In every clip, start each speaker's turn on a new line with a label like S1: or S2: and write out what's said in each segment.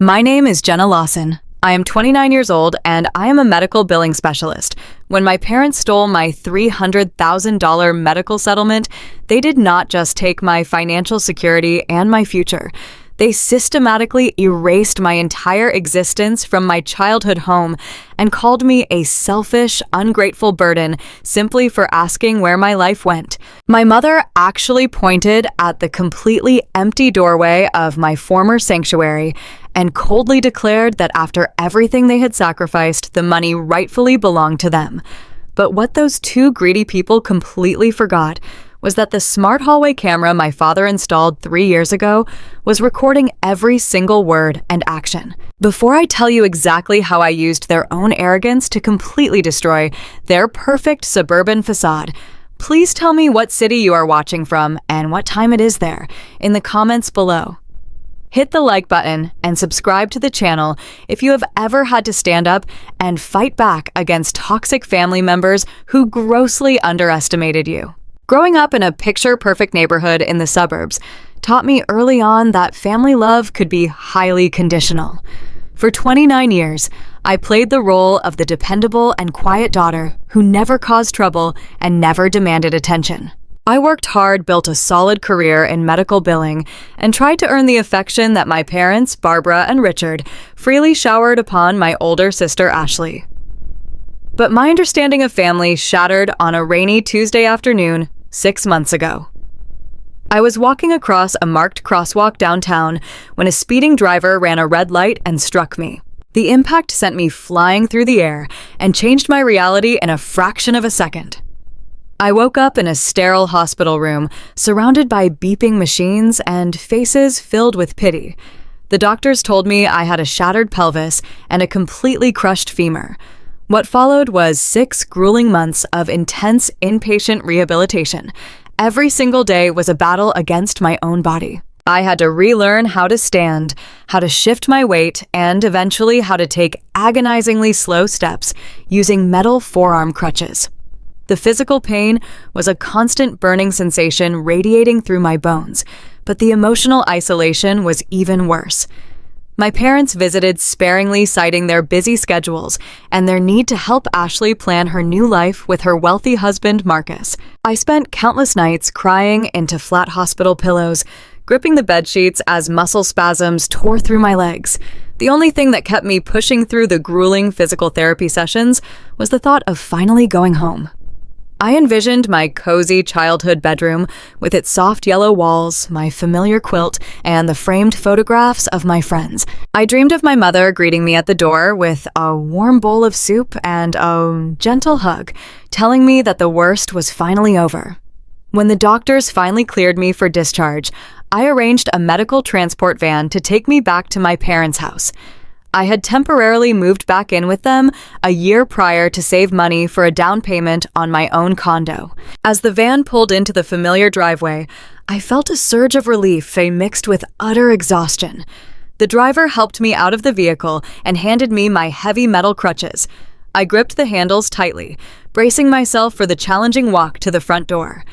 S1: My name is Jenna Lawson. I am 29 years old and I am a medical billing specialist. When my parents stole my $300,000 medical settlement, they did not just take my financial security and my future. They systematically erased my entire existence from my childhood home and called me a selfish, ungrateful burden simply for asking where my life went. My mother actually pointed at the completely empty doorway of my former sanctuary and coldly declared that after everything they had sacrificed, the money rightfully belonged to them. But what those two greedy people completely forgot was that the smart hallway camera my father installed 3 years ago was recording every single word and action. Before I tell you exactly how I used their own arrogance to completely destroy their perfect suburban facade, please tell me what city you are watching from and what time it is there in the comments below. Hit the like button and subscribe to the channel if you have ever had to stand up and fight back against toxic family members who grossly underestimated you. Growing up in a picture-perfect neighborhood in the suburbs taught me early on that family love could be highly conditional. For 29 years, I played the role of the dependable and quiet daughter who never caused trouble and never demanded attention. I worked hard, built a solid career in medical billing, and tried to earn the affection that my parents, Barbara and Richard, freely showered upon my older sister, Ashley. But my understanding of family shattered on a rainy Tuesday afternoon 6 months ago. I was walking across a marked crosswalk downtown when a speeding driver ran a red light and struck me. The impact sent me flying through the air and changed my reality in a fraction of a second. I woke up in a sterile hospital room, surrounded by beeping machines and faces filled with pity. The doctors told me I had a shattered pelvis and a completely crushed femur. What followed was 6 grueling months of intense inpatient rehabilitation. Every single day was a battle against my own body. I had to relearn how to stand, how to shift my weight, and eventually how to take agonizingly slow steps using metal forearm crutches. The physical pain was a constant burning sensation radiating through my bones, but the emotional isolation was even worse. My parents visited sparingly, citing their busy schedules and their need to help Ashley plan her new life with her wealthy husband, Marcus. I spent countless nights crying into flat hospital pillows, gripping the bedsheets as muscle spasms tore through my legs. The only thing that kept me pushing through the grueling physical therapy sessions was the thought of finally going home. I envisioned my cozy childhood bedroom with its soft yellow walls, my familiar quilt, and the framed photographs of my friends. I dreamed of my mother greeting me at the door with a warm bowl of soup and a gentle hug, telling me that the worst was finally over. When the doctors finally cleared me for discharge, I arranged a medical transport van to take me back to my parents' house. I had temporarily moved back in with them a year prior to save money for a down payment on my own condo. As the van pulled into the familiar driveway, I felt a surge of relief mixed with utter exhaustion. The driver helped me out of the vehicle and handed me my heavy metal crutches. I gripped the handles tightly, bracing myself for the challenging walk to the front door.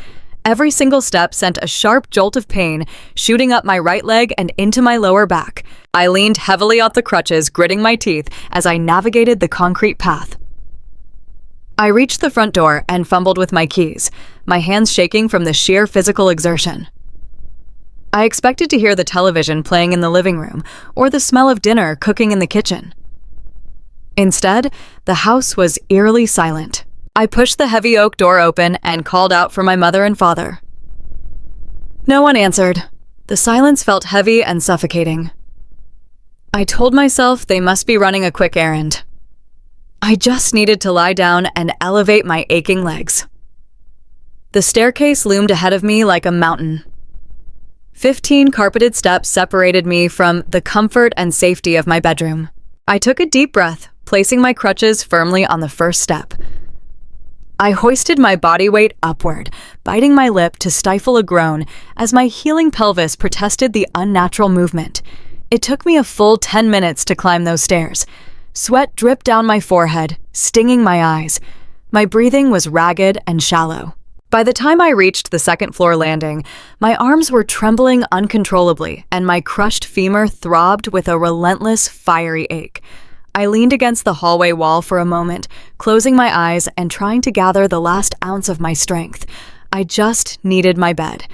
S1: Every single step sent a sharp jolt of pain shooting up my right leg and into my lower back. I leaned heavily on the crutches, gritting my teeth as I navigated the concrete path. I reached the front door and fumbled with my keys, my hands shaking from the sheer physical exertion. I expected to hear the television playing in the living room or the smell of dinner cooking in the kitchen. Instead, the house was eerily silent. I pushed the heavy oak door open and called out for my mother and father. No one answered. The silence felt heavy and suffocating. I told myself they must be running a quick errand. I just needed to lie down and elevate my aching legs. The staircase loomed ahead of me like a mountain. 15 carpeted steps separated me from the comfort and safety of my bedroom. I took a deep breath, placing my crutches firmly on the first step. I hoisted my body weight upward, biting my lip to stifle a groan as my healing pelvis protested the unnatural movement. It took me a full 10 minutes to climb those stairs. Sweat dripped down my forehead, stinging my eyes. My breathing was ragged and shallow. By the time I reached the second-floor landing, my arms were trembling uncontrollably, and my crushed femur throbbed with a relentless, fiery ache. I leaned against the hallway wall for a moment, closing my eyes and trying to gather the last ounce of my strength. I just needed my bed.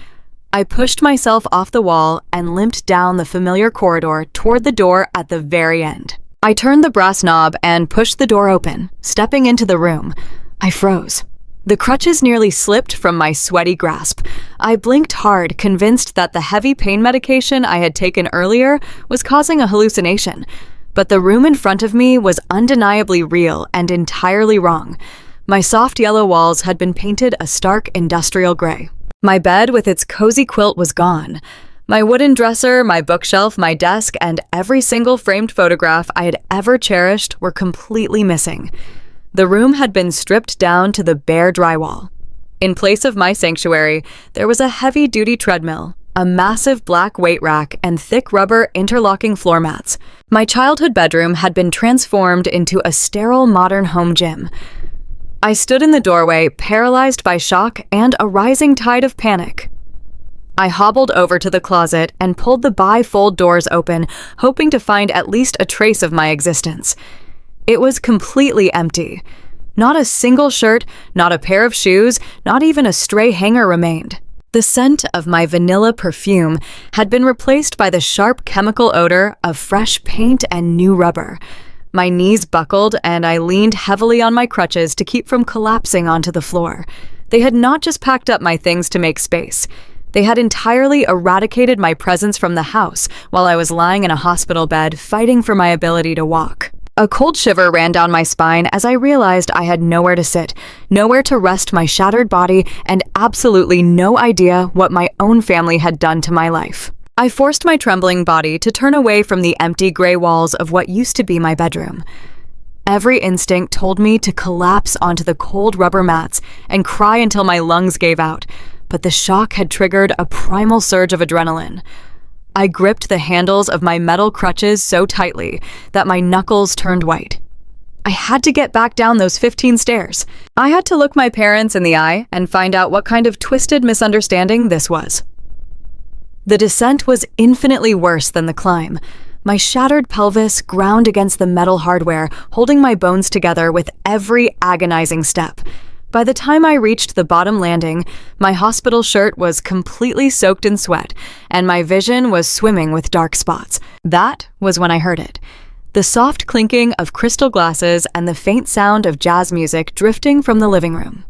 S1: I pushed myself off the wall and limped down the familiar corridor toward the door at the very end. I turned the brass knob and pushed the door open, stepping into the room. I froze. The crutches nearly slipped from my sweaty grasp. I blinked hard, convinced that the heavy pain medication I had taken earlier was causing a hallucination. But the room in front of me was undeniably real and entirely wrong. My soft yellow walls had been painted a stark industrial gray. My bed with its cozy quilt was gone. My wooden dresser, my bookshelf, my desk, and every single framed photograph I had ever cherished were completely missing. The room had been stripped down to the bare drywall. In place of my sanctuary, there was a heavy-duty treadmill, a massive black weight rack, and thick rubber interlocking floor mats. My childhood bedroom had been transformed into a sterile modern home gym. I stood in the doorway, paralyzed by shock and a rising tide of panic. I hobbled over to the closet and pulled the bifold doors open, hoping to find at least a trace of my existence. It was completely empty. Not a single shirt, not a pair of shoes, not even a stray hanger remained. The scent of my vanilla perfume had been replaced by the sharp chemical odor of fresh paint and new rubber. My knees buckled and I leaned heavily on my crutches to keep from collapsing onto the floor. They had not just packed up my things to make space. They had entirely eradicated my presence from the house while I was lying in a hospital bed fighting for my ability to walk. A cold shiver ran down my spine as I realized I had nowhere to sit, nowhere to rest my shattered body, and absolutely no idea what my own family had done to my life. I forced my trembling body to turn away from the empty gray walls of what used to be my bedroom. Every instinct told me to collapse onto the cold rubber mats and cry until my lungs gave out, but the shock had triggered a primal surge of adrenaline. I gripped the handles of my metal crutches so tightly that my knuckles turned white. I had to get back down those 15 stairs. I had to look my parents in the eye and find out what kind of twisted misunderstanding this was. The descent was infinitely worse than the climb. My shattered pelvis ground against the metal hardware, holding my bones together with every agonizing step. By the time I reached the bottom landing, my hospital shirt was completely soaked in sweat, and my vision was swimming with dark spots. That was when I heard it. The soft clinking of crystal glasses and the faint sound of jazz music drifting from the living room.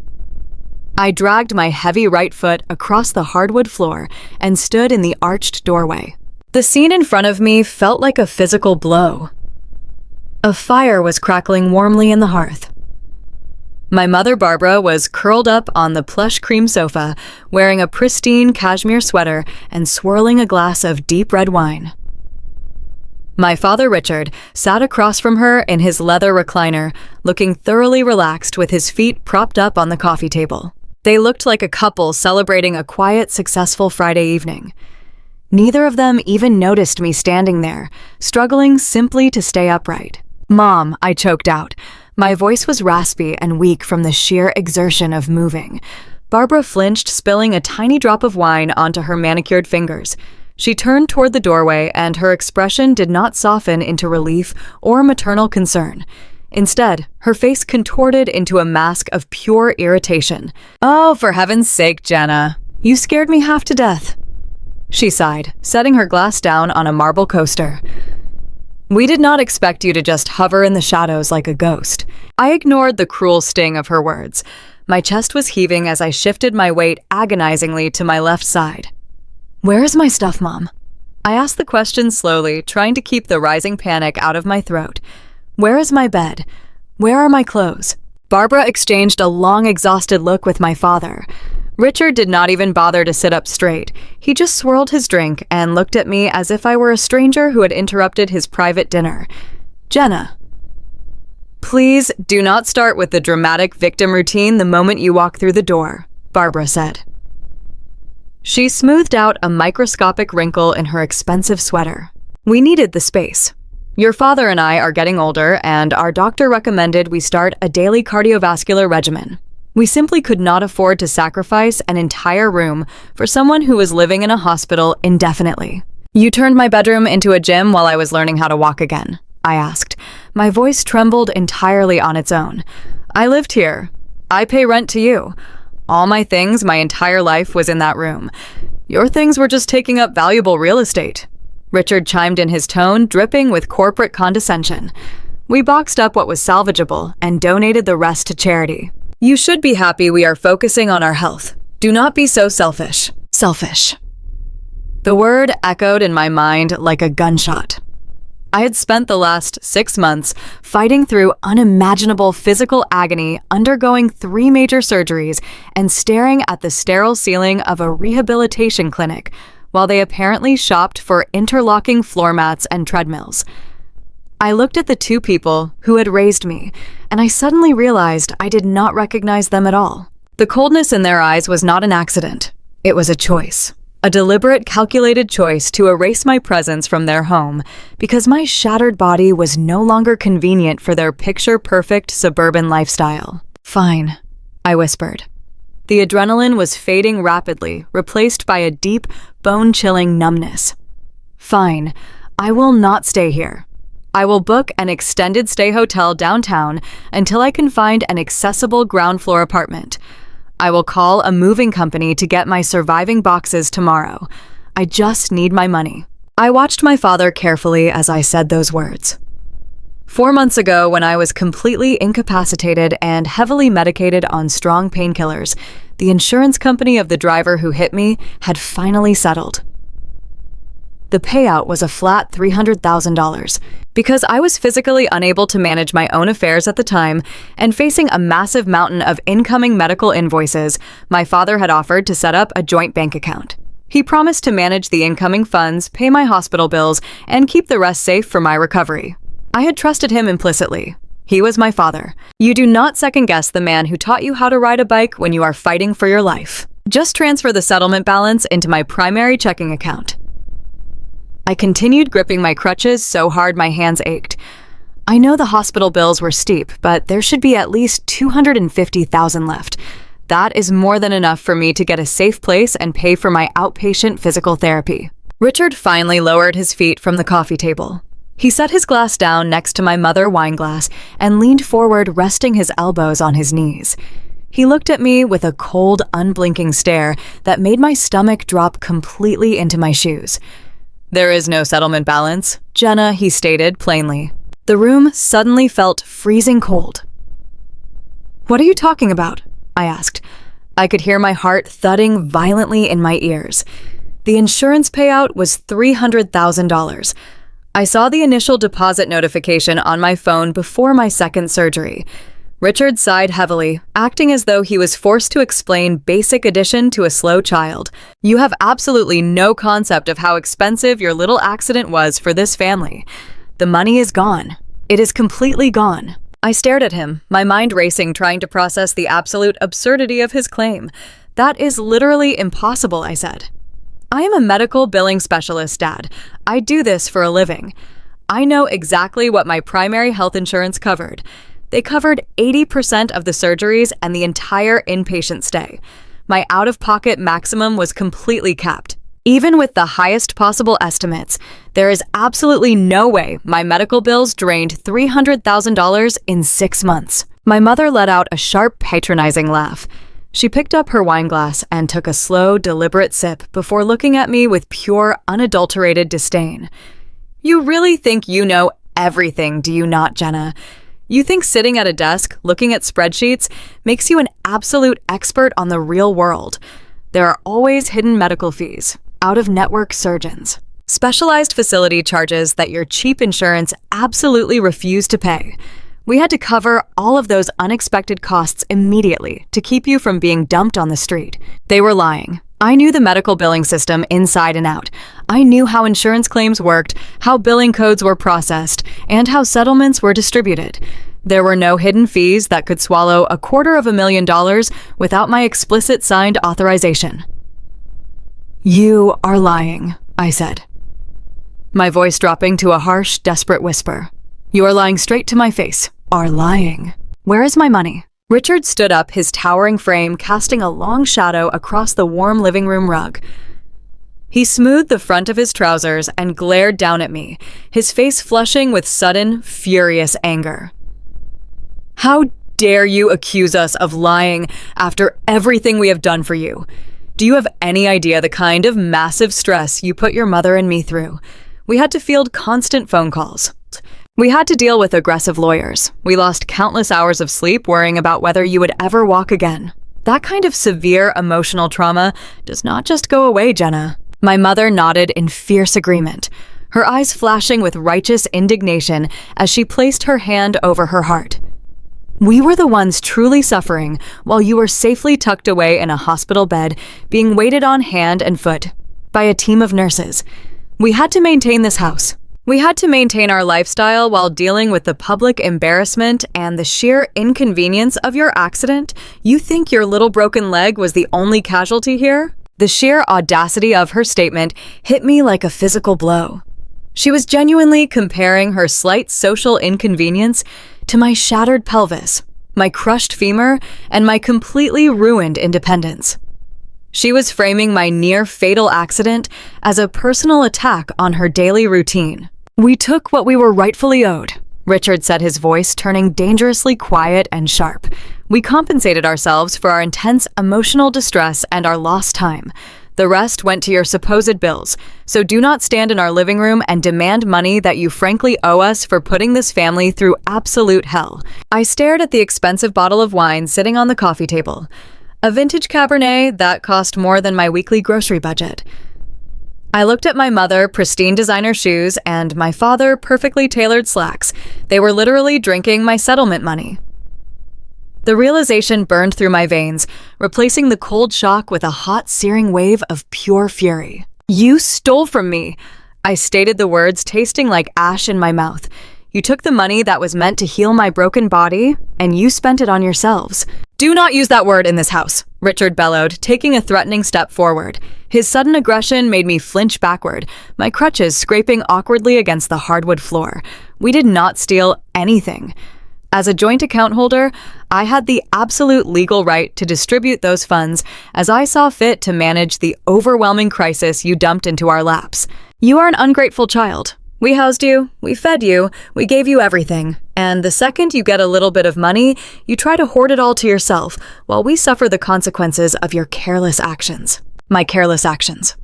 S1: I dragged my heavy right foot across the hardwood floor and stood in the arched doorway. The scene in front of me felt like a physical blow. A fire was crackling warmly in the hearth. My mother, Barbara, was curled up on the plush cream sofa, wearing a pristine cashmere sweater and swirling a glass of deep red wine. My father, Richard, sat across from her in his leather recliner, looking thoroughly relaxed with his feet propped up on the coffee table. They looked like a couple celebrating a quiet, successful Friday evening. Neither of them even noticed me standing there, struggling simply to stay upright. "Mom," I choked out. My voice was raspy and weak from the sheer exertion of moving. Barbara flinched, spilling a tiny drop of wine onto her manicured fingers. She turned toward the doorway, and her expression did not soften into relief or maternal concern. Instead, her face contorted into a mask of pure irritation. "Oh, for heaven's sake, Jenna. You scared me half to death." She sighed, setting her glass down on a marble coaster. "We did not expect you to just hover in the shadows like a ghost." I ignored the cruel sting of her words. My chest was heaving as I shifted my weight agonizingly to my left side. "Where is my stuff, Mom?" I asked the question slowly, trying to keep the rising panic out of my throat. "Where is my bed? Where are my clothes?" Barbara exchanged a long, exhausted look with my father. Richard did not even bother to sit up straight. He just swirled his drink and looked at me as if I were a stranger who had interrupted his private dinner. "Jenna, please do not start with the dramatic victim routine the moment you walk through the door," Barbara said. She smoothed out a microscopic wrinkle in her expensive sweater. "We needed the space. Your father and I are getting older, and our doctor recommended we start a daily cardiovascular regimen. We simply could not afford to sacrifice an entire room for someone who was living in a hospital indefinitely. "You turned my bedroom into a gym while I was learning how to walk again," I asked. My voice trembled entirely on its own. "I lived here. I pay rent to you. All my things, my entire life was in that room. Your things were just taking up valuable real estate." Richard chimed in, his tone dripping with corporate condescension. "We boxed up what was salvageable and donated the rest to charity. You should be happy we are focusing on our health. Do not be so selfish." Selfish. The word echoed in my mind like a gunshot. I had spent the last 6 months fighting through unimaginable physical agony, undergoing 3 major surgeries, and staring at the sterile ceiling of a rehabilitation clinic while they apparently shopped for interlocking floor mats and treadmills. I looked at the 2 people who had raised me, and I suddenly realized I did not recognize them at all. The coldness in their eyes was not an accident. It was a choice. A deliberate, calculated choice to erase my presence from their home because my shattered body was no longer convenient for their picture-perfect suburban lifestyle. "Fine," I whispered. The adrenaline was fading rapidly, replaced by a deep, bone-chilling numbness. "Fine, I will not stay here. I will book an extended stay hotel downtown until I can find an accessible ground floor apartment. I will call a moving company to get my surviving boxes tomorrow. I just need my money." I watched my father carefully as I said those words. 4 months ago, when I was completely incapacitated and heavily medicated on strong painkillers, the insurance company of the driver who hit me had finally settled. The payout was a flat $300,000. Because I was physically unable to manage my own affairs at the time and facing a massive mountain of incoming medical invoices, my father had offered to set up a joint bank account. He promised to manage the incoming funds, pay my hospital bills, and keep the rest safe for my recovery. I had trusted him implicitly. He was my father. You do not second-guess the man who taught you how to ride a bike when you are fighting for your life. Just transfer the settlement balance into my primary checking account. I continued gripping my crutches so hard my hands ached. I know the hospital bills were steep, but there should be at least $250,000 left. That is more than enough for me to get a safe place and pay for my outpatient physical therapy. Richard finally lowered his feet from the coffee table. He set his glass down next to my mother wine glass and leaned forward, resting his elbows on his knees. He looked at me with a cold, unblinking stare that made my stomach drop completely into my shoes. "There is no settlement balance, Jenna," he stated plainly. The room suddenly felt freezing cold. "What are you talking about?" I asked. I could hear my heart thudding violently in my ears. The insurance payout was $300,000. I saw the initial deposit notification on my phone before my second surgery. Richard sighed heavily, acting as though he was forced to explain basic addition to a slow child. "You have absolutely no concept of how expensive your little accident was for this family. The money is gone. It is completely gone." I stared at him, my mind racing, trying to process the absolute absurdity of his claim. "That is literally impossible," I said. "I am a medical billing specialist, Dad. I do this for a living. I know exactly what my primary health insurance covered. They covered 80% of the surgeries and the entire inpatient stay. My out-of-pocket maximum was completely capped. Even with the highest possible estimates, there is absolutely no way my medical bills drained $300,000 in 6 months." My mother let out a sharp, patronizing laugh. She picked up her wine glass and took a slow, deliberate sip before looking at me with pure, unadulterated disdain. "You really think you know everything, do you not, Jenna? You think sitting at a desk, looking at spreadsheets, makes you an absolute expert on the real world. There are always hidden medical fees, out-of-network surgeons, specialized facility charges that your cheap insurance absolutely refused to pay. We had to cover all of those unexpected costs immediately to keep you from being dumped on the street." They were lying. I knew the medical billing system inside and out. I knew how insurance claims worked, how billing codes were processed, and how settlements were distributed. There were no hidden fees that could swallow $250,000 without my explicit signed authorization. "You are lying," I said, my voice dropping to a harsh, desperate whisper. "You are lying straight to my face. Are lying. Where is my money?" Richard stood up, his towering frame casting a long shadow across the warm living room rug. He smoothed the front of his trousers and glared down at me, his face flushing with sudden, furious anger. "How dare you accuse us of lying after everything we have done for you? Do you have any idea the kind of massive stress you put your mother and me through? We had to field constant phone calls. We had to deal with aggressive lawyers. We lost countless hours of sleep worrying about whether you would ever walk again. That kind of severe emotional trauma does not just go away, Jenna." My mother nodded in fierce agreement, her eyes flashing with righteous indignation as she placed her hand over her heart. "We were the ones truly suffering while you were safely tucked away in a hospital bed, being waited on hand and foot by a team of nurses. We had to maintain this house. We had to maintain our lifestyle while dealing with the public embarrassment and the sheer inconvenience of your accident. You think your little broken leg was the only casualty here?" The sheer audacity of her statement hit me like a physical blow. She was genuinely comparing her slight social inconvenience to my shattered pelvis, my crushed femur, and my completely ruined independence. She was framing my near-fatal accident as a personal attack on her daily routine. "We took what we were rightfully owed," Richard said, his voice turning dangerously quiet and sharp. "We compensated ourselves for our intense emotional distress and our lost time. The rest went to your supposed bills, so do not stand in our living room and demand money that you frankly owe us for putting this family through absolute hell." I stared at the expensive bottle of wine sitting on the coffee table, a vintage Cabernet that cost more than my weekly grocery budget. I looked at my mother, pristine designer shoes, and my father, perfectly tailored slacks. They were literally drinking my settlement money. The realization burned through my veins, replacing the cold shock with a hot, searing wave of pure fury. "You stole from me!" I stated the words, tasting like ash in my mouth. "You took the money that was meant to heal my broken body, and you spent it on yourselves." "Do not use that word in this house," Richard bellowed, taking a threatening step forward. His sudden aggression made me flinch backward, my crutches scraping awkwardly against the hardwood floor. "We did not steal anything. As a joint account holder, I had the absolute legal right to distribute those funds as I saw fit to manage the overwhelming crisis you dumped into our laps. You are an ungrateful child. We housed you, we fed you, we gave you everything. And the second you get a little bit of money, you try to hoard it all to yourself while we suffer the consequences of your careless actions." My careless actions.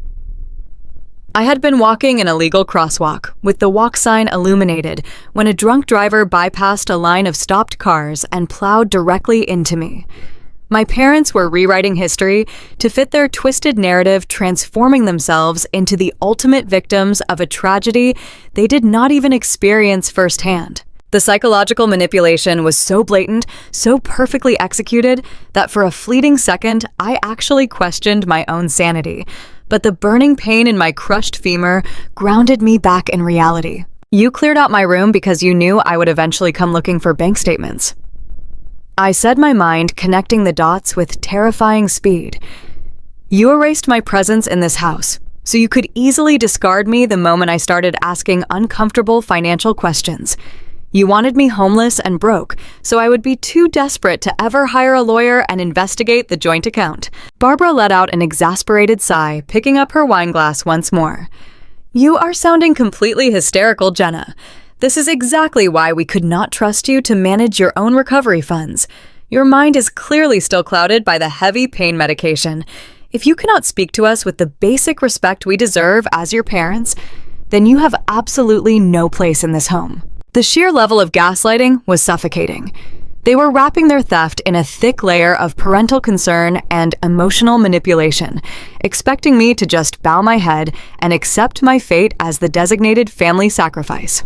S1: I had been walking in a legal crosswalk, with the walk sign illuminated, when a drunk driver bypassed a line of stopped cars and plowed directly into me. My parents were rewriting history to fit their twisted narrative, transforming themselves into the ultimate victims of a tragedy they did not even experience firsthand. The psychological manipulation was so blatant, so perfectly executed, that for a fleeting second, I actually questioned my own sanity. But the burning pain in my crushed femur grounded me back in reality. "You cleared out my room because you knew I would eventually come looking for bank statements." I said, my mind connecting the dots with terrifying speed. "You erased my presence in this house, so you could easily discard me the moment I started asking uncomfortable financial questions. You wanted me homeless and broke, so I would be too desperate to ever hire a lawyer and investigate the joint account." Barbara let out an exasperated sigh, picking up her wine glass once more. "You are sounding completely hysterical, Jenna. This is exactly why we could not trust you to manage your own recovery funds. Your mind is clearly still clouded by the heavy pain medication. If you cannot speak to us with the basic respect we deserve as your parents, then you have absolutely no place in this home." The sheer level of gaslighting was suffocating. They were wrapping their theft in a thick layer of parental concern and emotional manipulation, expecting me to just bow my head and accept my fate as the designated family sacrifice.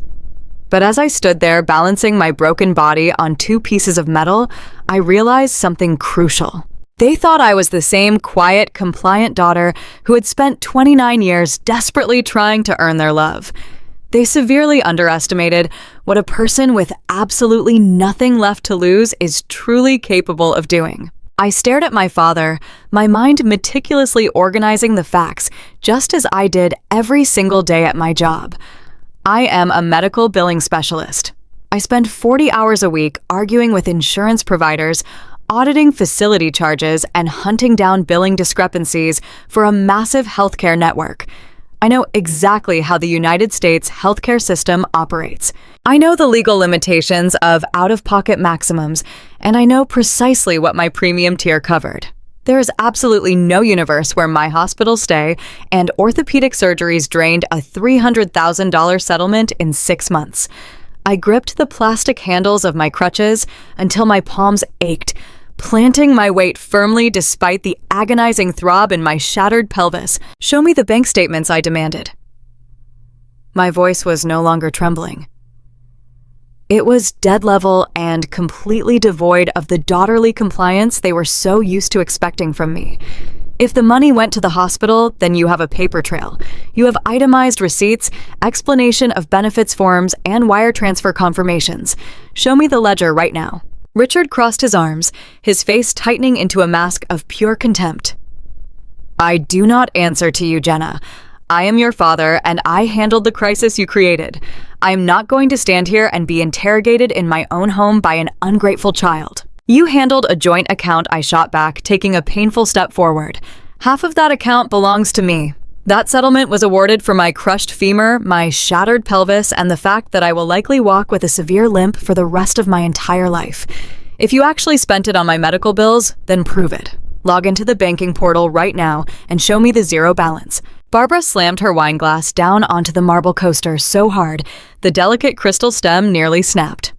S1: But as I stood there balancing my broken body on two pieces of metal, I realized something crucial. They thought I was the same quiet, compliant daughter who had spent 29 years desperately trying to earn their love. They severely underestimated what a person with absolutely nothing left to lose is truly capable of doing. I stared at my father, my mind meticulously organizing the facts, just as I did every single day at my job. I am a medical billing specialist. I spend 40 hours a week arguing with insurance providers, auditing facility charges and hunting down billing discrepancies for a massive healthcare network. I know exactly how the United States healthcare system operates. I know the legal limitations of out-of-pocket maximums, and I know precisely what my premium tier covered. There is absolutely no universe where my hospital stay and orthopedic surgeries drained a $300,000 settlement in 6 months. I gripped the plastic handles of my crutches until my palms ached, planting my weight firmly despite the agonizing throb in my shattered pelvis. "Show me the bank statements," I demanded. My voice was no longer trembling. It was dead level and completely devoid of the daughterly compliance they were so used to expecting from me. If the money went to the hospital, then you have a paper trail. You have itemized receipts, explanation of benefits forms, and wire transfer confirmations. Show me the ledger right now. Richard crossed his arms, his face tightening into a mask of pure contempt. "I do not answer to you, Jenna. I am your father, and I handled the crisis you created. I am not going to stand here and be interrogated in my own home by an ungrateful child. You handled a joint account," I shot back, taking a painful step forward. "Half of that account belongs to me. That settlement was awarded for my crushed femur, my shattered pelvis, and the fact that I will likely walk with a severe limp for the rest of my entire life. If you actually spent it on my medical bills, then prove it. Log into the banking portal right now and show me the zero balance." Barbara slammed her wine glass down onto the marble coaster so hard, the delicate crystal stem nearly snapped.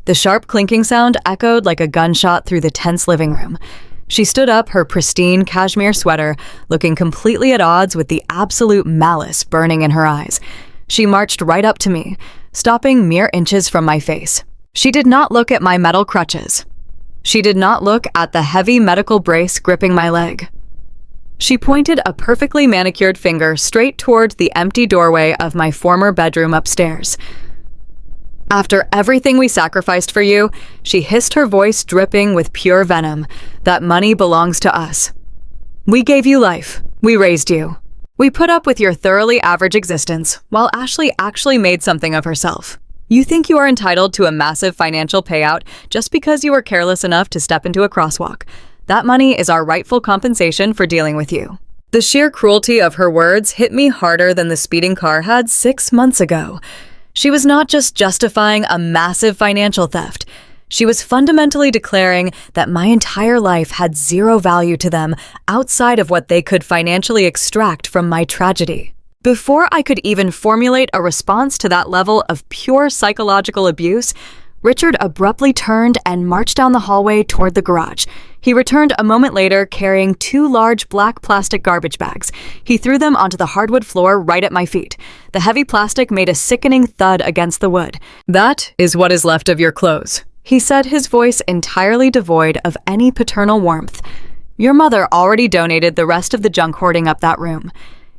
S1: The sharp clinking sound echoed like a gunshot through the tense living room. She stood up, her pristine cashmere sweater looking completely at odds with the absolute malice burning in her eyes. She marched right up to me, stopping mere inches from my face. She did not look at my metal crutches. She did not look at the heavy medical brace gripping my leg. She pointed a perfectly manicured finger straight toward the empty doorway of my former bedroom upstairs. "After everything we sacrificed for you," she hissed, her voice dripping with pure venom, "that money belongs to us. We gave you life. We raised you. We put up with your thoroughly average existence, while Ashley actually made something of herself. You think you are entitled to a massive financial payout just because you were careless enough to step into a crosswalk. That money is our rightful compensation for dealing with you." The sheer cruelty of her words hit me harder than the speeding car had 6 months ago. She was not just justifying a massive financial theft. She was fundamentally declaring that my entire life had zero value to them outside of what they could financially extract from my tragedy. Before I could even formulate a response to that level of pure psychological abuse, Richard abruptly turned and marched down the hallway toward the garage. He returned a moment later carrying 2 large black plastic garbage bags. He threw them onto the hardwood floor right at my feet. The heavy plastic made a sickening thud against the wood. "That is what is left of your clothes," he said, his voice entirely devoid of any paternal warmth. "Your mother already donated the rest of the junk hoarding up that room.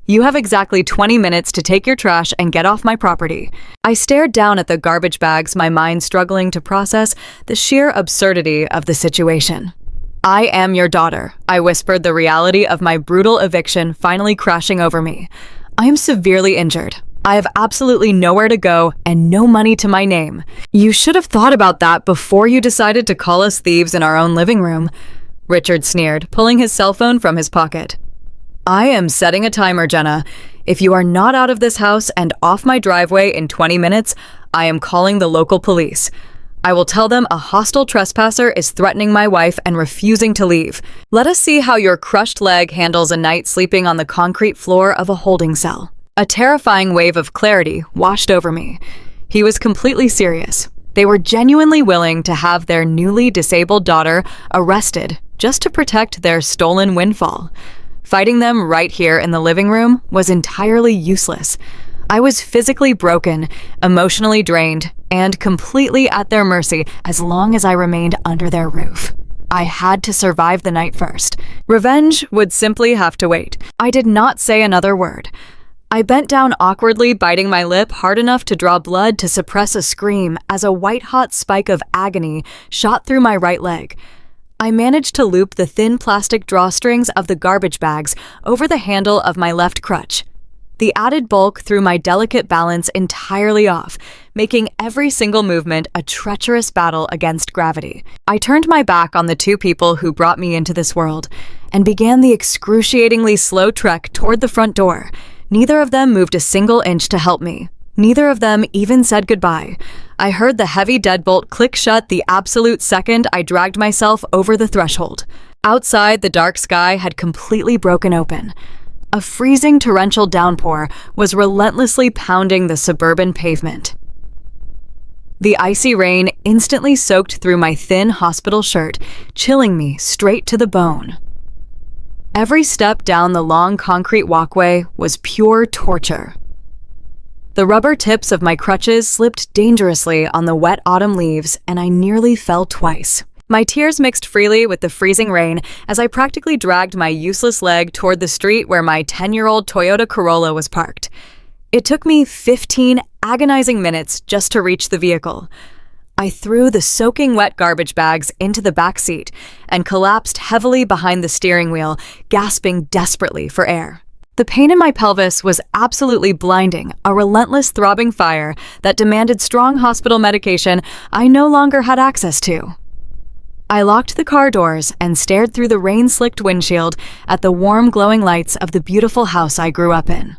S1: You have exactly 20 minutes to take your trash and get off my property." I stared down at the garbage bags, my mind struggling to process the sheer absurdity of the situation. "I am your daughter," I whispered, the reality of my brutal eviction finally crashing over me. "I am severely injured. I have absolutely nowhere to go and no money to my name. You should have thought about that before you decided to call us thieves in our own living room," Richard sneered, pulling his cell phone from his pocket. "I am setting a timer, Jenna. If you are not out of this house and off my driveway in 20 minutes, I am calling the local police. I will tell them a hostile trespasser is threatening my wife and refusing to leave. Let us see how your crushed leg handles a night sleeping on the concrete floor of a holding cell." A terrifying wave of clarity washed over me. He was completely serious. They were genuinely willing to have their newly disabled daughter arrested just to protect their stolen windfall. Fighting them right here in the living room was entirely useless. I was physically broken, emotionally drained, and completely at their mercy as long as I remained under their roof. I had to survive the night first. Revenge would simply have to wait. I did not say another word. I bent down awkwardly, biting my lip hard enough to draw blood to suppress a scream as a white-hot spike of agony shot through my right leg. I managed to loop the thin plastic drawstrings of the garbage bags over the handle of my left crutch. The added bulk threw my delicate balance entirely off, making every single movement a treacherous battle against gravity. I turned my back on the two people who brought me into this world and began the excruciatingly slow trek toward the front door. Neither of them moved a single inch to help me. Neither of them even said goodbye. I heard the heavy deadbolt click shut the absolute second I dragged myself over the threshold. Outside, the dark sky had completely broken open. A freezing torrential downpour was relentlessly pounding the suburban pavement. The icy rain instantly soaked through my thin hospital shirt, chilling me straight to the bone. Every step down the long concrete walkway was pure torture. The rubber tips of my crutches slipped dangerously on the wet autumn leaves, and I nearly fell twice. My tears mixed freely with the freezing rain as I practically dragged my useless leg toward the street where my 10-year-old Toyota Corolla was parked. It took me 15 agonizing minutes just to reach the vehicle. I threw the soaking wet garbage bags into the back seat and collapsed heavily behind the steering wheel, gasping desperately for air. The pain in my pelvis was absolutely blinding, a relentless throbbing fire that demanded strong hospital medication I no longer had access to. I locked the car doors and stared through the rain-slicked windshield at the warm, glowing lights of the beautiful house I grew up in.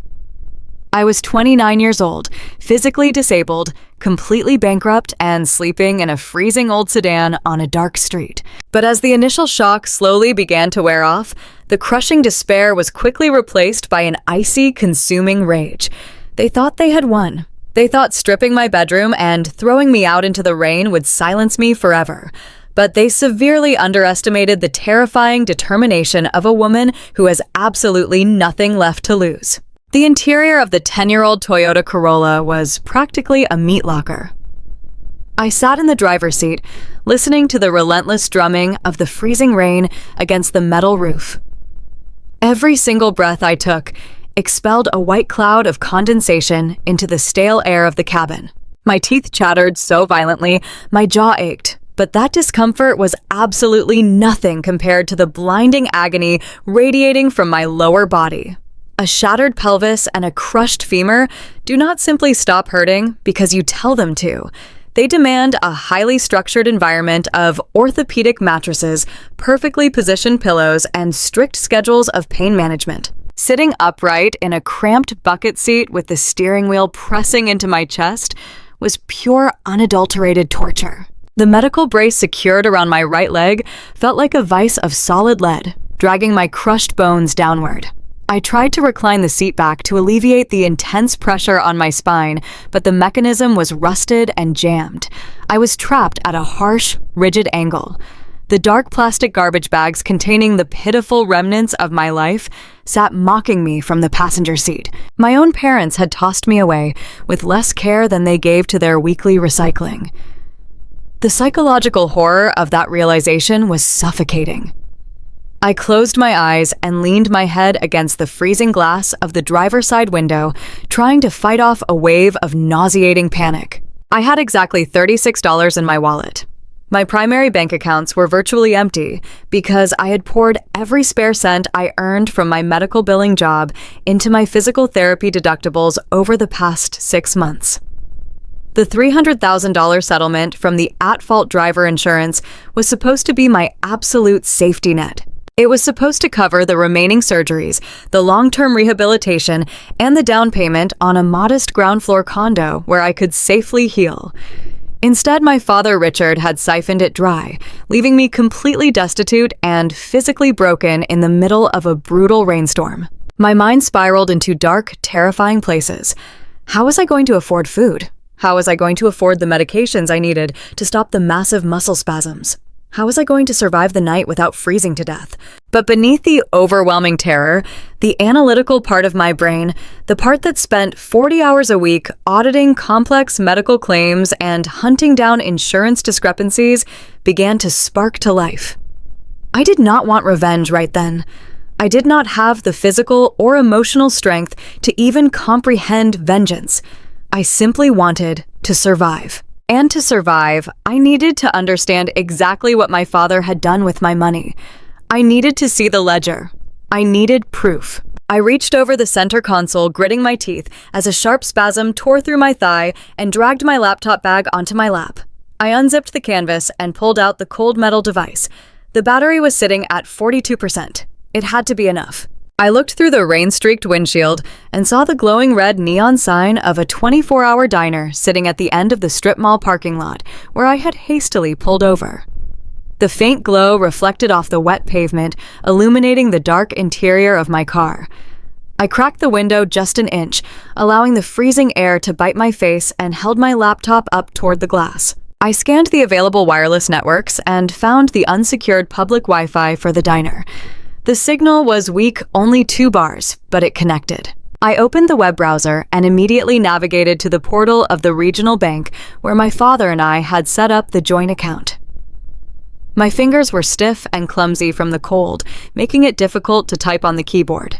S1: I was 29 years old, physically disabled, completely bankrupt, and sleeping in a freezing old sedan on a dark street. But as the initial shock slowly began to wear off, the crushing despair was quickly replaced by an icy, consuming rage. They thought they had won. They thought stripping my bedroom and throwing me out into the rain would silence me forever. But they severely underestimated the terrifying determination of a woman who has absolutely nothing left to lose. The interior of the 10-year-old Toyota Corolla was practically a meat locker. I sat in the driver's seat, listening to the relentless drumming of the freezing rain against the metal roof. Every single breath I took expelled a white cloud of condensation into the stale air of the cabin. My teeth chattered so violently, my jaw ached. But that discomfort was absolutely nothing compared to the blinding agony radiating from my lower body. A shattered pelvis and a crushed femur do not simply stop hurting because you tell them to. They demand a highly structured environment of orthopedic mattresses, perfectly positioned pillows, and strict schedules of pain management. Sitting upright in a cramped bucket seat with the steering wheel pressing into my chest was pure, unadulterated torture. The medical brace secured around my right leg felt like a vise of solid lead, dragging my crushed bones downward. I tried to recline the seat back to alleviate the intense pressure on my spine, but the mechanism was rusted and jammed. I was trapped at a harsh, rigid angle. The dark plastic garbage bags containing the pitiful remnants of my life sat mocking me from the passenger seat. My own parents had tossed me away with less care than they gave to their weekly recycling. The psychological horror of that realization was suffocating. I closed my eyes and leaned my head against the freezing glass of the driver's side window, trying to fight off a wave of nauseating panic. I had exactly $36 in my wallet. My primary bank accounts were virtually empty because I had poured every spare cent I earned from my medical billing job into my physical therapy deductibles over the past 6 months. The $300,000 settlement from the at-fault driver insurance was supposed to be my absolute safety net. It was supposed to cover the remaining surgeries, the long-term rehabilitation, and the down payment on a modest ground-floor condo where I could safely heal. Instead, my father Richard had siphoned it dry, leaving me completely destitute and physically broken in the middle of a brutal rainstorm. My mind spiraled into dark, terrifying places. How was I going to afford food? How was I going to afford the medications I needed to stop the massive muscle spasms? How was I going to survive the night without freezing to death? But beneath the overwhelming terror, the analytical part of my brain, the part that spent 40 hours a week auditing complex medical claims and hunting down insurance discrepancies, began to spark to life. I did not want revenge right then. I did not have the physical or emotional strength to even comprehend vengeance. I simply wanted to survive. And to survive, I needed to understand exactly what my father had done with my money. I needed to see the ledger. I needed proof. I reached over the center console, gritting my teeth, as a sharp spasm tore through my thigh and dragged my laptop bag onto my lap. I unzipped the canvas and pulled out the cold metal device. The battery was sitting at 42%. It had to be enough. I looked through the rain-streaked windshield and saw the glowing red neon sign of a 24-hour diner sitting at the end of the strip mall parking lot, where I had hastily pulled over. The faint glow reflected off the wet pavement, illuminating the dark interior of my car. I cracked the window just an inch, allowing the freezing air to bite my face, and held my laptop up toward the glass. I scanned the available wireless networks and found the unsecured public Wi-Fi for the diner. The signal was weak, only 2 bars, but it connected. I opened the web browser and immediately navigated to the portal of the regional bank where my father and I had set up the joint account. My fingers were stiff and clumsy from the cold, making it difficult to type on the keyboard.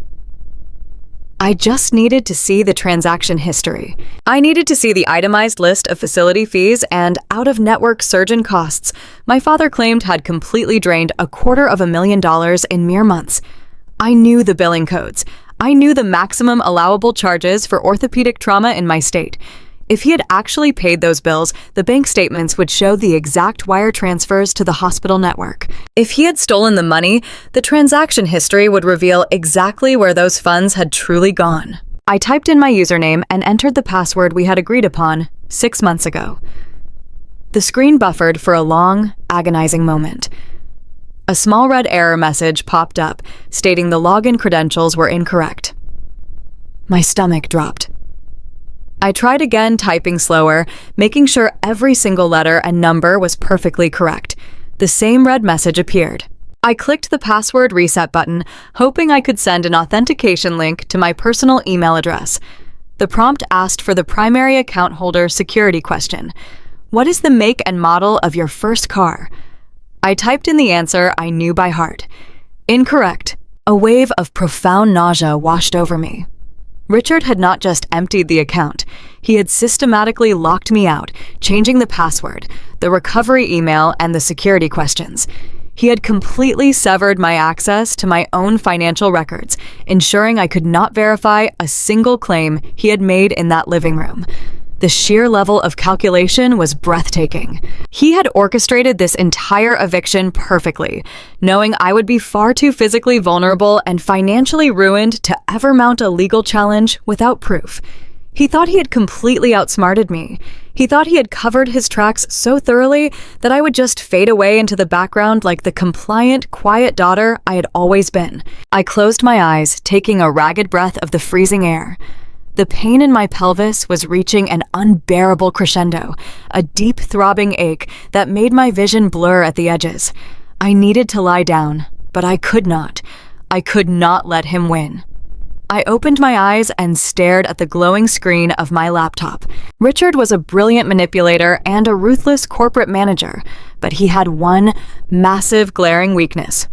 S1: I just needed to see the transaction history. I needed to see the itemized list of facility fees and out-of-network surgeon costs my father claimed had completely drained $250,000 in mere months. I knew the billing codes. I knew the maximum allowable charges for orthopedic trauma in my state. If he had actually paid those bills, the bank statements would show the exact wire transfers to the hospital network. If he had stolen the money, the transaction history would reveal exactly where those funds had truly gone. I typed in my username and entered the password we had agreed upon 6 months ago. The screen buffered for a long, agonizing moment. A small red error message popped up, stating the login credentials were incorrect. My stomach dropped. I tried again, typing slower, making sure every single letter and number was perfectly correct. The same red message appeared. I clicked the password reset button, hoping I could send an authentication link to my personal email address. The prompt asked for the primary account holder security question. What is the make and model of your first car? I typed in the answer I knew by heart. Incorrect. A wave of profound nausea washed over me. Richard had not just emptied the account. He had systematically locked me out, changing the password, the recovery email, and the security questions. He had completely severed my access to my own financial records, ensuring I could not verify a single claim he had made in that living room. The sheer level of calculation was breathtaking. He had orchestrated this entire eviction perfectly, knowing I would be far too physically vulnerable and financially ruined to ever mount a legal challenge without proof. He thought he had completely outsmarted me. He thought he had covered his tracks so thoroughly that I would just fade away into the background like the compliant, quiet daughter I had always been. I closed my eyes, taking a ragged breath of the freezing air. The pain in my pelvis was reaching an unbearable crescendo, a deep throbbing ache that made my vision blur at the edges. I needed to lie down, but I could not. I could not let him win. I opened my eyes and stared at the glowing screen of my laptop. Richard was a brilliant manipulator and a ruthless corporate manager, but he had one massive, glaring weakness.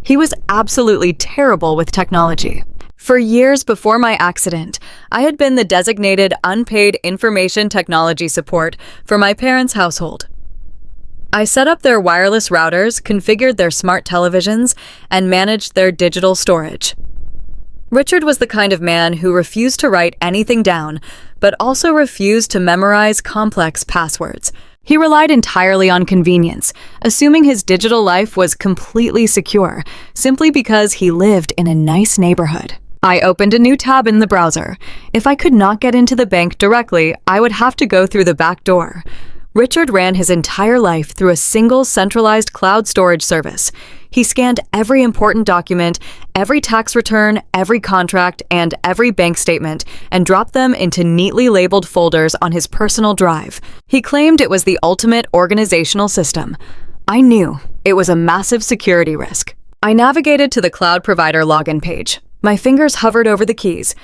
S1: He was absolutely terrible with technology. For years before my accident, I had been the designated unpaid information technology support for my parents' household. I set up their wireless routers, configured their smart televisions, and managed their digital storage. Richard was the kind of man who refused to write anything down, but also refused to memorize complex passwords. He relied entirely on convenience, assuming his digital life was completely secure, simply because he lived in a nice neighborhood. I opened a new tab in the browser. If I could not get into the bank directly, I would have to go through the back door. Richard ran his entire life through a single centralized cloud storage service. He scanned every important document, every tax return, every contract, and every bank statement, and dropped them into neatly labeled folders on his personal drive. He claimed it was the ultimate organizational system. I knew it was a massive security risk. I navigated to the cloud provider login page. My fingers hovered over the keys.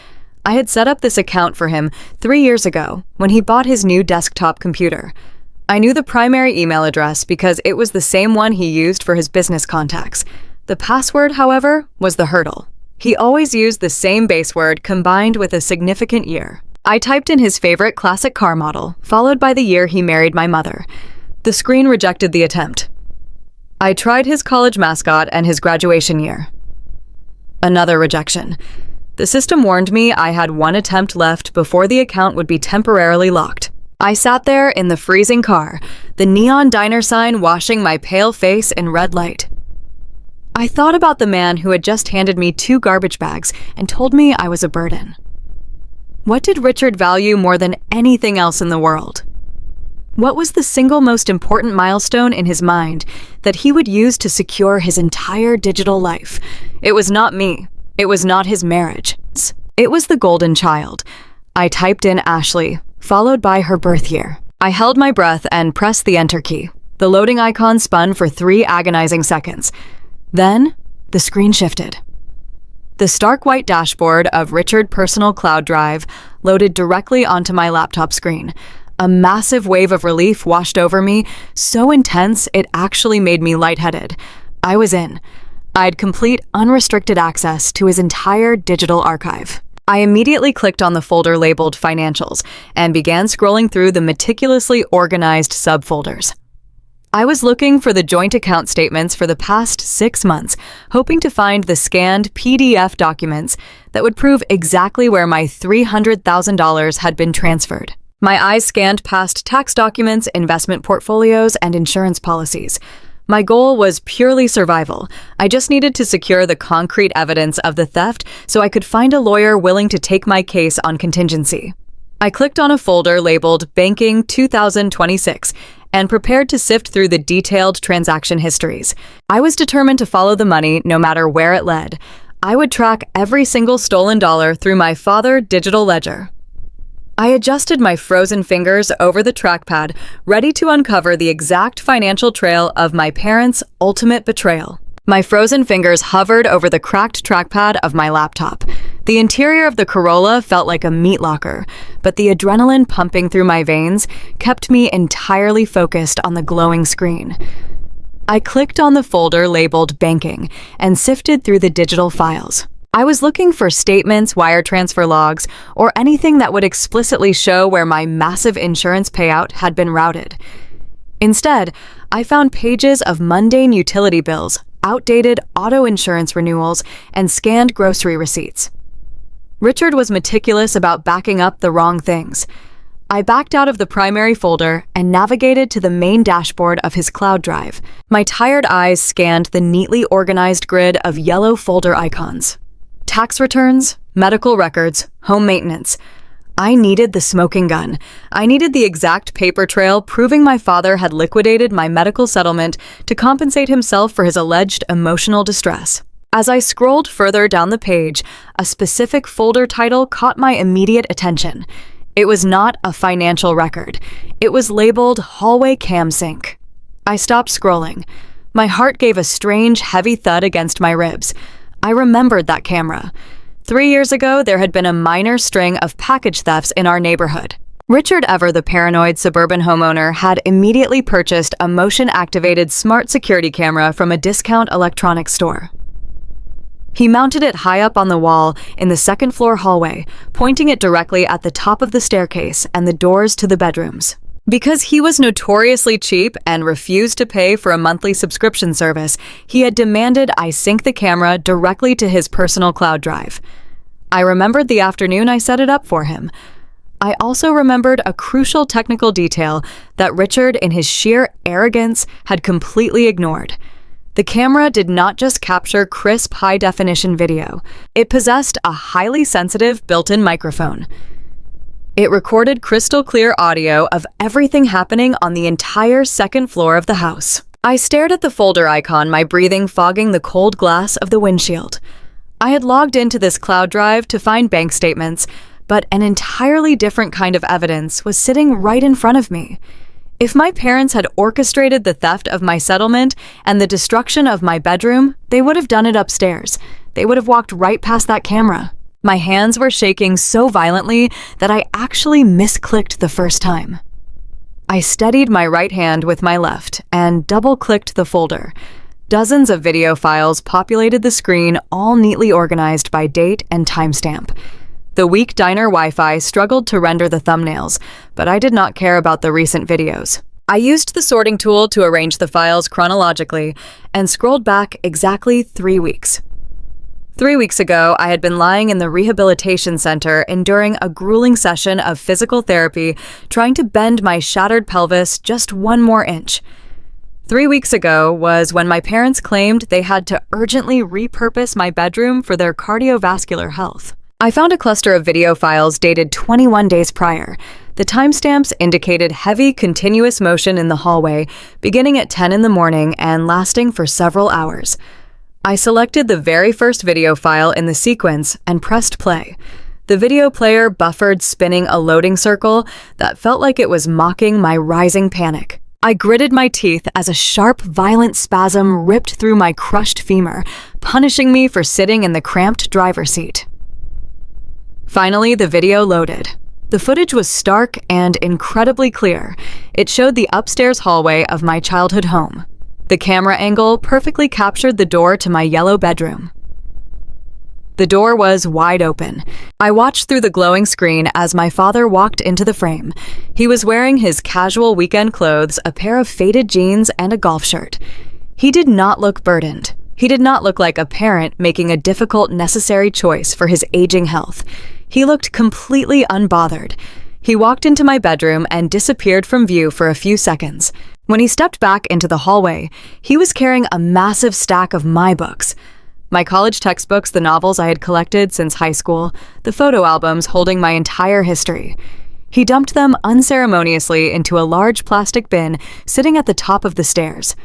S1: I had set up this account for him 3 years ago when he bought his new desktop computer. I knew the primary email address because it was the same one he used for his business contacts. The password, however, was the hurdle. He always used the same base word combined with a significant year. I typed in his favorite classic car model, followed by the year he married my mother. The screen rejected the attempt. I tried his college mascot and his graduation year. Another rejection. The system warned me I had one attempt left before the account would be temporarily locked. I sat there in the freezing car, the neon diner sign washing my pale face in red light. I thought about the man who had just handed me 2 garbage bags and told me I was a burden. What did Richard value more than anything else in the world? What was the single most important milestone in his mind that he would use to secure his entire digital life? It was not me. It was not his marriage. It was the golden child. I typed in Ashley, followed by her birth year. I held my breath and pressed the enter key. The loading icon spun for 3 agonizing seconds. Then, the screen shifted. The stark white dashboard of Richard Personal Cloud Drive loaded directly onto my laptop screen. A massive wave of relief washed over me, so intense it actually made me lightheaded. I was in. I had complete unrestricted access to his entire digital archive. I immediately clicked on the folder labeled Financials and began scrolling through the meticulously organized subfolders. I was looking for the joint account statements for the past 6 months, hoping to find the scanned PDF documents that would prove exactly where my $300,000 had been transferred. My eyes scanned past tax documents, investment portfolios, and insurance policies. My goal was purely survival. I just needed to secure the concrete evidence of the theft so I could find a lawyer willing to take my case on contingency. I clicked on a folder labeled Banking 2026 and prepared to sift through the detailed transaction histories. I was determined to follow the money no matter where it led. I would track every single stolen dollar through my father digital ledger. I adjusted my frozen fingers over the trackpad, ready to uncover the exact financial trail of my parents' ultimate betrayal. My frozen fingers hovered over the cracked trackpad of my laptop. The interior of the Corolla felt like a meat locker, but the adrenaline pumping through my veins kept me entirely focused on the glowing screen. I clicked on the folder labeled Banking and sifted through the digital files. I was looking for statements, wire transfer logs, or anything that would explicitly show where my massive insurance payout had been routed. Instead, I found pages of mundane utility bills, outdated auto insurance renewals, and scanned grocery receipts. Richard was meticulous about backing up the wrong things. I backed out of the primary folder and navigated to the main dashboard of his cloud drive. My tired eyes scanned the neatly organized grid of yellow folder icons. Tax returns, medical records, home maintenance. I needed the smoking gun. I needed the exact paper trail proving my father had liquidated my medical settlement to compensate himself for his alleged emotional distress. As I scrolled further down the page, a specific folder title caught my immediate attention. It was not a financial record. It was labeled Hallway Cam Sync. I stopped scrolling. My heart gave a strange, heavy thud against my ribs. I remembered that camera. 3 years ago, there had been a minor string of package thefts in our neighborhood. Richard Ever, the paranoid suburban homeowner, had immediately purchased a motion-activated smart security camera from a discount electronics store. He mounted it high up on the wall in the second-floor hallway, pointing it directly at the top of the staircase and the doors to the bedrooms. Because he was notoriously cheap and refused to pay for a monthly subscription service, he had demanded I sync the camera directly to his personal cloud drive. I remembered the afternoon I set it up for him. I also remembered a crucial technical detail that Richard, in his sheer arrogance, had completely ignored. The camera did not just capture crisp, high-definition video. It possessed a highly sensitive built-in microphone. It recorded crystal-clear audio of everything happening on the entire second floor of the house. I stared at the folder icon, my breathing fogging the cold glass of the windshield. I had logged into this cloud drive to find bank statements, but an entirely different kind of evidence was sitting right in front of me. If my parents had orchestrated the theft of my settlement and the destruction of my bedroom, they would have done it upstairs. They would have walked right past that camera. My hands were shaking so violently that I actually misclicked the first time. I steadied my right hand with my left and double-clicked the folder. Dozens of video files populated the screen, all neatly organized by date and timestamp. The weak diner Wi-Fi struggled to render the thumbnails, but I did not care about the recent videos. I used the sorting tool to arrange the files chronologically and scrolled back exactly 3 weeks. 3 weeks ago, I had been lying in the rehabilitation center enduring a grueling session of physical therapy, trying to bend my shattered pelvis just one more inch. 3 weeks ago was when my parents claimed they had to urgently repurpose my bedroom for their cardiovascular health. I found a cluster of video files dated 21 days prior. The timestamps indicated heavy, continuous motion in the hallway, beginning at 10 in the morning and lasting for several hours. I selected the very first video file in the sequence and pressed play. The video player buffered, spinning a loading circle that felt like it was mocking my rising panic. I gritted my teeth as a sharp, violent spasm ripped through my crushed femur, punishing me for sitting in the cramped driver's seat. Finally, the video loaded. The footage was stark and incredibly clear. It showed the upstairs hallway of my childhood home. The camera angle perfectly captured the door to my yellow bedroom. The door was wide open. I watched through the glowing screen as my father walked into the frame. He was wearing his casual weekend clothes, a pair of faded jeans, and a golf shirt. He did not look burdened. He did not look like a parent making a difficult, necessary choice for his aging health. He looked completely unbothered. He walked into my bedroom and disappeared from view for a few seconds. When he stepped back into the hallway, he was carrying a massive stack of my books. My college textbooks, the novels I had collected since high school, the photo albums holding my entire history. He dumped them unceremoniously into a large plastic bin sitting at the top of the stairs.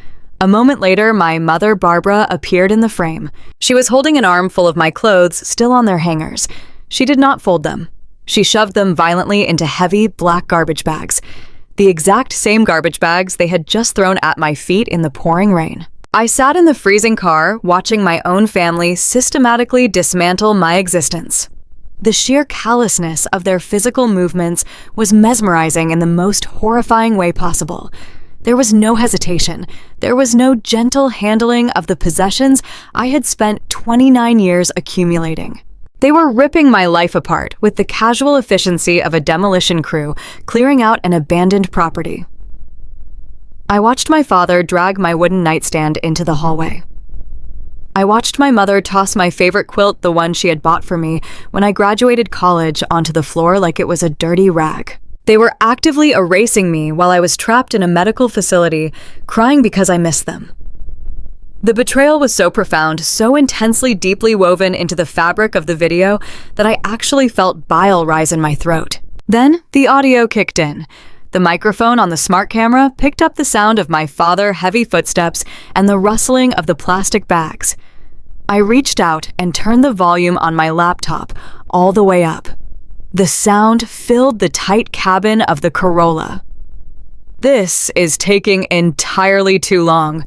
S1: A moment later, my mother, Barbara, appeared in the frame. She was holding an armful of my clothes still on their hangers. She did not fold them. She shoved them violently into heavy, black garbage bags. The exact same garbage bags they had just thrown at my feet in the pouring rain. I sat in the freezing car, watching my own family systematically dismantle my existence. The sheer callousness of their physical movements was mesmerizing in the most horrifying way possible. There was no hesitation. There was no gentle handling of the possessions I had spent 29 years accumulating. They were ripping my life apart with the casual efficiency of a demolition crew clearing out an abandoned property. I watched my father drag my wooden nightstand into the hallway. I watched my mother toss my favorite quilt, the one she had bought for me when I graduated college, onto the floor like it was a dirty rag. They were actively erasing me while I was trapped in a medical facility, crying because I missed them. The betrayal was so profound, so intensely deeply woven into the fabric of the video that I actually felt bile rise in my throat. Then the audio kicked in. The microphone on the smart camera picked up the sound of my father's heavy footsteps and the rustling of the plastic bags. I reached out and turned the volume on my laptop all the way up. The sound filled the tight cabin of the Corolla. "This is taking entirely too long,"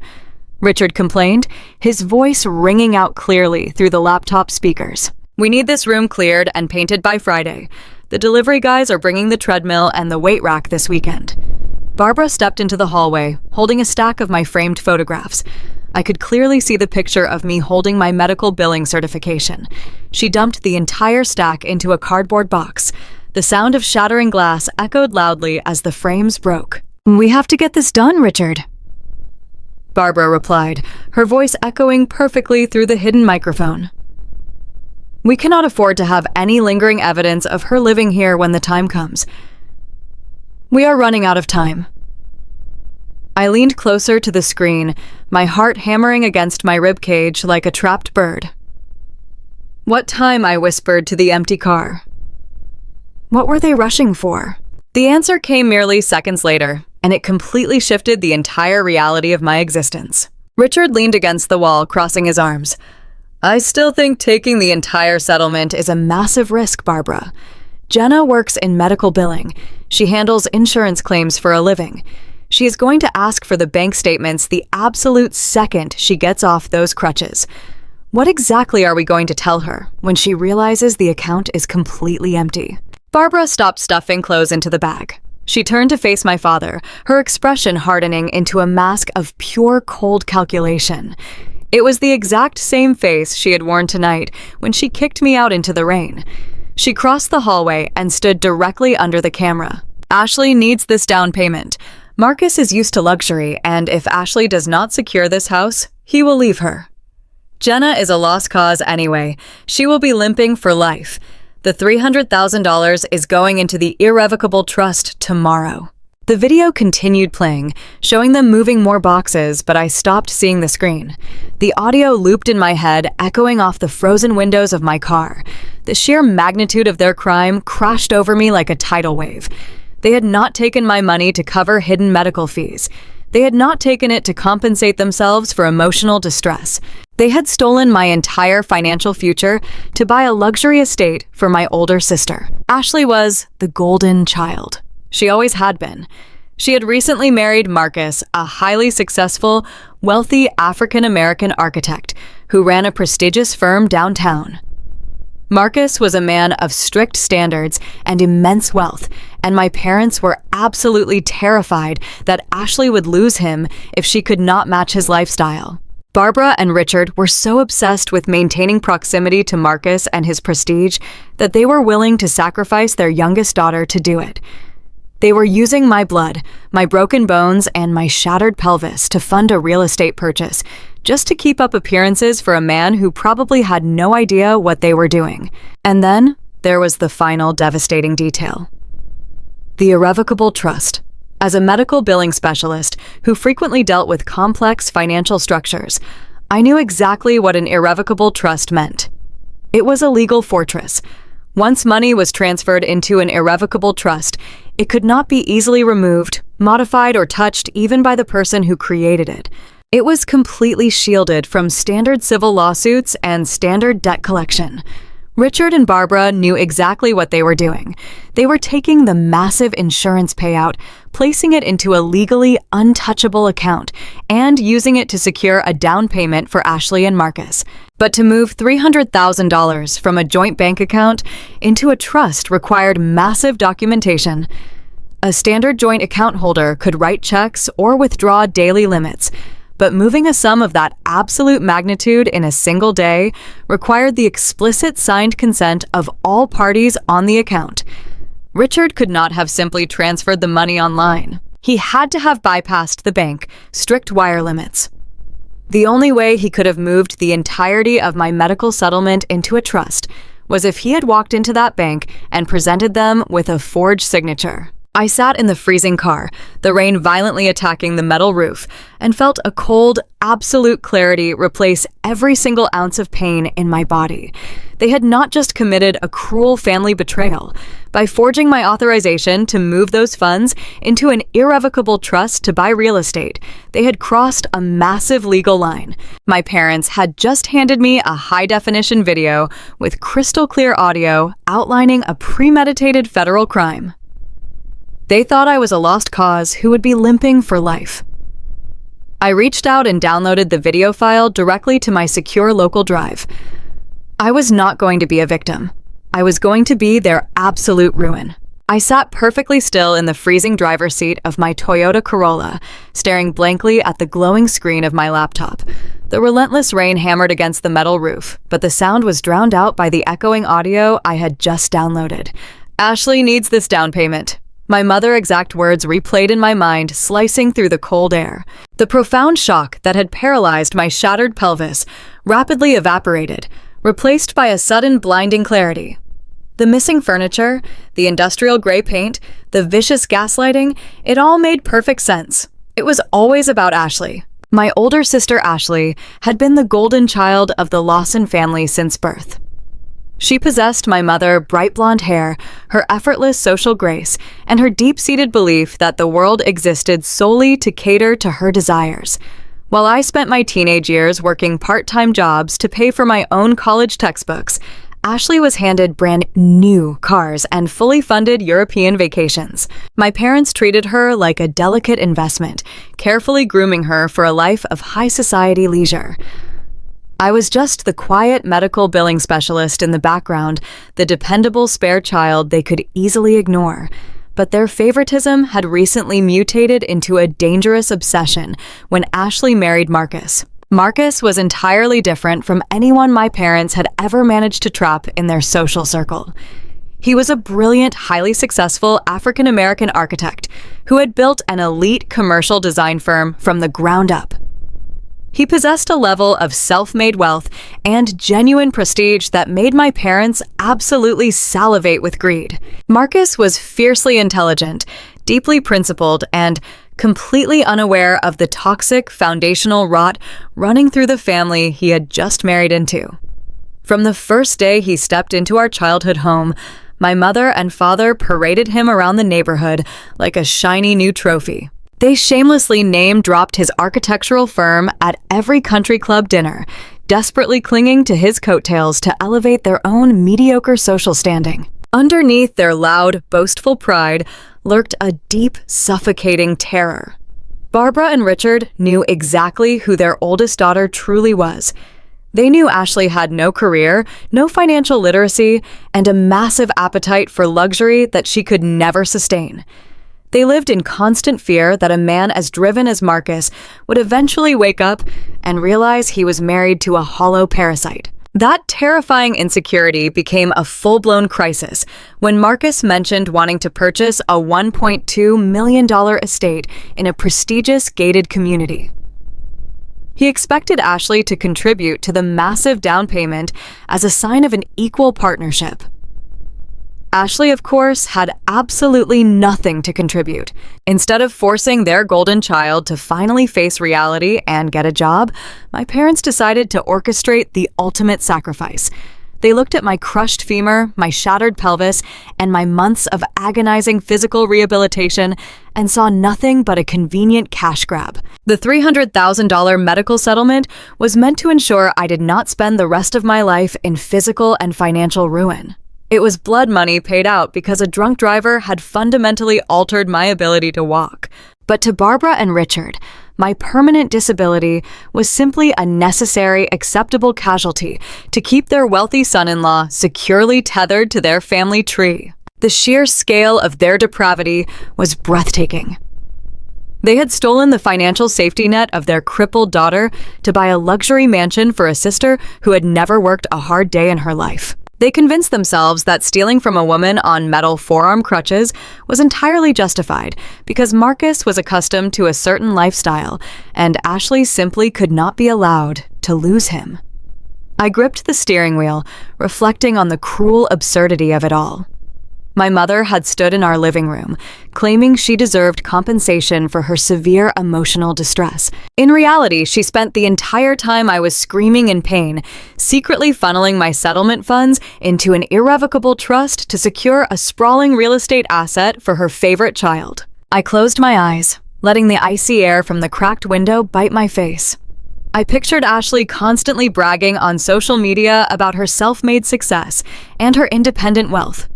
S1: Richard complained, his voice ringing out clearly through the laptop speakers. "We need this room cleared and painted by Friday. The delivery guys are bringing the treadmill and the weight rack this weekend." Barbara stepped into the hallway, holding a stack of my framed photographs. I could clearly see the picture of me holding my medical billing certification. She dumped the entire stack into a cardboard box. The sound of shattering glass echoed loudly as the frames broke. "We have to get this done, Richard," Barbara replied, her voice echoing perfectly through the hidden microphone. "We cannot afford to have any lingering evidence of her living here when the time comes. We are running out of time." I leaned closer to the screen, my heart hammering against my ribcage like a trapped bird. "What time?" I whispered to the empty car. What were they rushing for? The answer came merely seconds later, and it completely shifted the entire reality of my existence. Richard leaned against the wall, crossing his arms. "I still think taking the entire settlement is a massive risk, Barbara. Jenna works in medical billing. She handles insurance claims for a living. She is going to ask for the bank statements the absolute second she gets off those crutches. What exactly are we going to tell her when she realizes the account is completely empty?" Barbara stopped stuffing clothes into the bag. She turned to face my father, her expression hardening into a mask of pure cold calculation. It was the exact same face she had worn tonight when she kicked me out into the rain. She crossed the hallway and stood directly under the camera. "Ashley needs this down payment. Marcus is used to luxury, and if Ashley does not secure this house, he will leave her." Jenna is a lost cause anyway. She will be limping for life. The $300,000 is going into the irrevocable trust tomorrow. The video continued playing, showing them moving more boxes, but I stopped seeing the screen. The audio looped in my head, echoing off the frozen windows of my car. The sheer magnitude of their crime crashed over me like a tidal wave. They had not taken my money to cover hidden medical fees. They had not taken it to compensate themselves for emotional distress. They had stolen my entire financial future to buy a luxury estate for my older sister. Ashley was the golden child. She always had been. She had recently married Marcus, a highly successful, wealthy African-American architect who ran a prestigious firm downtown. Marcus was a man of strict standards and immense wealth, and my parents were absolutely terrified that Ashley would lose him if she could not match his lifestyle. Barbara and Richard were so obsessed with maintaining proximity to Marcus and his prestige that they were willing to sacrifice their youngest daughter to do it. They were using my blood, my broken bones, and my shattered pelvis to fund a real estate purchase, just to keep up appearances for a man who probably had no idea what they were doing. And then there was the final devastating detail. The irrevocable trust. As a medical billing specialist who frequently dealt with complex financial structures, I knew exactly what an irrevocable trust meant. It was a legal fortress. Once money was transferred into an irrevocable trust, it could not be easily removed, modified, or touched even by the person who created it. It was completely shielded from standard civil lawsuits and standard debt collection. Richard and Barbara knew exactly what they were doing. They were taking the massive insurance payout, placing it into a legally untouchable account, and using it to secure a down payment for Ashley and Marcus. But to move $300,000 from a joint bank account into a trust required massive documentation. A standard joint account holder could write checks or withdraw daily limits, but moving a sum of that absolute magnitude in a single day required the explicit signed consent of all parties on the account. Richard could not have simply transferred the money online. He had to have bypassed the bank, strict wire limits. The only way he could have moved the entirety of my medical settlement into a trust was if he had walked into that bank and presented them with a forged signature. I sat in the freezing car, the rain violently attacking the metal roof, and felt a cold, absolute clarity replace every single ounce of pain in my body. They had not just committed a cruel family betrayal. By forging my authorization to move those funds into an irrevocable trust to buy real estate, they had crossed a massive legal line. My parents had just handed me a high-definition video with crystal-clear audio outlining a premeditated federal crime. They thought I was a lost cause who would be limping for life. I reached out and downloaded the video file directly to my secure local drive. I was not going to be a victim. I was going to be their absolute ruin. I sat perfectly still in the freezing driver's seat of my Toyota Corolla, staring blankly at the glowing screen of my laptop. The relentless rain hammered against the metal roof, but the sound was drowned out by the echoing audio I had just downloaded. Ashley needs this down payment. My mother's exact words replayed in my mind, slicing through the cold air. The profound shock that had paralyzed my shattered pelvis rapidly evaporated, replaced by a sudden blinding clarity. The missing furniture, the industrial gray paint, the vicious gaslighting, it all made perfect sense. It was always about Ashley. My older sister Ashley had been the golden child of the Lawson family since birth. She possessed my mother's bright blonde hair, her effortless social grace, and her deep-seated belief that the world existed solely to cater to her desires. While I spent my teenage years working part-time jobs to pay for my own college textbooks, Ashley was handed brand new cars and fully funded European vacations. My parents treated her like a delicate investment, carefully grooming her for a life of high society leisure. I was just the quiet medical billing specialist in the background, the dependable spare child they could easily ignore. But their favoritism had recently mutated into a dangerous obsession when Ashley married Marcus. Marcus was entirely different from anyone my parents had ever managed to trap in their social circle. He was a brilliant, highly successful African-American architect who had built an elite commercial design firm from the ground up. He possessed a level of self-made wealth and genuine prestige that made my parents absolutely salivate with greed. Marcus was fiercely intelligent, deeply principled, and completely unaware of the toxic foundational rot running through the family he had just married into. From the first day he stepped into our childhood home, my mother and father paraded him around the neighborhood like a shiny new trophy. They shamelessly name-dropped his architectural firm at every country club dinner, desperately clinging to his coattails to elevate their own mediocre social standing. Underneath their loud, boastful pride lurked a deep, suffocating terror. Barbara and Richard knew exactly who their oldest daughter truly was. They knew Ashley had no career, no financial literacy, and a massive appetite for luxury that she could never sustain. They lived in constant fear that a man as driven as Marcus would eventually wake up and realize he was married to a hollow parasite. That terrifying insecurity became a full-blown crisis when Marcus mentioned wanting to purchase a $1.2 million estate in a prestigious gated community. He expected Ashley to contribute to the massive down payment as a sign of an equal partnership. Ashley, of course, had absolutely nothing to contribute. Instead of forcing their golden child to finally face reality and get a job, my parents decided to orchestrate the ultimate sacrifice. They looked at my crushed femur, my shattered pelvis, and my months of agonizing physical rehabilitation and saw nothing but a convenient cash grab. The $300,000 medical settlement was meant to ensure I did not spend the rest of my life in physical and financial ruin. It was blood money paid out because a drunk driver had fundamentally altered my ability to walk. But to Barbara and Richard, my permanent disability was simply a necessary, acceptable casualty to keep their wealthy son-in-law securely tethered to their family tree. The sheer scale of their depravity was breathtaking. They had stolen the financial safety net of their crippled daughter to buy a luxury mansion for a sister who had never worked a hard day in her life. They convinced themselves that stealing from a woman on metal forearm crutches was entirely justified because Marcus was accustomed to a certain lifestyle and Ashley simply could not be allowed to lose him. I gripped the steering wheel, reflecting on the cruel absurdity of it all. My mother had stood in our living room, claiming she deserved compensation for her severe emotional distress. In reality, she spent the entire time I was screaming in pain, secretly funneling my settlement funds into an irrevocable trust to secure a sprawling real estate asset for her favorite child. I closed my eyes, letting the icy air from the cracked window bite my face. I pictured Ashley constantly bragging on social media about her self-made success and her independent wealth.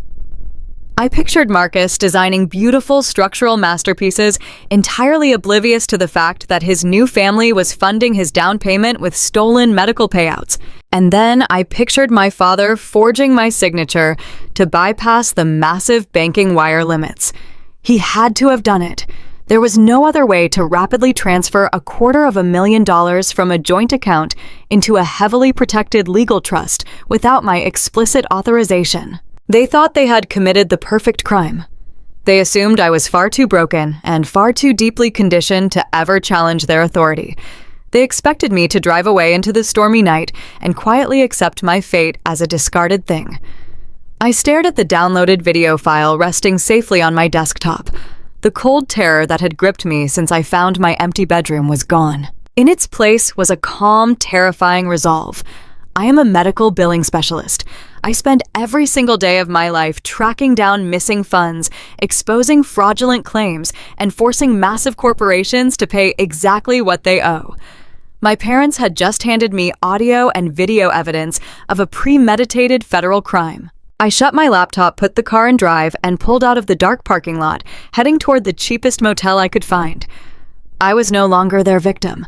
S1: I pictured Marcus designing beautiful structural masterpieces, entirely oblivious to the fact that his new family was funding his down payment with stolen medical payouts. And then I pictured my father forging my signature to bypass the massive banking wire limits. He had to have done it. There was no other way to rapidly transfer $250,000 from a joint account into a heavily protected legal trust without my explicit authorization. They thought they had committed the perfect crime. They assumed I was far too broken and far too deeply conditioned to ever challenge their authority. They expected me to drive away into the stormy night and quietly accept my fate as a discarded thing. I stared at the downloaded video file resting safely on my desktop. The cold terror that had gripped me since I found my empty bedroom was gone. In its place was a calm, terrifying resolve. I am a medical billing specialist. I spend every single day of my life tracking down missing funds, exposing fraudulent claims, and forcing massive corporations to pay exactly what they owe. My parents had just handed me audio and video evidence of a premeditated federal crime. I shut my laptop, put the car in drive, and pulled out of the dark parking lot, heading toward the cheapest motel I could find. I was no longer their victim.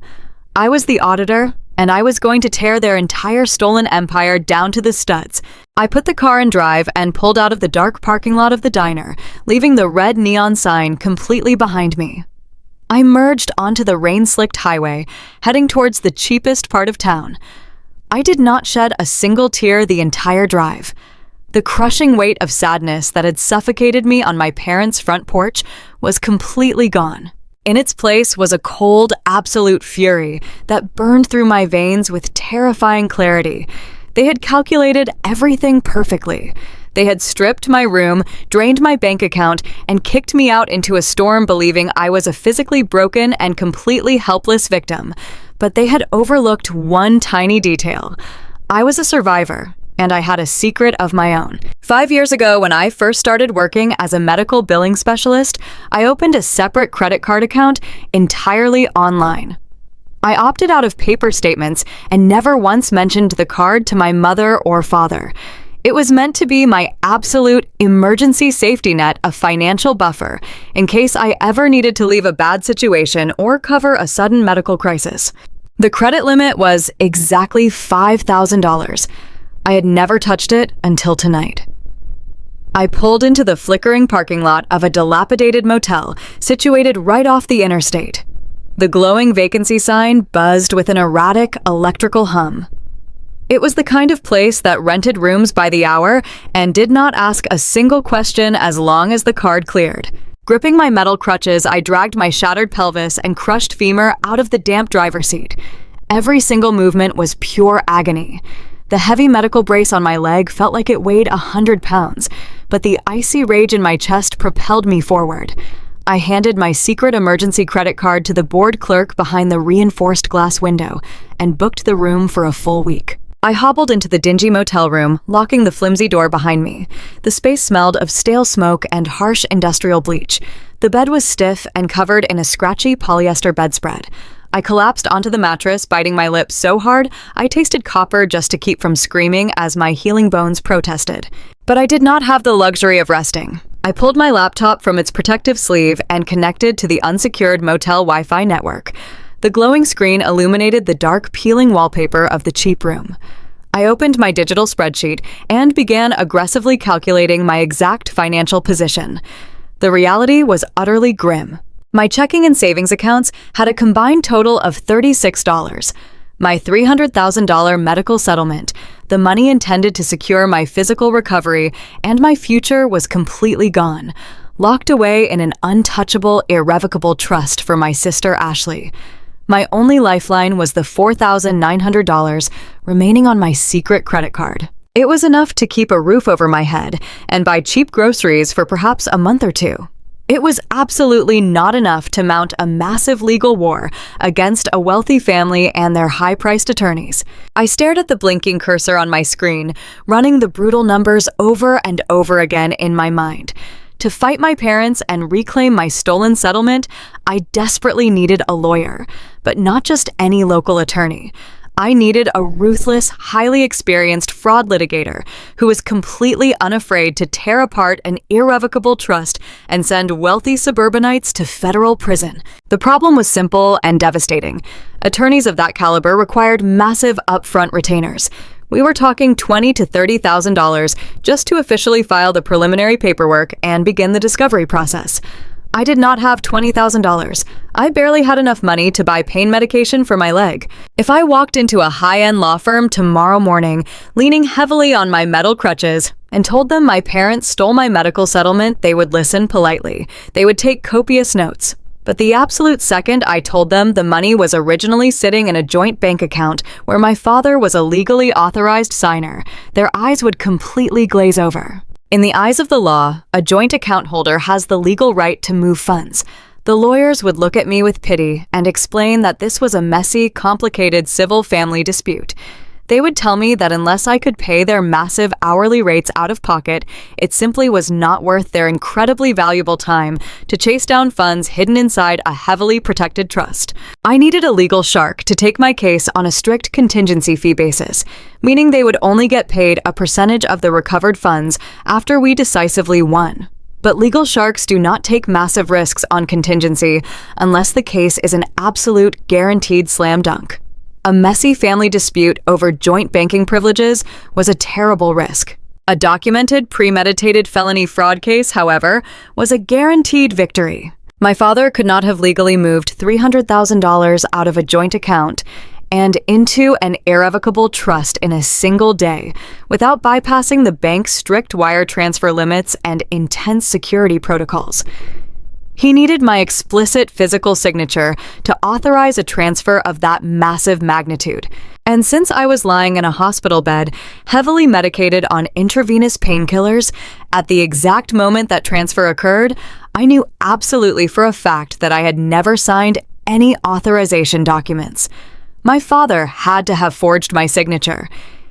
S1: I was the auditor, and I was going to tear their entire stolen empire down to the studs. I put the car in drive and pulled out of the dark parking lot of the diner, leaving the red neon sign completely behind me. I merged onto the rain-slicked highway, heading towards the cheapest part of town. I did not shed a single tear the entire drive. The crushing weight of sadness that had suffocated me on my parents' front porch was completely gone. In its place was a cold, absolute fury that burned through my veins with terrifying clarity. They had calculated everything perfectly. They had stripped my room, drained my bank account, and kicked me out into a storm believing I was a physically broken and completely helpless victim. But they had overlooked one tiny detail. I was a survivor, and I had a secret of my own. 5 years ago, when I first started working as a medical billing specialist, I opened a separate credit card account entirely online. I opted out of paper statements and never once mentioned the card to my mother or father. It was meant to be my absolute emergency safety net, a financial buffer, in case I ever needed to leave a bad situation or cover a sudden medical crisis. The credit limit was exactly $5,000. I had never touched it until tonight. I pulled into the flickering parking lot of a dilapidated motel situated right off the interstate. The glowing vacancy sign buzzed with an erratic electrical hum. It was the kind of place that rented rooms by the hour and did not ask a single question as long as the card cleared. Gripping my metal crutches, I dragged my shattered pelvis and crushed femur out of the damp driver's seat. Every single movement was pure agony. The heavy medical brace on my leg felt like it weighed 100 pounds, but the icy rage in my chest propelled me forward. I handed my secret emergency credit card to the bored clerk behind the reinforced glass window and booked the room for a full week. I hobbled into the dingy motel room, locking the flimsy door behind me. The space smelled of stale smoke and harsh industrial bleach. The bed was stiff and covered in a scratchy polyester bedspread. I collapsed onto the mattress, biting my lips so hard I tasted copper just to keep from screaming as my healing bones protested. But I did not have the luxury of resting. I pulled my laptop from its protective sleeve and connected to the unsecured motel Wi-Fi network. The glowing screen illuminated the dark, peeling wallpaper of the cheap room. I opened my digital spreadsheet and began aggressively calculating my exact financial position. The reality was utterly grim. My checking and savings accounts had a combined total of $36. My $300,000 medical settlement, the money intended to secure my physical recovery, and my future was completely gone, locked away in an untouchable, irrevocable trust for my sister Ashley. My only lifeline was the $4,900 remaining on my secret credit card. It was enough to keep a roof over my head and buy cheap groceries for perhaps a month or two. It was absolutely not enough to mount a massive legal war against a wealthy family and their high-priced attorneys. I stared at the blinking cursor on my screen, running the brutal numbers over and over again in my mind. To fight my parents and reclaim my stolen settlement, I desperately needed a lawyer, but not just any local attorney. I needed a ruthless, highly experienced fraud litigator who was completely unafraid to tear apart an irrevocable trust and send wealthy suburbanites to federal prison. The problem was simple and devastating. Attorneys of that caliber required massive upfront retainers. We were talking $20,000 to $30,000 just to officially file the preliminary paperwork and begin the discovery process. I did not have $20,000. I barely had enough money to buy pain medication for my leg. If I walked into a high-end law firm tomorrow morning, leaning heavily on my metal crutches, and told them my parents stole my medical settlement, they would listen politely. They would take copious notes. But the absolute second I told them the money was originally sitting in a joint bank account where my father was a legally authorized signer, their eyes would completely glaze over. In the eyes of the law, a joint account holder has the legal right to move funds. The lawyers would look at me with pity and explain that this was a messy, complicated civil family dispute. They would tell me that unless I could pay their massive hourly rates out of pocket, it simply was not worth their incredibly valuable time to chase down funds hidden inside a heavily protected trust. I needed a legal shark to take my case on a strict contingency fee basis, meaning they would only get paid a percentage of the recovered funds after we decisively won. But legal sharks do not take massive risks on contingency unless the case is an absolute guaranteed slam dunk. A messy family dispute over joint banking privileges was a terrible risk. A documented, premeditated felony fraud case, however, was a guaranteed victory. My father could not have legally moved $300,000 out of a joint account and into an irrevocable trust in a single day without bypassing the bank's strict wire transfer limits and intense security protocols. He needed my explicit physical signature to authorize a transfer of that massive magnitude. And since I was lying in a hospital bed, heavily medicated on intravenous painkillers, at the exact moment that transfer occurred, I knew absolutely for a fact that I had never signed any authorization documents. My father had to have forged my signature.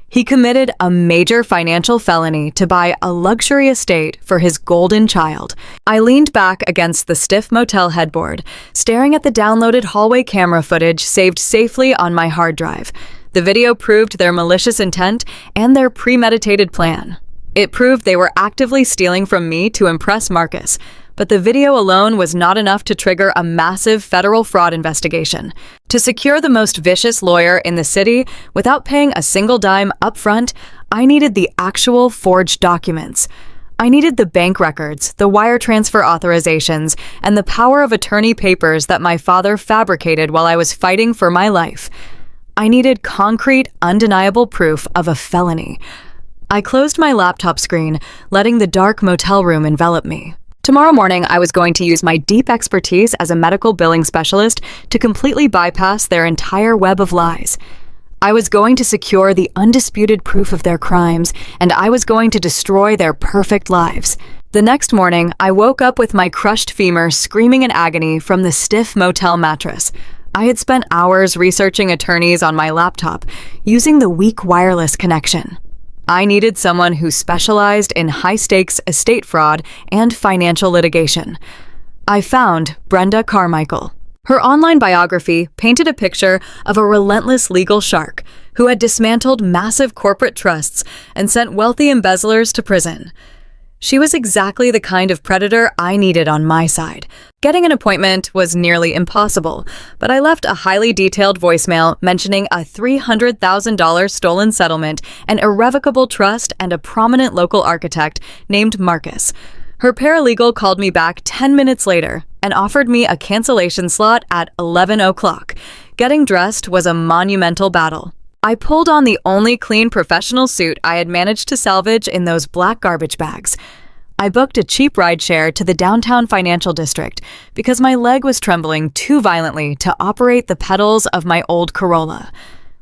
S1: He committed a major financial felony to buy a luxury estate for his golden child. I leaned back against the stiff motel headboard, staring at the downloaded hallway camera footage saved safely on my hard drive. The video proved their malicious intent and their premeditated plan. It proved they were actively stealing from me to impress Marcus, but the video alone was not enough to trigger a massive federal fraud investigation. To secure the most vicious lawyer in the city without paying a single dime upfront, I needed the actual forged documents. I needed the bank records, the wire transfer authorizations, and the power of attorney papers that my father fabricated while I was fighting for my life. I needed concrete, undeniable proof of a felony. I closed my laptop screen, letting the dark motel room envelop me. Tomorrow morning, I was going to use my deep expertise as a medical billing specialist to completely bypass their entire web of lies. I was going to secure the undisputed proof of their crimes, and I was going to destroy their perfect lives. The next morning, I woke up with my crushed femur screaming in agony from the stiff motel mattress. I had spent hours researching attorneys on my laptop, using the weak wireless connection. I needed someone who specialized in high-stakes estate fraud and financial litigation. I found Brenda Carmichael. Her online biography painted a picture of a relentless legal shark who had dismantled massive corporate trusts and sent wealthy embezzlers to prison. She was exactly the kind of predator I needed on my side. Getting an appointment was nearly impossible, but I left a highly detailed voicemail mentioning a $300,000 stolen settlement, an irrevocable trust, and a prominent local architect named Marcus. Her paralegal called me back 10 minutes later and offered me a cancellation slot at 11 o'clock. Getting dressed was a monumental battle. I pulled on the only clean professional suit I had managed to salvage in those black garbage bags. I booked a cheap rideshare to the downtown financial district because my leg was trembling too violently to operate the pedals of my old Corolla.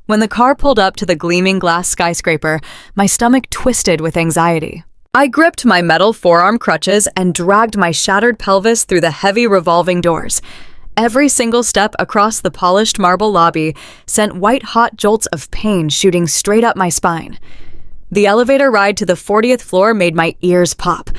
S1: When the car pulled up to the gleaming glass skyscraper, my stomach twisted with anxiety. I gripped my metal forearm crutches and dragged my shattered pelvis through the heavy revolving doors. Every single step across the polished marble lobby sent white-hot jolts of pain shooting straight up my spine. The elevator ride to the 40th floor made my ears pop.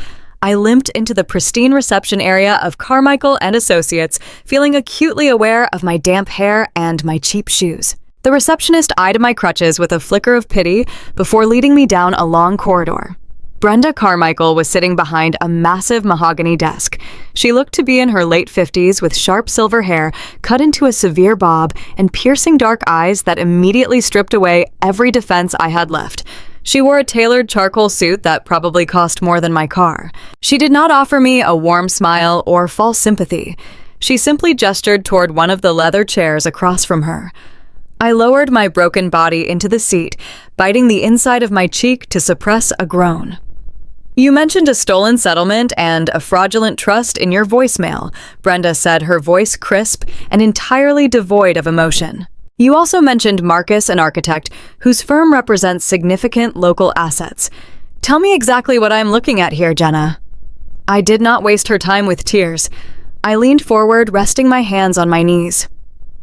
S1: I limped into the pristine reception area of Carmichael and Associates, feeling acutely aware of my damp hair and my cheap shoes. The receptionist eyed my crutches with a flicker of pity before leading me down a long corridor. Brenda Carmichael was sitting behind a massive mahogany desk. She looked to be in her late 50s with sharp silver hair cut into a severe bob and piercing dark eyes that immediately stripped away every defense I had left. She wore a tailored charcoal suit that probably cost more than my car. She did not offer me a warm smile or false sympathy. She simply gestured toward one of the leather chairs across from her. I lowered my broken body into the seat, biting the inside of my cheek to suppress a groan. "You mentioned a stolen settlement and a fraudulent trust in your voicemail," Brenda said, her voice crisp and entirely devoid of emotion. "You also mentioned Marcus, an architect, whose firm represents significant local assets. Tell me exactly what I'm looking at here, Jenna." I did not waste her time with tears. I leaned forward, resting my hands on my knees.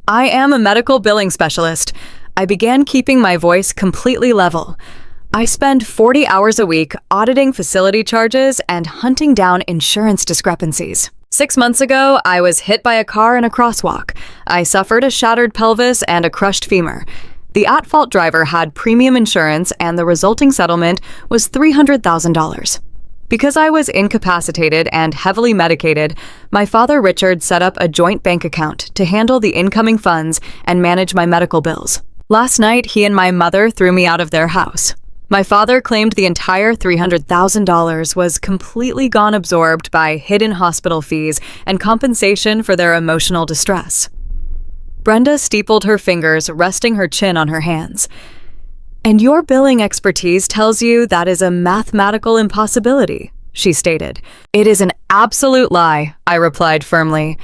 S1: "I am a medical billing specialist." I began, keeping my voice completely level. "I spend 40 hours a week auditing facility charges and hunting down insurance discrepancies. 6 months ago, I was hit by a car in a crosswalk. I suffered a shattered pelvis and a crushed femur. The at-fault driver had premium insurance, and the resulting settlement was $300,000. Because I was incapacitated and heavily medicated, my father Richard set up a joint bank account to handle the incoming funds and manage my medical bills. Last night, he and my mother threw me out of their house. My father claimed the entire $300,000 was completely gone absorbed by hidden hospital fees and compensation for their emotional distress." Brenda steepled her fingers, resting her chin on her hands. "And your billing expertise tells you that is a mathematical impossibility. she stated. "It is an absolute lie," I replied firmly.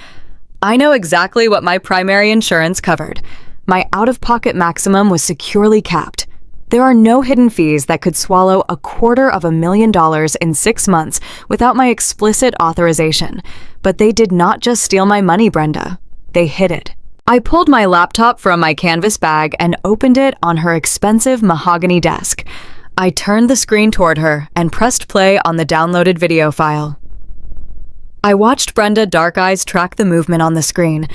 S1: "I know exactly what my primary insurance covered. My out-of-pocket maximum was securely capped. There are no hidden fees that could swallow $250,000 in 6 months without my explicit authorization. But they did not just steal my money, Brenda. They hid it." I pulled my laptop from my canvas bag and opened it on her expensive mahogany desk. I turned the screen toward her and pressed play on the downloaded video file. I watched Brenda dark eyes track the movement on the screen.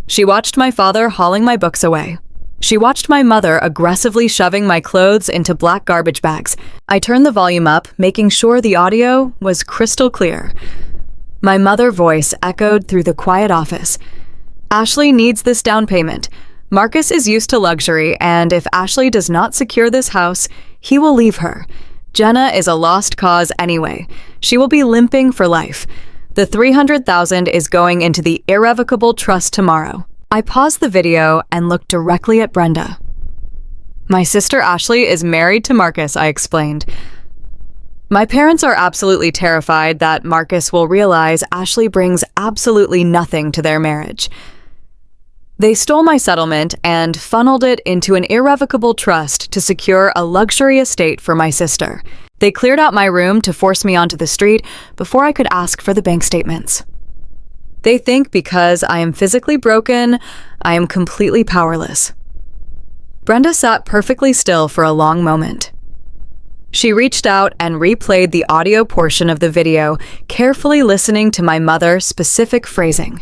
S1: She watched my father hauling my books away. She watched my mother aggressively shoving my clothes into black garbage bags. I turned the volume up, making sure the audio was crystal clear. My mother's voice echoed through the quiet office. "Ashley needs this down payment. Marcus is used to luxury, and if Ashley does not secure this house, he will leave her. Jenna is a lost cause anyway. She will be limping for life. The $300,000 is going into the irrevocable trust tomorrow." I paused the video and looked directly at Brenda. "My sister Ashley is married to Marcus," I explained. "My parents are absolutely terrified that Marcus will realize Ashley brings absolutely nothing to their marriage. They stole my settlement and funneled it into an irrevocable trust to secure a luxury estate for my sister. They cleared out my room to force me onto the street before I could ask for the bank statements. They think because I am physically broken, I am completely powerless." Brenda sat perfectly still for a long moment. She reached out and replayed the audio portion of the video, carefully listening to my mother's specific phrasing.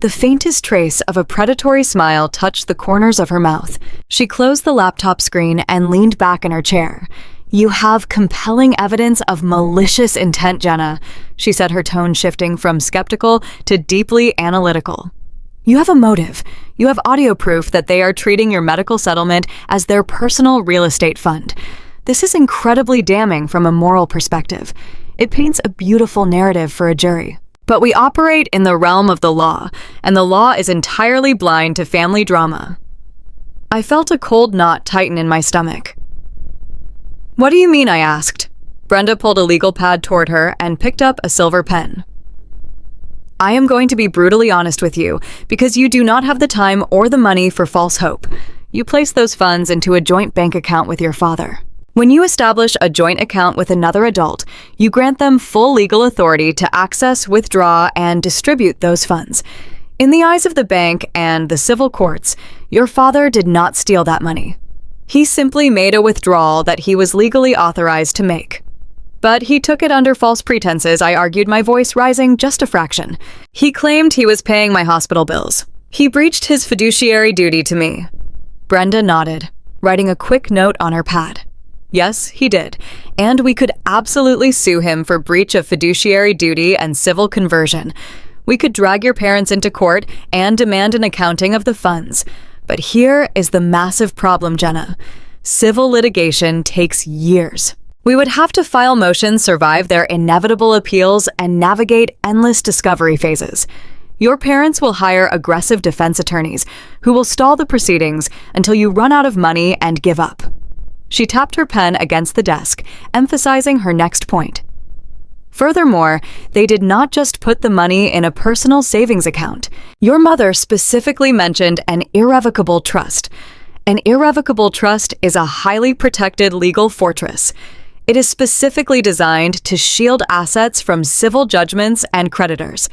S1: The faintest trace of a predatory smile touched the corners of her mouth. She closed the laptop screen and leaned back in her chair. "You have compelling evidence of malicious intent, Jenna," she said, her tone shifting from skeptical to deeply analytical. "You have a motive. You have audio proof that they are treating your medical settlement as their personal real estate fund. This is incredibly damning from a moral perspective. It paints a beautiful narrative for a jury. But we operate in the realm of the law, and the law is entirely blind to family drama." I felt a cold knot tighten in my stomach. "What do you mean?" I asked. Brenda pulled a legal pad toward her and picked up a silver pen. "I am going to be brutally honest with you, because you do not have the time or the money for false hope. You place those funds into a joint bank account with your father. When you establish a joint account with another adult, you grant them full legal authority to access, withdraw, and distribute those funds. In the eyes of the bank and the civil courts, your father did not steal that money. He simply made a withdrawal that he was legally authorized to make. But he took it under false pretenses," I argued, my voice rising just a fraction. "He claimed he was paying my hospital bills. He breached his fiduciary duty to me." Brenda nodded, writing a quick note on her pad. "Yes, he did, and we could absolutely sue him for breach of fiduciary duty and civil conversion. We could drag your parents into court and demand an accounting of the funds. But here is the massive problem, Jenna. Civil litigation takes years. We would have to file motions, survive their inevitable appeals, and navigate endless discovery phases. Your parents will hire aggressive defense attorneys who will stall the proceedings until you run out of money and give up." She tapped her pen against the desk, emphasizing her next point. "Furthermore, they did not just put the money in a personal savings account. Your mother specifically mentioned an irrevocable trust. An irrevocable trust is a highly protected legal fortress. It is specifically designed to shield assets from civil judgments and creditors.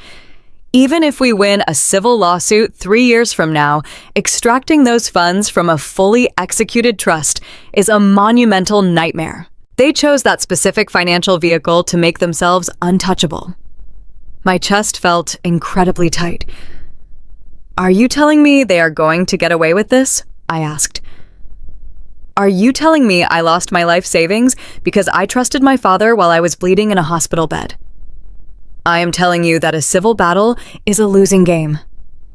S1: Even if we win a civil lawsuit 3 years from now, extracting those funds from a fully executed trust is a monumental nightmare. They chose that specific financial vehicle to make themselves untouchable." My chest felt incredibly tight. "Are you telling me they are going to get away with this?" I asked. "Are you telling me I lost my life savings because I trusted my father while I was bleeding in a hospital bed?" "I am telling you that a civil battle is a losing game."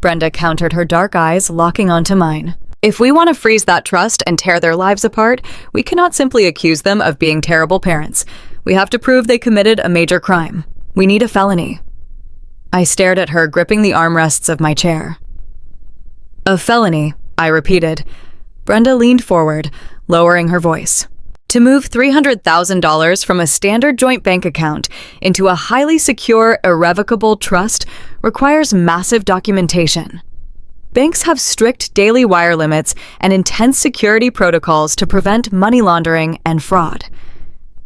S1: Brenda countered, her dark eyes locking onto mine. "If we want to freeze that trust and tear their lives apart, we cannot simply accuse them of being terrible parents. We have to prove they committed a major crime. We need a felony." I stared at her, gripping the armrests of my chair. "A felony," I repeated. Brenda leaned forward, lowering her voice. To move $300,000 from a standard joint bank account into a highly secure, irrevocable trust requires massive documentation. Banks have strict daily wire limits and intense security protocols to prevent money laundering and fraud.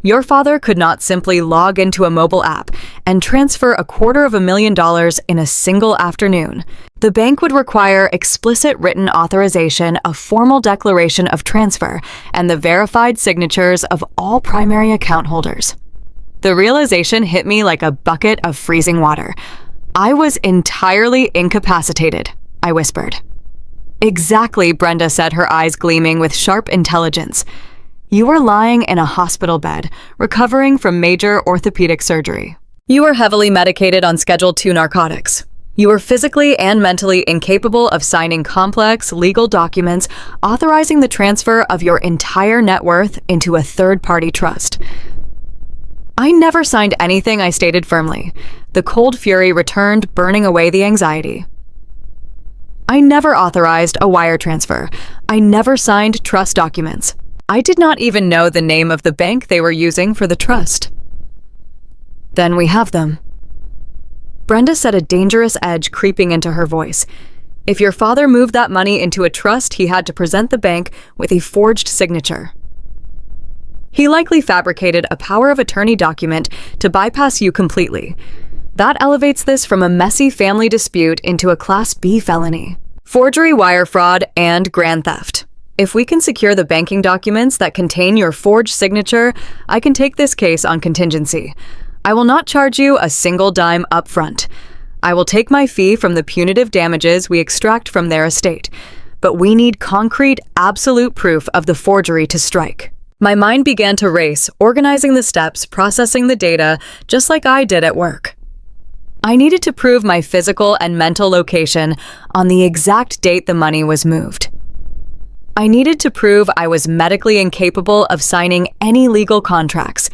S1: Your father could not simply log into a mobile app and transfer $250,000 in a single afternoon. The bank would require explicit written authorization, a formal declaration of transfer, and the verified signatures of all primary account holders. The realization hit me like a bucket of freezing water. I was entirely incapacitated, I whispered. Exactly, Brenda said, her eyes gleaming with sharp intelligence. You were lying in a hospital bed, recovering from major orthopedic surgery. You were heavily medicated on Schedule II narcotics. You were physically and mentally incapable of signing complex legal documents authorizing the transfer of your entire net worth into a third-party trust. I never signed anything, I stated firmly. The cold fury returned, burning away the anxiety. I never authorized a wire transfer. I never signed trust documents. I did not even know the name of the bank they were using for the trust. Then we have them. Brenda said, a dangerous edge creeping into her voice. If your father moved that money into a trust, he had to present the bank with a forged signature. He likely fabricated a power of attorney document to bypass you completely. That elevates this from a messy family dispute into a Class B felony. Forgery, wire fraud, and grand theft. If we can secure the banking documents that contain your forged signature, I can take this case on contingency. I will not charge you a single dime up front. I will take my fee from the punitive damages we extract from their estate. But we need concrete, absolute proof of the forgery to strike. My mind began to race, organizing the steps, processing the data, just like I did at work. I needed to prove my physical and mental location on the exact date the money was moved. I needed to prove I was medically incapable of signing any legal contracts.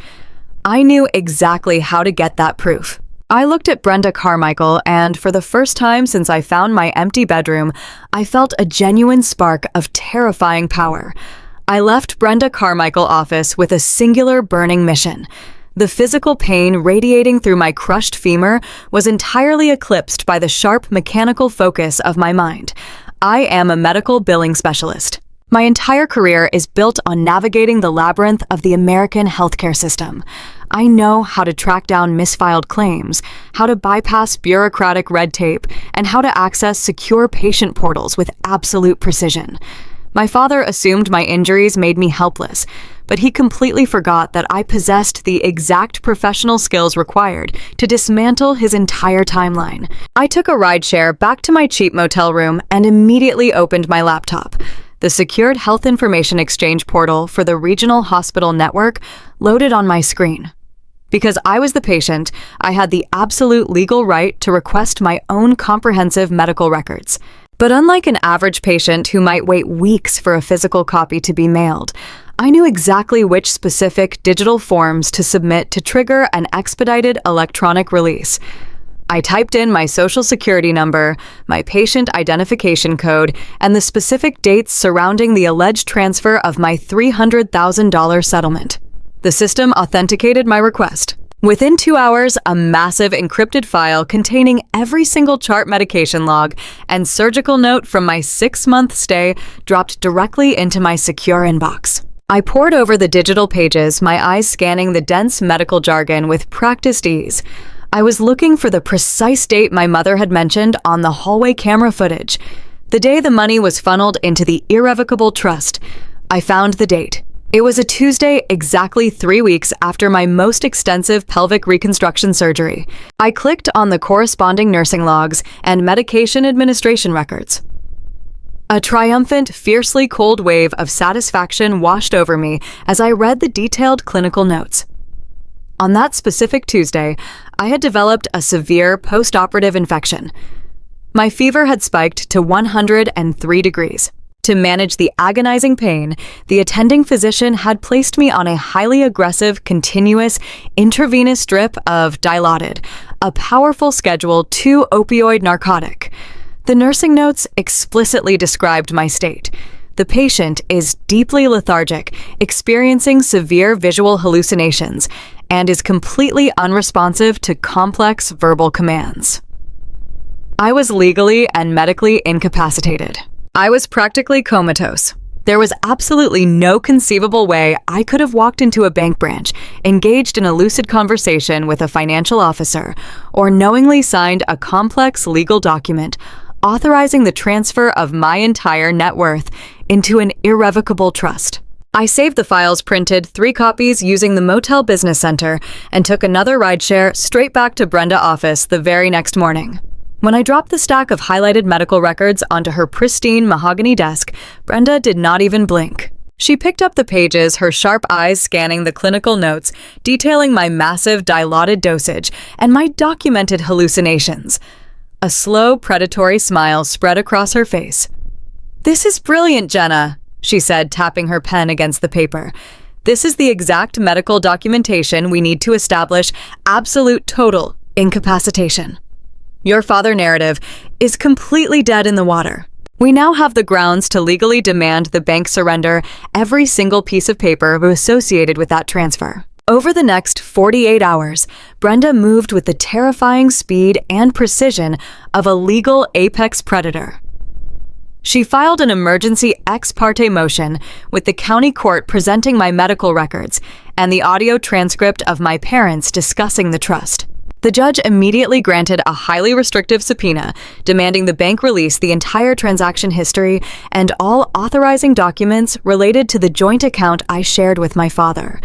S1: I knew exactly how to get that proof. I looked at Brenda Carmichael, and for the first time since I found my empty bedroom, I felt a genuine spark of terrifying power. I left Brenda Carmichael's office with a singular burning mission. The physical pain radiating through my crushed femur was entirely eclipsed by the sharp mechanical focus of my mind. I am a medical billing specialist. My entire career is built on navigating the labyrinth of the American healthcare system. I know how to track down misfiled claims, how to bypass bureaucratic red tape, and how to access secure patient portals with absolute precision. My father assumed my injuries made me helpless, but he completely forgot that I possessed the exact professional skills required to dismantle his entire timeline. I took a rideshare back to my cheap motel room and immediately opened my laptop. The secured health information exchange portal for the regional hospital network loaded on my screen. Because I was the patient, I had the absolute legal right to request my own comprehensive medical records. But unlike an average patient who might wait weeks for a physical copy to be mailed, I knew exactly which specific digital forms to submit to trigger an expedited electronic release. I typed in my social security number, my patient identification code, and the specific dates surrounding the alleged transfer of my $300,000 settlement. The system authenticated my request. Within 2 hours, a massive encrypted file containing every single chart medication log and surgical note from my 6-month stay dropped directly into my secure inbox. I pored over the digital pages, my eyes scanning the dense medical jargon with practiced ease. I was looking for the precise date my mother had mentioned on the hallway camera footage, the day the money was funneled into the irrevocable trust. I found the date. It was a Tuesday, exactly 3 weeks after my most extensive pelvic reconstruction surgery. I clicked on the corresponding nursing logs and medication administration records. A triumphant, fiercely cold wave of satisfaction washed over me as I read the detailed clinical notes. On that specific Tuesday, I had developed a severe post-operative infection. My fever had spiked to 103 degrees. To manage the agonizing pain, the attending physician had placed me on a highly aggressive, continuous, intravenous drip of Dilaudid, a powerful Schedule II opioid narcotic. The nursing notes explicitly described my state. The patient is deeply lethargic, experiencing severe visual hallucinations, and is completely unresponsive to complex verbal commands. I was legally and medically incapacitated. I was practically comatose. There was absolutely no conceivable way I could have walked into a bank branch, engaged in a lucid conversation with a financial officer, or knowingly signed a complex legal document authorizing the transfer of my entire net worth into an irrevocable trust. I saved the files, printed 3 copies using the Motel Business Center, and took another rideshare straight back to Brenda office the very next morning. When I dropped the stack of highlighted medical records onto her pristine mahogany desk, Brenda did not even blink. She picked up the pages, her sharp eyes scanning the clinical notes, detailing my massive dilaudid dosage and my documented hallucinations. A slow, predatory smile spread across her face. "This is brilliant, Jenna," she said, tapping her pen against the paper. "This is the exact medical documentation we need to establish absolute total incapacitation. Your father narrative is completely dead in the water. We now have the grounds to legally demand the bank surrender every single piece of paper associated with that transfer." Over the next 48 hours, Brenda moved with the terrifying speed and precision of a legal apex predator. She filed an emergency ex parte motion with the county court presenting my medical records and the audio transcript of my parents discussing the trust. The judge immediately granted a highly restrictive subpoena, demanding the bank release the entire transaction history and all authorizing documents related to the joint account I shared with my father.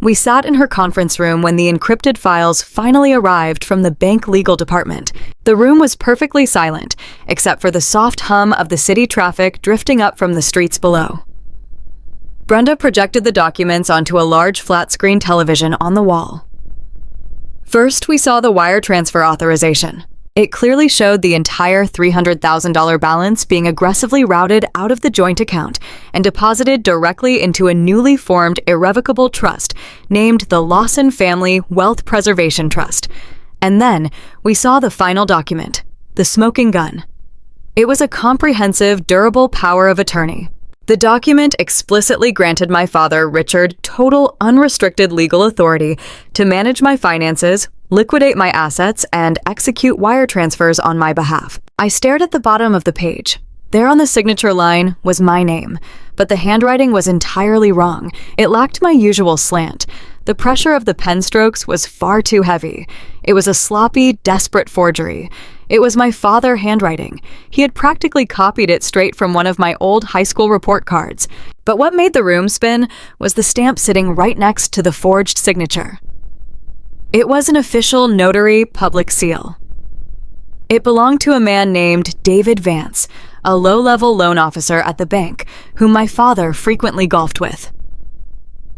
S1: We sat in her conference room when the encrypted files finally arrived from the bank legal department. The room was perfectly silent, except for the soft hum of the city traffic drifting up from the streets below. Brenda projected the documents onto a large flat-screen television on the wall. First, we saw the wire transfer authorization. It clearly showed the entire $300,000 balance being aggressively routed out of the joint account and deposited directly into a newly formed irrevocable trust named the Lawson Family Wealth Preservation Trust. And then we saw the final document, the smoking gun. It was a comprehensive, durable power of attorney. The document explicitly granted my father, Richard, total unrestricted legal authority to manage my finances, liquidate my assets, and execute wire transfers on my behalf. I stared at the bottom of the page. There on the signature line was my name, but the handwriting was entirely wrong. It lacked my usual slant. The pressure of the pen strokes was far too heavy. It was a sloppy, desperate forgery. It was my father handwriting. He had practically copied it straight from one of my old high school report cards. But what made the room spin was the stamp sitting right next to the forged signature. It was an official notary public seal. It belonged to a man named David Vance, a low-level loan officer at the bank, whom my father frequently golfed with.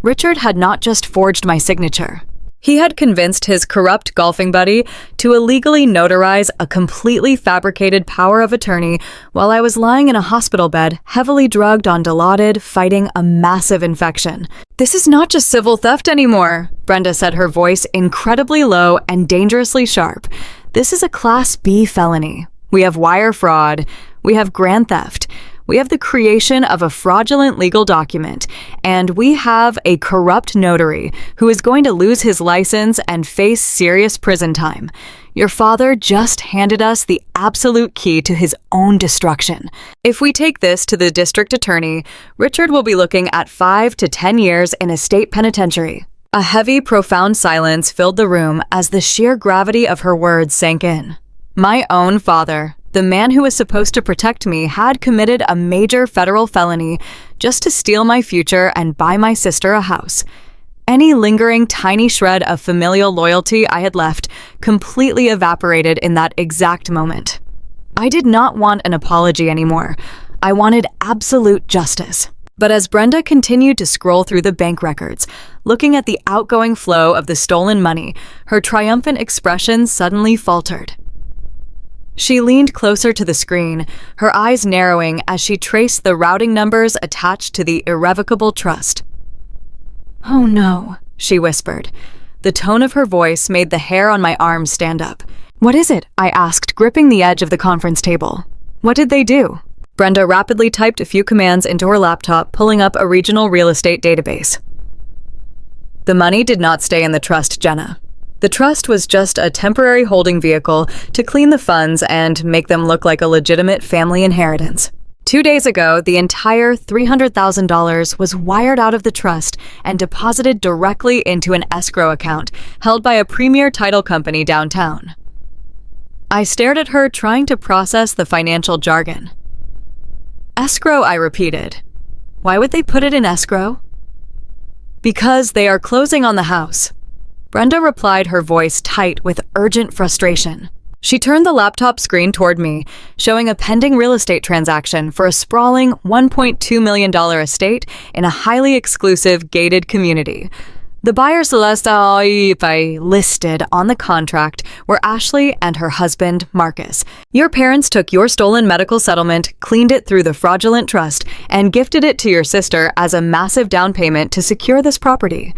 S1: Richard had not just forged my signature. He had convinced his corrupt golfing buddy to illegally notarize a completely fabricated power of attorney while I was lying in a hospital bed, heavily drugged on Dilaudid, fighting a massive infection. "This is not just civil theft anymore," Brenda said, her voice incredibly low and dangerously sharp. "This is a Class B felony. We have wire fraud. We have grand theft. We have the creation of a fraudulent legal document, and we have a corrupt notary who is going to lose his license and face serious prison time. Your father just handed us the absolute key to his own destruction. If we take this to the district attorney, Richard will be looking at 5 to 10 years in a state penitentiary." A heavy, profound silence filled the room as the sheer gravity of her words sank in. My own father, the man who was supposed to protect me, had committed a major federal felony just to steal my future and buy my sister a house. Any lingering tiny shred of familial loyalty I had left completely evaporated in that exact moment. I did not want an apology anymore. I wanted absolute justice. But as Brenda continued to scroll through the bank records, looking at the outgoing flow of the stolen money, her triumphant expression suddenly faltered. She leaned closer to the screen, her eyes narrowing as she traced the routing numbers attached to the irrevocable trust. "Oh no," she whispered. The tone of her voice made the hair on my arms stand up. "What is it?" I asked, gripping the edge of the conference table. "What did they do?" Brenda rapidly typed a few commands into her laptop, pulling up a regional real estate database. The money did not stay in the trust, Jenna. The trust was just a temporary holding vehicle to clean the funds and make them look like a legitimate family inheritance. 2 days ago, the entire $300,000 was wired out of the trust and deposited directly into an escrow account held by a premier title company downtown. I stared at her, trying to process the financial jargon. Escrow, I repeated. Why would they put it in escrow? Because they are closing on the house. Brenda replied, her voice tight with urgent frustration. She turned the laptop screen toward me, showing a pending real estate transaction for a sprawling $1.2 million estate in a highly exclusive gated community. The buyers I listed on the contract were Ashley and her husband, Marcus. Your parents took your stolen medical settlement, cleaned it through the fraudulent trust, and gifted it to your sister as a massive down payment to secure this property.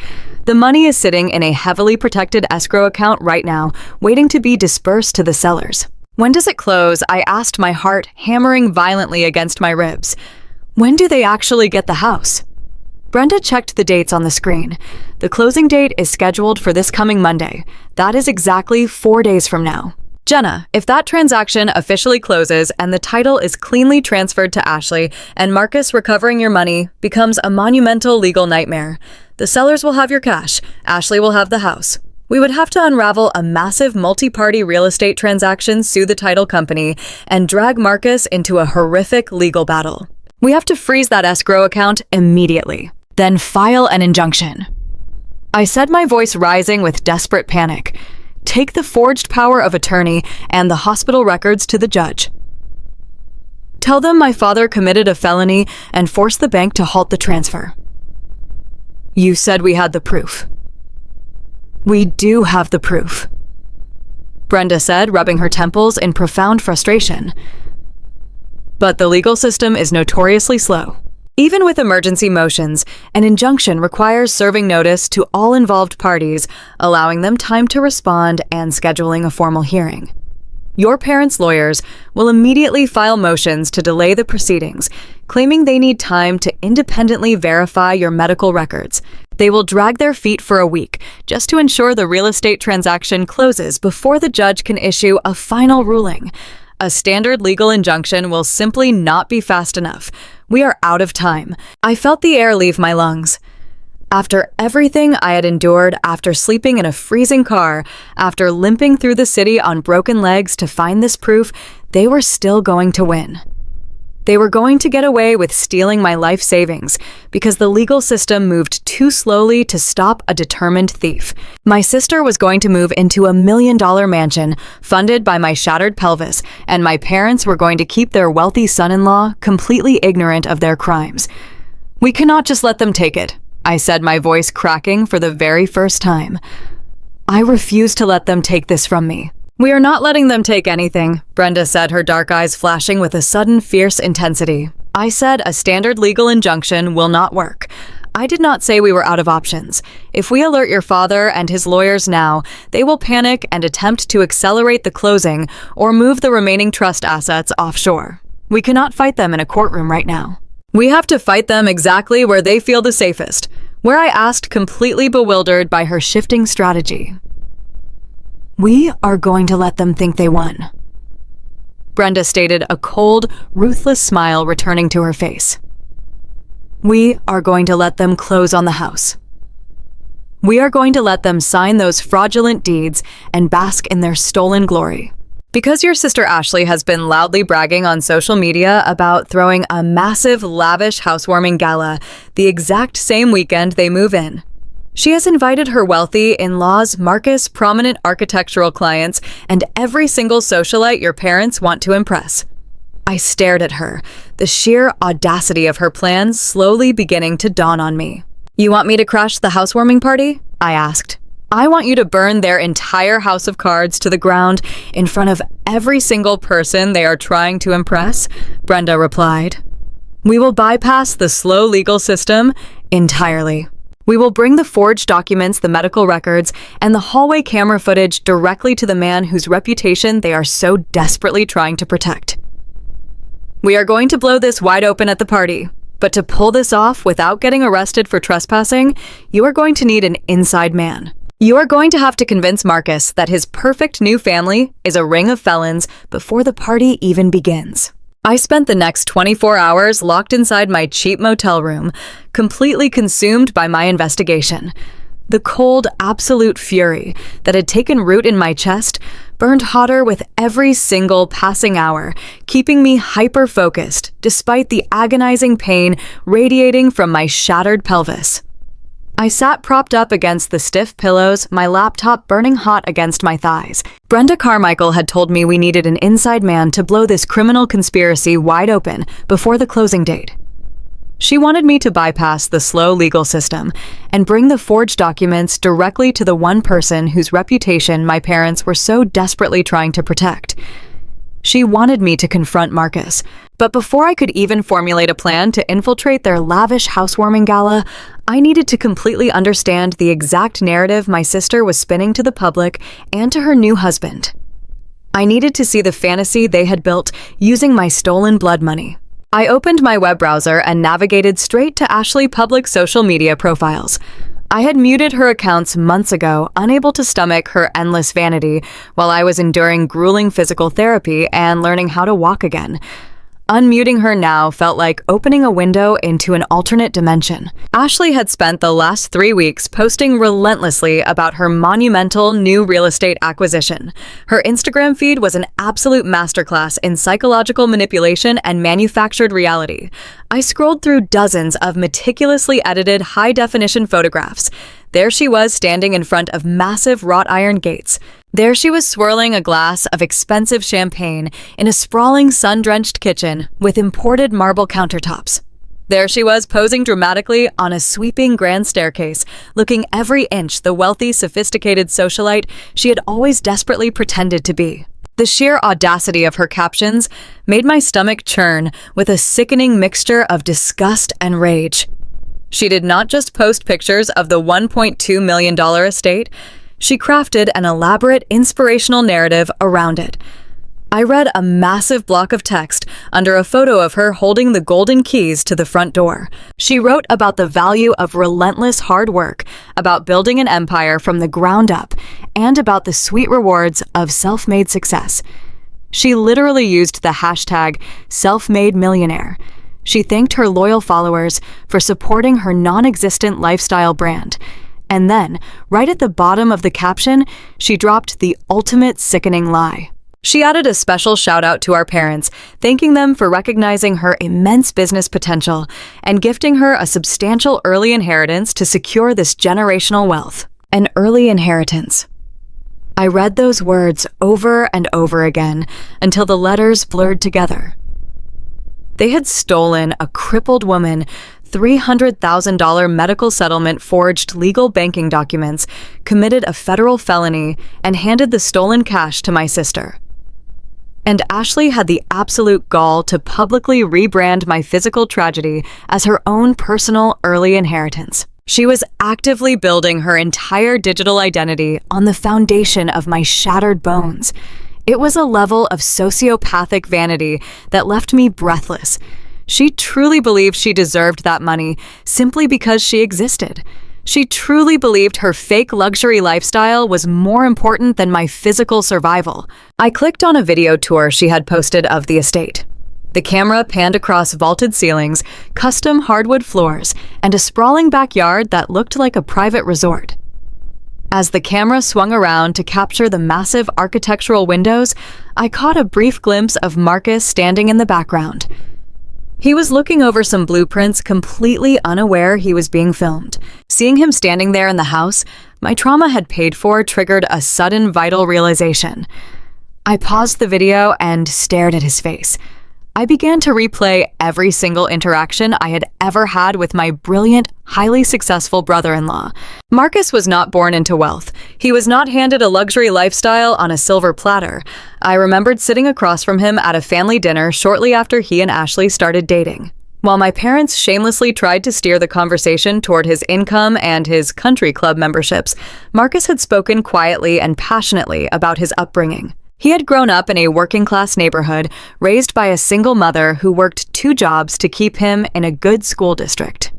S1: The money is sitting in a heavily protected escrow account right now, waiting to be dispersed to the sellers. When does it close? I asked, my heart hammering violently against my ribs. When do they actually get the house? Brenda checked the dates on the screen. The closing date is scheduled for this coming Monday. That is exactly 4 days from now. Jenna, if that transaction officially closes and the title is cleanly transferred to Ashley and Marcus recovering your money becomes a monumental legal nightmare. The sellers will have your cash. Ashley will have the house. We would have to unravel a massive multi-party real estate transaction, sue the title company, and drag Marcus into a horrific legal battle. We have to freeze that escrow account immediately, then file an injunction. I said, my voice rising with desperate panic. Take the forged power of attorney and the hospital records to the judge. Tell them my father committed a felony and force the bank to halt the transfer. You said we had the proof. We do have the proof, Brenda said, rubbing her temples in profound frustration. But the legal system is notoriously slow. Even with emergency motions, an injunction requires serving notice to all involved parties, allowing them time to respond and scheduling a formal hearing. Your parents' lawyers will immediately file motions to delay the proceedings, claiming they need time to independently verify your medical records. They will drag their feet for a week just to ensure the real estate transaction closes before the judge can issue a final ruling. A standard legal injunction will simply not be fast enough. We are out of time. I felt the air leave my lungs. After everything I had endured, after sleeping in a freezing car, after limping through the city on broken legs to find this proof, they were still going to win. They were going to get away with stealing my life savings because the legal system moved too slowly to stop a determined thief. My sister was going to move into $1 million mansion funded by my shattered pelvis, and my parents were going to keep their wealthy son-in-law completely ignorant of their crimes. We cannot just let them take it, I said, my voice cracking for the very first time. I refuse to let them take this from me. We are not letting them take anything, Brenda said, her dark eyes flashing with a sudden fierce intensity. I said a standard legal injunction will not work. I did not say we were out of options. If we alert your father and his lawyers now, they will panic and attempt to accelerate the closing or move the remaining trust assets offshore. We cannot fight them in a courtroom right now. We have to fight them exactly where they feel the safest, where I asked, completely bewildered by her shifting strategy. We are going to let them think they won, Brenda stated, a cold, ruthless smile returning to her face. We are going to let them close on the house. We are going to let them sign those fraudulent deeds and bask in their stolen glory. Because your sister Ashley has been loudly bragging on social media about throwing a massive, lavish housewarming gala the exact same weekend they move in. She has invited her wealthy in-laws, Marcus, prominent architectural clients, and every single socialite your parents want to impress. I stared at her, the sheer audacity of her plans slowly beginning to dawn on me. You want me to crash the housewarming party? I asked. I want you to burn their entire house of cards to the ground in front of every single person they are trying to impress, Brenda replied. We will bypass the slow legal system entirely. We will bring the forged documents, the medical records, and the hallway camera footage directly to the man whose reputation they are so desperately trying to protect. We are going to blow this wide open at the party. But to pull this off without getting arrested for trespassing, you are going to need an inside man. You are going to have to convince Marcus that his perfect new family is a ring of felons before the party even begins. I spent the next 24 hours locked inside my cheap motel room, completely consumed by my investigation. The cold, absolute fury that had taken root in my chest burned hotter with every single passing hour, keeping me hyper-focused despite the agonizing pain radiating from my shattered pelvis. I sat propped up against the stiff pillows, my laptop burning hot against my thighs. Brenda Carmichael had told me we needed an inside man to blow this criminal conspiracy wide open before the closing date. She wanted me to bypass the slow legal system and bring the forged documents directly to the one person whose reputation my parents were so desperately trying to protect. She wanted me to confront Marcus, but before I could even formulate a plan to infiltrate their lavish housewarming gala, I needed to completely understand the exact narrative my sister was spinning to the public and to her new husband. I needed to see the fantasy they had built using my stolen blood money. I opened my web browser and navigated straight to Ashley public social media profiles. I had muted her accounts months ago, unable to stomach her endless vanity, while I was enduring grueling physical therapy and learning how to walk again. Unmuting her now felt like opening a window into an alternate dimension. Ashley had spent the last 3 weeks posting relentlessly about her monumental new real estate acquisition. Her Instagram feed was an absolute masterclass in psychological manipulation and manufactured reality. I scrolled through dozens of meticulously edited high-definition photographs. There she was standing in front of massive wrought iron gates. There she was swirling a glass of expensive champagne in a sprawling sun-drenched kitchen with imported marble countertops. There she was posing dramatically on a sweeping grand staircase, looking every inch the wealthy, sophisticated socialite she had always desperately pretended to be. The sheer audacity of her captions made my stomach churn with a sickening mixture of disgust and rage. She did not just post pictures of the $1.2 million estate, she crafted an elaborate, inspirational narrative around it. I read a massive block of text under a photo of her holding the golden keys to the front door. She wrote about the value of relentless hard work, about building an empire from the ground up, and about the sweet rewards of self-made success. She literally used the hashtag self-made millionaire. She thanked her loyal followers for supporting her non-existent lifestyle brand. And then, right at the bottom of the caption, she dropped the ultimate sickening lie. She added a special shout-out to our parents, thanking them for recognizing her immense business potential and gifting her a substantial early inheritance to secure this generational wealth. An early inheritance. I read those words over and over again until the letters blurred together. They had stolen a crippled woman $300,000 medical settlement, forged legal banking documents, committed a federal felony, and handed the stolen cash to my sister. And Ashley had the absolute gall to publicly rebrand my physical tragedy as her own personal early inheritance. She was actively building her entire digital identity on the foundation of my shattered bones. It was a level of sociopathic vanity that left me breathless. She truly believed she deserved that money simply because she existed. She truly believed her fake luxury lifestyle was more important than my physical survival. I clicked on a video tour she had posted of the estate. The camera panned across vaulted ceilings, custom hardwood floors, and a sprawling backyard that looked like a private resort. As the camera swung around to capture the massive architectural windows, I caught a brief glimpse of Marcus standing in the background. He was looking over some blueprints, completely unaware he was being filmed. Seeing him standing there in the house, my trauma had paid for triggered a sudden vital realization. I paused the video and stared at his face. I began to replay every single interaction I had ever had with my brilliant, highly successful brother-in-law. Marcus was not born into wealth. He was not handed a luxury lifestyle on a silver platter. I remembered sitting across from him at a family dinner shortly after he and Ashley started dating. While my parents shamelessly tried to steer the conversation toward his income and his country club memberships, Marcus had spoken quietly and passionately about his upbringing. He had grown up in a working-class neighborhood, raised by a single mother who worked 2 jobs to keep him in a good school district.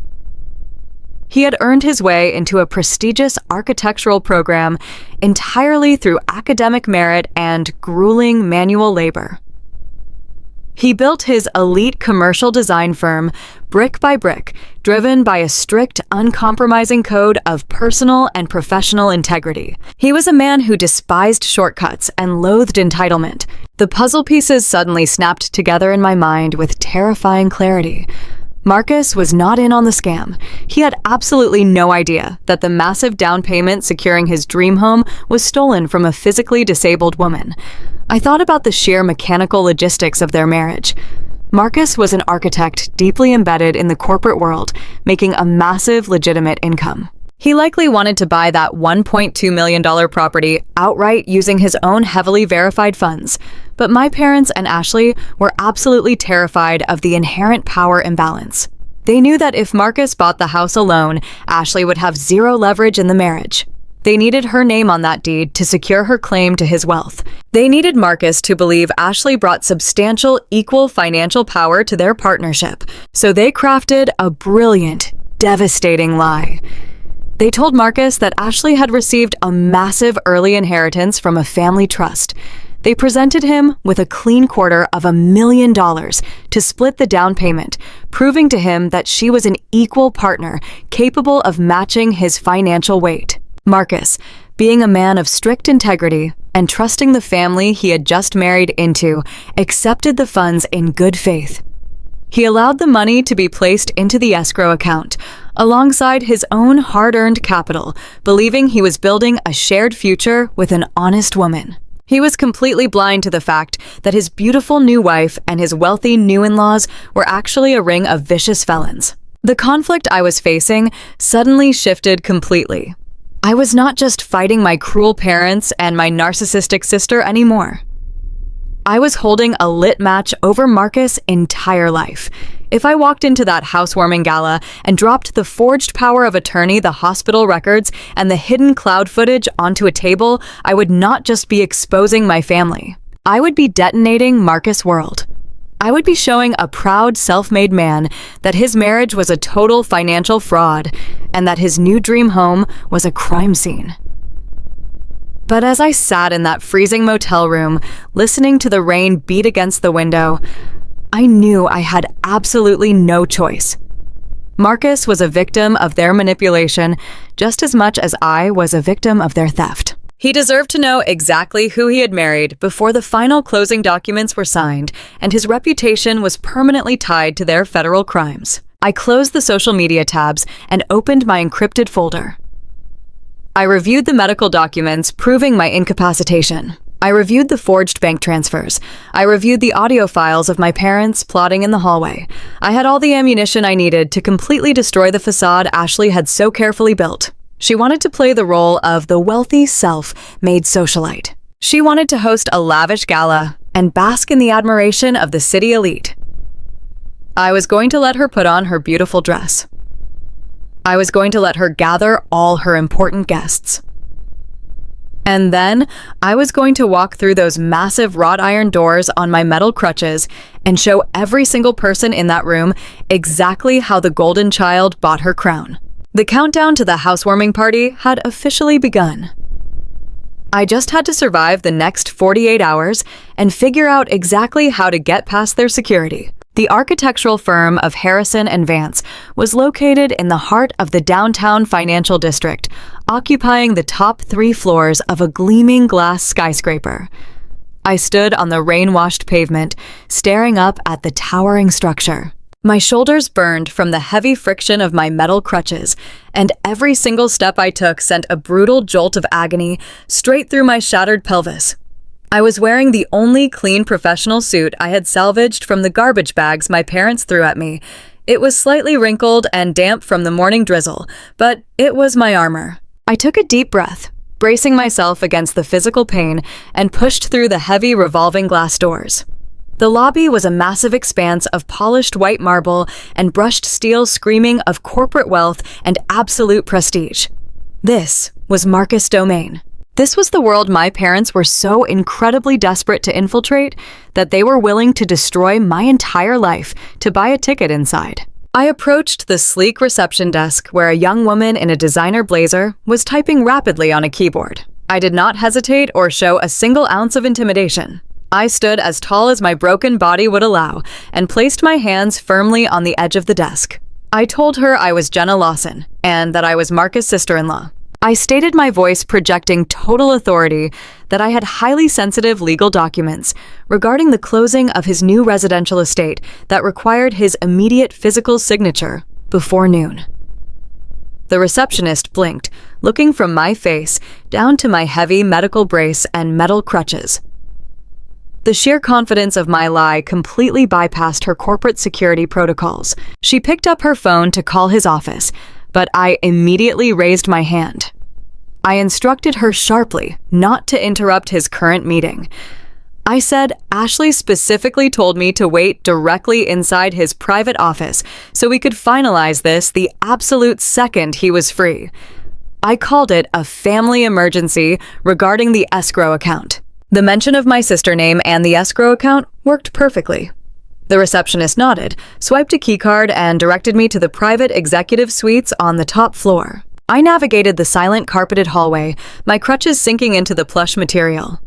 S1: He had earned his way into a prestigious architectural program entirely through academic merit and grueling manual labor. He built his elite commercial design firm brick by brick, driven by a strict, uncompromising code of personal and professional integrity. He was a man who despised shortcuts and loathed entitlement. The puzzle pieces suddenly snapped together in my mind with terrifying clarity. Marcus was not in on the scam. He had absolutely no idea that the massive down payment securing his dream home was stolen from a physically disabled woman. I thought about the sheer mechanical logistics of their marriage. Marcus was an architect deeply embedded in the corporate world, making a massive legitimate income. He likely wanted to buy that $1.2 million property outright using his own heavily verified funds. But my parents and Ashley were absolutely terrified of the inherent power imbalance. They knew that if Marcus bought the house alone, Ashley would have zero leverage in the marriage. They needed her name on that deed to secure her claim to his wealth. They needed Marcus to believe Ashley brought substantial, equal financial power to their partnership. So they crafted a brilliant, devastating lie. They told Marcus that Ashley had received a massive early inheritance from a family trust. They presented him with a clean $250,000 to split the down payment, proving to him that she was an equal partner capable of matching his financial weight. Marcus, being a man of strict integrity and trusting the family he had just married into, accepted the funds in good faith. He allowed the money to be placed into the escrow account, alongside his own hard-earned capital, believing he was building a shared future with an honest woman. He was completely blind to the fact that his beautiful new wife and his wealthy new in-laws were actually a ring of vicious felons. The conflict I was facing suddenly shifted completely. I was not just fighting my cruel parents and my narcissistic sister anymore. I was holding a lit match over Marcus' entire life. If I walked into that housewarming gala and dropped the forged power of attorney, the hospital records, and the hidden cloud footage onto a table, I would not just be exposing my family. I would be detonating Marcus' world. I would be showing a proud, self-made man that his marriage was a total financial fraud and that his new dream home was a crime scene. But as I sat in that freezing motel room, listening to the rain beat against the window, I knew I had absolutely no choice. Marcus was a victim of their manipulation just as much as I was a victim of their theft. He deserved to know exactly who he had married before the final closing documents were signed, and his reputation was permanently tied to their federal crimes. I closed the social media tabs and opened my encrypted folder. I reviewed the medical documents proving my incapacitation. I reviewed the forged bank transfers. I reviewed the audio files of my parents plotting in the hallway. I had all the ammunition I needed to completely destroy the facade Ashley had so carefully built. She wanted to play the role of the wealthy, self-made socialite. She wanted to host a lavish gala and bask in the admiration of the city elite. I was going to let her put on her beautiful dress. I was going to let her gather all her important guests. And then I was going to walk through those massive wrought iron doors on my metal crutches and show every single person in that room exactly how the golden child bought her crown. The countdown to the housewarming party had officially begun. I just had to survive the next 48 hours and figure out exactly how to get past their security. The architectural firm of Harrison and Vance was located in the heart of the downtown financial district, occupying the top 3 floors of a gleaming glass skyscraper. I stood on the rain-washed pavement, staring up at the towering structure. My shoulders burned from the heavy friction of my metal crutches, and every single step I took sent a brutal jolt of agony straight through my shattered pelvis. I was wearing the only clean professional suit I had salvaged from the garbage bags my parents threw at me. It was slightly wrinkled and damp from the morning drizzle, but it was my armor. I took a deep breath, bracing myself against the physical pain, and pushed through the heavy revolving glass doors. The lobby was a massive expanse of polished white marble and brushed steel screaming of corporate wealth and absolute prestige. This was Marcus' domain. This was the world my parents were so incredibly desperate to infiltrate that they were willing to destroy my entire life to buy a ticket inside. I approached the sleek reception desk where a young woman in a designer blazer was typing rapidly on a keyboard. I did not hesitate or show a single ounce of intimidation. I stood as tall as my broken body would allow and placed my hands firmly on the edge of the desk. I told her I was Jenna Lawson and that I was Marcus' sister-in-law. I stated, my voice projecting total authority, that I had highly sensitive legal documents regarding the closing of his new residential estate that required his immediate physical signature before noon. The receptionist blinked, looking from my face down to my heavy medical brace and metal crutches. The sheer confidence of my lie completely bypassed her corporate security protocols. She picked up her phone to call his office, but I immediately raised my hand. I instructed her sharply not to interrupt his current meeting. I said Ashley specifically told me to wait directly inside his private office so we could finalize this the absolute second he was free. I called it a family emergency regarding the escrow account. The mention of my sister name and the escrow account worked perfectly. The receptionist nodded, swiped a keycard, and directed me to the private executive suites on the top floor. I navigated the silent carpeted hallway, my crutches sinking into the plush material.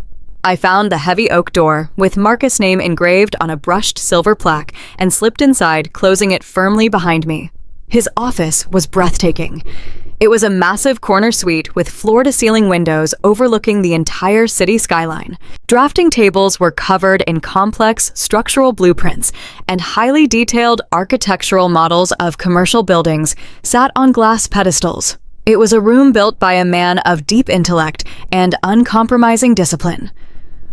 S1: I found the heavy oak door with Marcus' name engraved on a brushed silver plaque and slipped inside, closing it firmly behind me. His office was breathtaking. It was a massive corner suite with floor-to-ceiling windows overlooking the entire city skyline. Drafting tables were covered in complex structural blueprints, and highly detailed architectural models of commercial buildings sat on glass pedestals. It was a room built by a man of deep intellect and uncompromising discipline.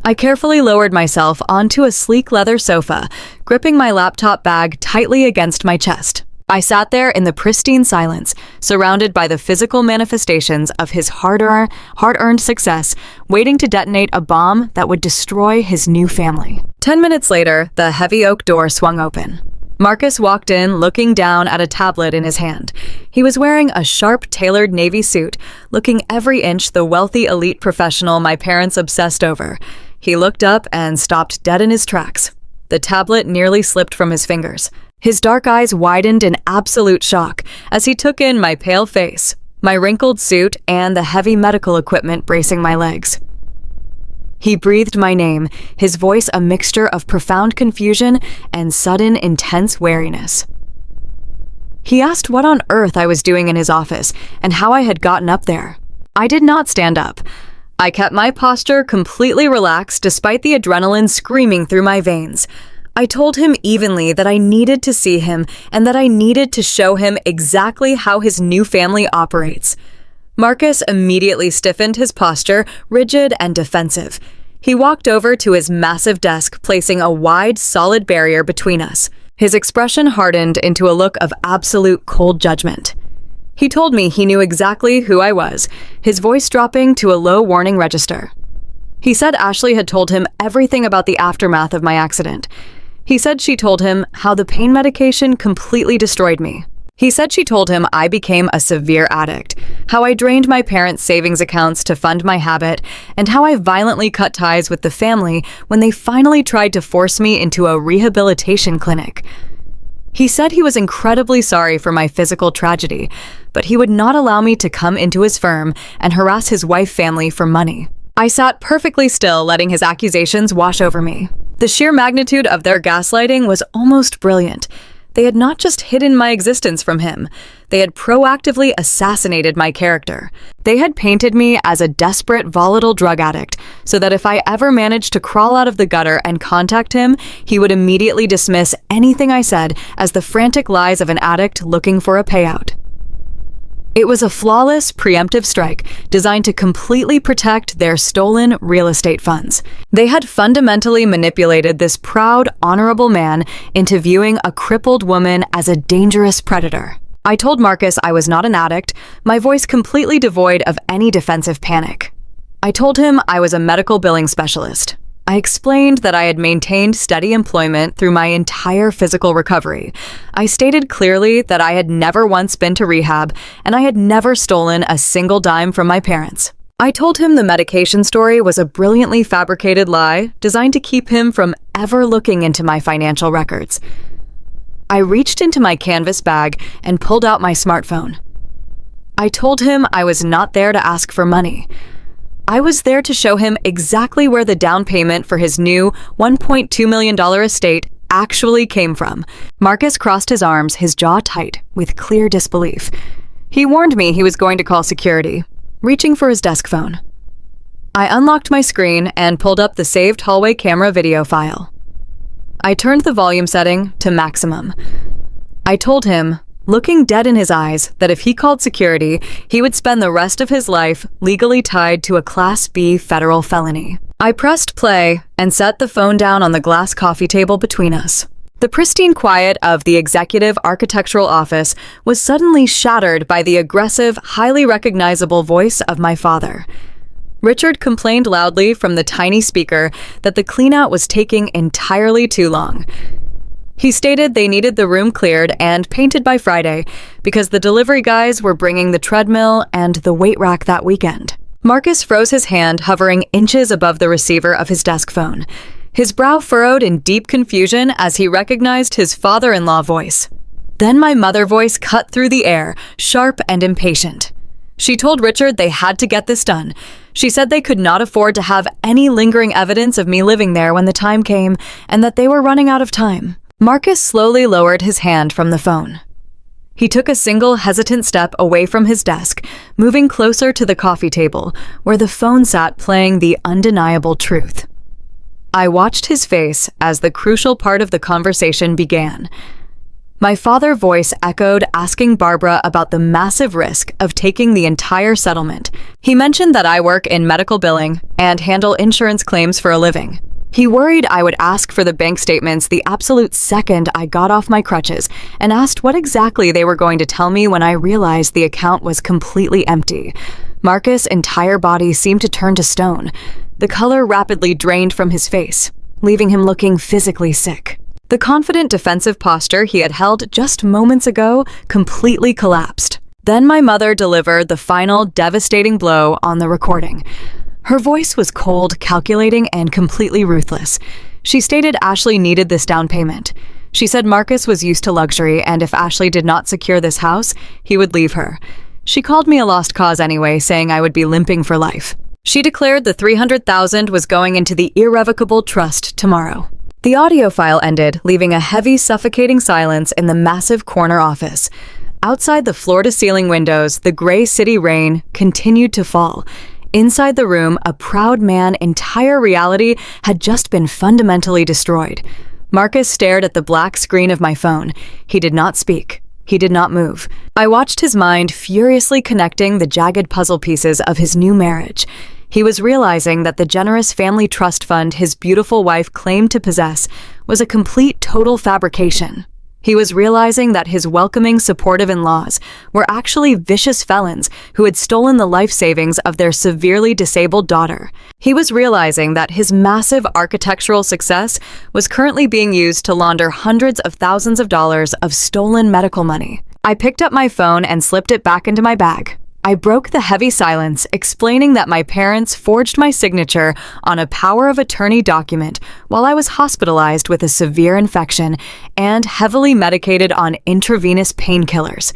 S1: I carefully lowered myself onto a sleek leather sofa, gripping my laptop bag tightly against my chest. I sat there in the pristine silence, surrounded by the physical manifestations of his hard-earned success, waiting to detonate a bomb that would destroy his new family. 10 minutes later, the heavy oak door swung open. Marcus walked in, looking down at a tablet in his hand. He was wearing a sharp, tailored navy suit, looking every inch the wealthy elite professional my parents obsessed over. He looked up and stopped dead in his tracks. The tablet nearly slipped from his fingers. His dark eyes widened in absolute shock as he took in my pale face, my wrinkled suit, and the heavy medical equipment bracing my legs. He breathed my name, his voice a mixture of profound confusion and sudden, intense wariness. He asked what on earth I was doing in his office and how I had gotten up there. I did not stand up. I kept my posture completely relaxed despite the adrenaline screaming through my veins. I told him evenly that I needed to see him and that I needed to show him exactly how his new family operates. Marcus immediately stiffened his posture, rigid and defensive. He walked over to his massive desk, placing a wide, solid barrier between us. His expression hardened into a look of absolute cold judgment. He told me he knew exactly who I was, his voice dropping to a low warning register. He said Ashley had told him everything about the aftermath of my accident. He said she told him how the pain medication completely destroyed me. He said she told him I became a severe addict, how I drained my parents' savings accounts to fund my habit, and how I violently cut ties with the family when they finally tried to force me into a rehabilitation clinic. He said he was incredibly sorry for my physical tragedy, but he would not allow me to come into his firm and harass his wife family for money. I sat perfectly still, letting his accusations wash over me. The sheer magnitude of their gaslighting was almost brilliant. They had not just hidden my existence from him, they had proactively assassinated my character. They had painted me as a desperate, volatile drug addict, so that if I ever managed to crawl out of the gutter and contact him, he would immediately dismiss anything I said as the frantic lies of an addict looking for a payout. It was a flawless, preemptive strike designed to completely protect their stolen real estate funds. They had fundamentally manipulated this proud, honorable man into viewing a crippled woman as a dangerous predator. I told Marcus I was not an addict, my voice completely devoid of any defensive panic. I told him I was a medical billing specialist. I explained that I had maintained steady employment through my entire physical recovery. I stated clearly that I had never once been to rehab, and I had never stolen a single dime from my parents. I told him the medication story was a brilliantly fabricated lie designed to keep him from ever looking into my financial records. I reached into my canvas bag and pulled out my smartphone. I told him I was not there to ask for money. I was there to show him exactly where the down payment for his new $1.2 million estate actually came from. Marcus crossed his arms, his jaw tight, with clear disbelief. He warned me he was going to call security, reaching for his desk phone. I unlocked my screen and pulled up the saved hallway camera video file. I turned the volume setting to maximum. I told him, looking dead in his eyes, that if he called security, he would spend the rest of his life legally tied to a Class B federal felony. I pressed play and set the phone down on the glass coffee table between us. The pristine quiet of the executive architectural office was suddenly shattered by the aggressive, highly recognizable voice of my father. Richard complained loudly from the tiny speaker that the cleanout was taking entirely too long. He stated they needed the room cleared and painted by Friday because the delivery guys were bringing the treadmill and the weight rack that weekend. Marcus froze his hand, hovering inches above the receiver of his desk phone. His brow furrowed in deep confusion as he recognized his father-in-law voice. Then my mother voice cut through the air, sharp and impatient. She told Richard they had to get this done. She said they could not afford to have any lingering evidence of me living there when the time came, and that they were running out of time. Marcus slowly lowered his hand from the phone. He took a single hesitant step away from his desk, moving closer to the coffee table, where the phone sat playing the undeniable truth. I watched his face as the crucial part of the conversation began. My father's voice echoed, asking Barbara about the massive risk of taking the entire settlement. He mentioned that I work in medical billing and handle insurance claims for a living. He worried I would ask for the bank statements the absolute second I got off my crutches, and asked what exactly they were going to tell me when I realized the account was completely empty. Marcus' entire body seemed to turn to stone. The color rapidly drained from his face, leaving him looking physically sick. The confident defensive posture he had held just moments ago completely collapsed. Then my mother delivered the final devastating blow on the recording. Her voice was cold, calculating, and completely ruthless. She stated Ashley needed this down payment. She said Marcus was used to luxury, and if Ashley did not secure this house, he would leave her. She called me a lost cause anyway, saying I would be limping for life. She declared the $300,000 was going into the irrevocable trust tomorrow. The audio file ended, leaving a heavy, suffocating silence in the massive corner office. Outside the floor-to-ceiling windows, the gray city rain continued to fall. Inside the room, a proud man's entire reality had just been fundamentally destroyed. Marcus stared at the black screen of my phone. He did not speak. He did not move. I watched his mind furiously connecting the jagged puzzle pieces of his new marriage. He was realizing that the generous family trust fund his beautiful wife claimed to possess was a complete, total fabrication. He was realizing that his welcoming, supportive in-laws were actually vicious felons who had stolen the life savings of their severely disabled daughter. He was realizing that his massive architectural success was currently being used to launder hundreds of thousands of dollars of stolen medical money. I picked up my phone and slipped it back into my bag. I broke the heavy silence, explaining that my parents forged my signature on a power of attorney document while I was hospitalized with a severe infection and heavily medicated on intravenous painkillers.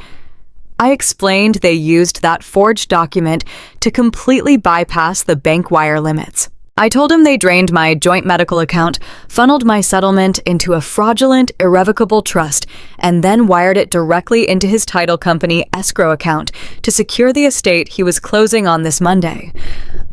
S1: I explained they used that forged document to completely bypass the bank wire limits. I told him they drained my joint medical account, funneled my settlement into a fraudulent, irrevocable trust, and then wired it directly into his title company escrow account to secure the estate he was closing on this Monday.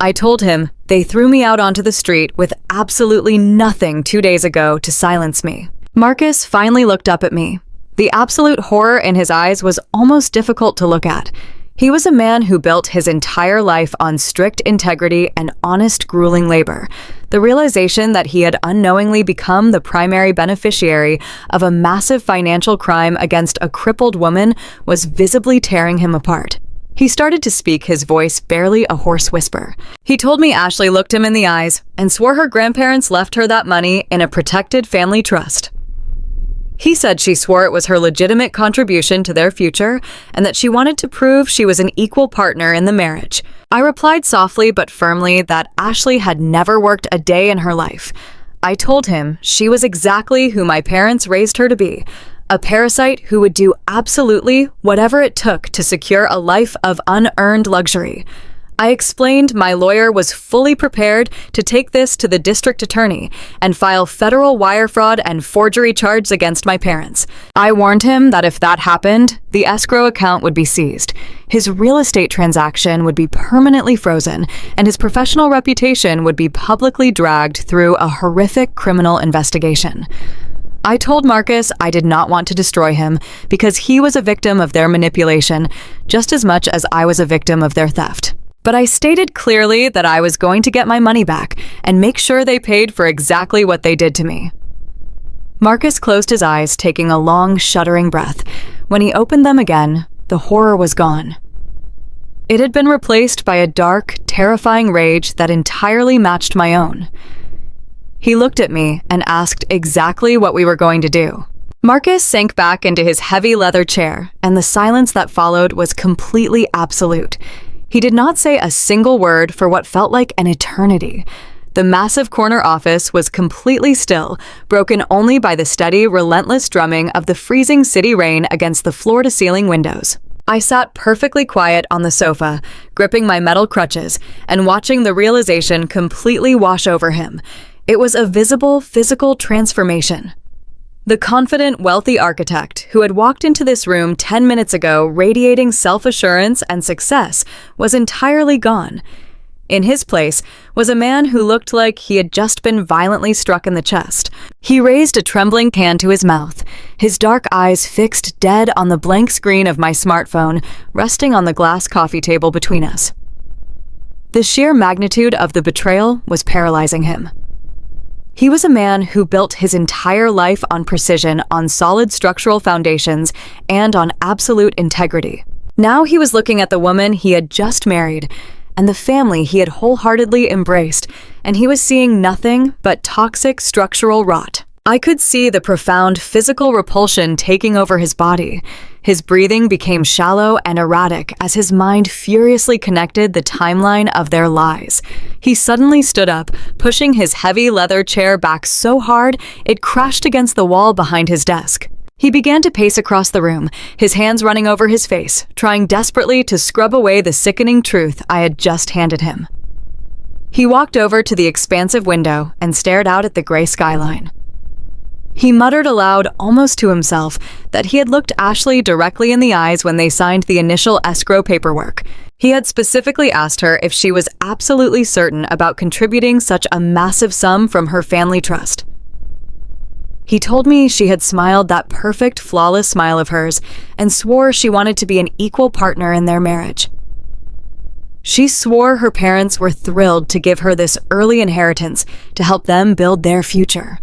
S1: I told him they threw me out onto the street with absolutely nothing 2 days ago to silence me. Marcus finally looked up at me. The absolute horror in his eyes was almost difficult to look at. He was a man who built his entire life on strict integrity and honest, grueling labor. The realization that he had unknowingly become the primary beneficiary of a massive financial crime against a crippled woman was visibly tearing him apart. He started to speak, his voice barely a hoarse whisper. He told me Ashley looked him in the eyes and swore her grandparents left her that money in a protected family trust. He said she swore it was her legitimate contribution to their future and that she wanted to prove she was an equal partner in the marriage. I replied softly but firmly that Ashley had never worked a day in her life. I told him she was exactly who my parents raised her to be, a parasite who would do absolutely whatever it took to secure a life of unearned luxury. I explained my lawyer was fully prepared to take this to the district attorney and file federal wire fraud and forgery charges against my parents. I warned him that if that happened, the escrow account would be seized, his real estate transaction would be permanently frozen, and his professional reputation would be publicly dragged through a horrific criminal investigation. I told Marcus I did not want to destroy him because he was a victim of their manipulation just as much as I was a victim of their theft. But I stated clearly that I was going to get my money back and make sure they paid for exactly what they did to me. Marcus closed his eyes, taking a long, shuddering breath. When he opened them again, the horror was gone. It had been replaced by a dark, terrifying rage that entirely matched my own. He looked at me and asked exactly what we were going to do. Marcus sank back into his heavy leather chair, and the silence that followed was completely absolute. He did not say a single word for what felt like an eternity. The massive corner office was completely still, broken only by the steady, relentless drumming of the freezing city rain against the floor-to-ceiling windows. I sat perfectly quiet on the sofa, gripping my metal crutches, and watching the realization completely wash over him. It was a visible, physical transformation. The confident, wealthy architect who had walked into this room 10 minutes ago radiating self-assurance and success was entirely gone. In his place was a man who looked like he had just been violently struck in the chest. He raised a trembling hand to his mouth, his dark eyes fixed dead on the blank screen of my smartphone resting on the glass coffee table between us. The sheer magnitude of the betrayal was paralyzing him. He was a man who built his entire life on precision, on solid structural foundations, and on absolute integrity. Now he was looking at the woman he had just married and the family he had wholeheartedly embraced, and he was seeing nothing but toxic structural rot. I could see the profound physical repulsion taking over his body. His breathing became shallow and erratic as his mind furiously connected the timeline of their lies. He suddenly stood up, pushing his heavy leather chair back so hard it crashed against the wall behind his desk. He began to pace across the room, his hands running over his face, trying desperately to scrub away the sickening truth I had just handed him. He walked over to the expansive window and stared out at the gray skyline. He muttered aloud, almost to himself, that he had looked Ashley directly in the eyes when they signed the initial escrow paperwork. He had specifically asked her if she was absolutely certain about contributing such a massive sum from her family trust. He told me she had smiled that perfect, flawless smile of hers and swore she wanted to be an equal partner in their marriage. She swore her parents were thrilled to give her this early inheritance to help them build their future.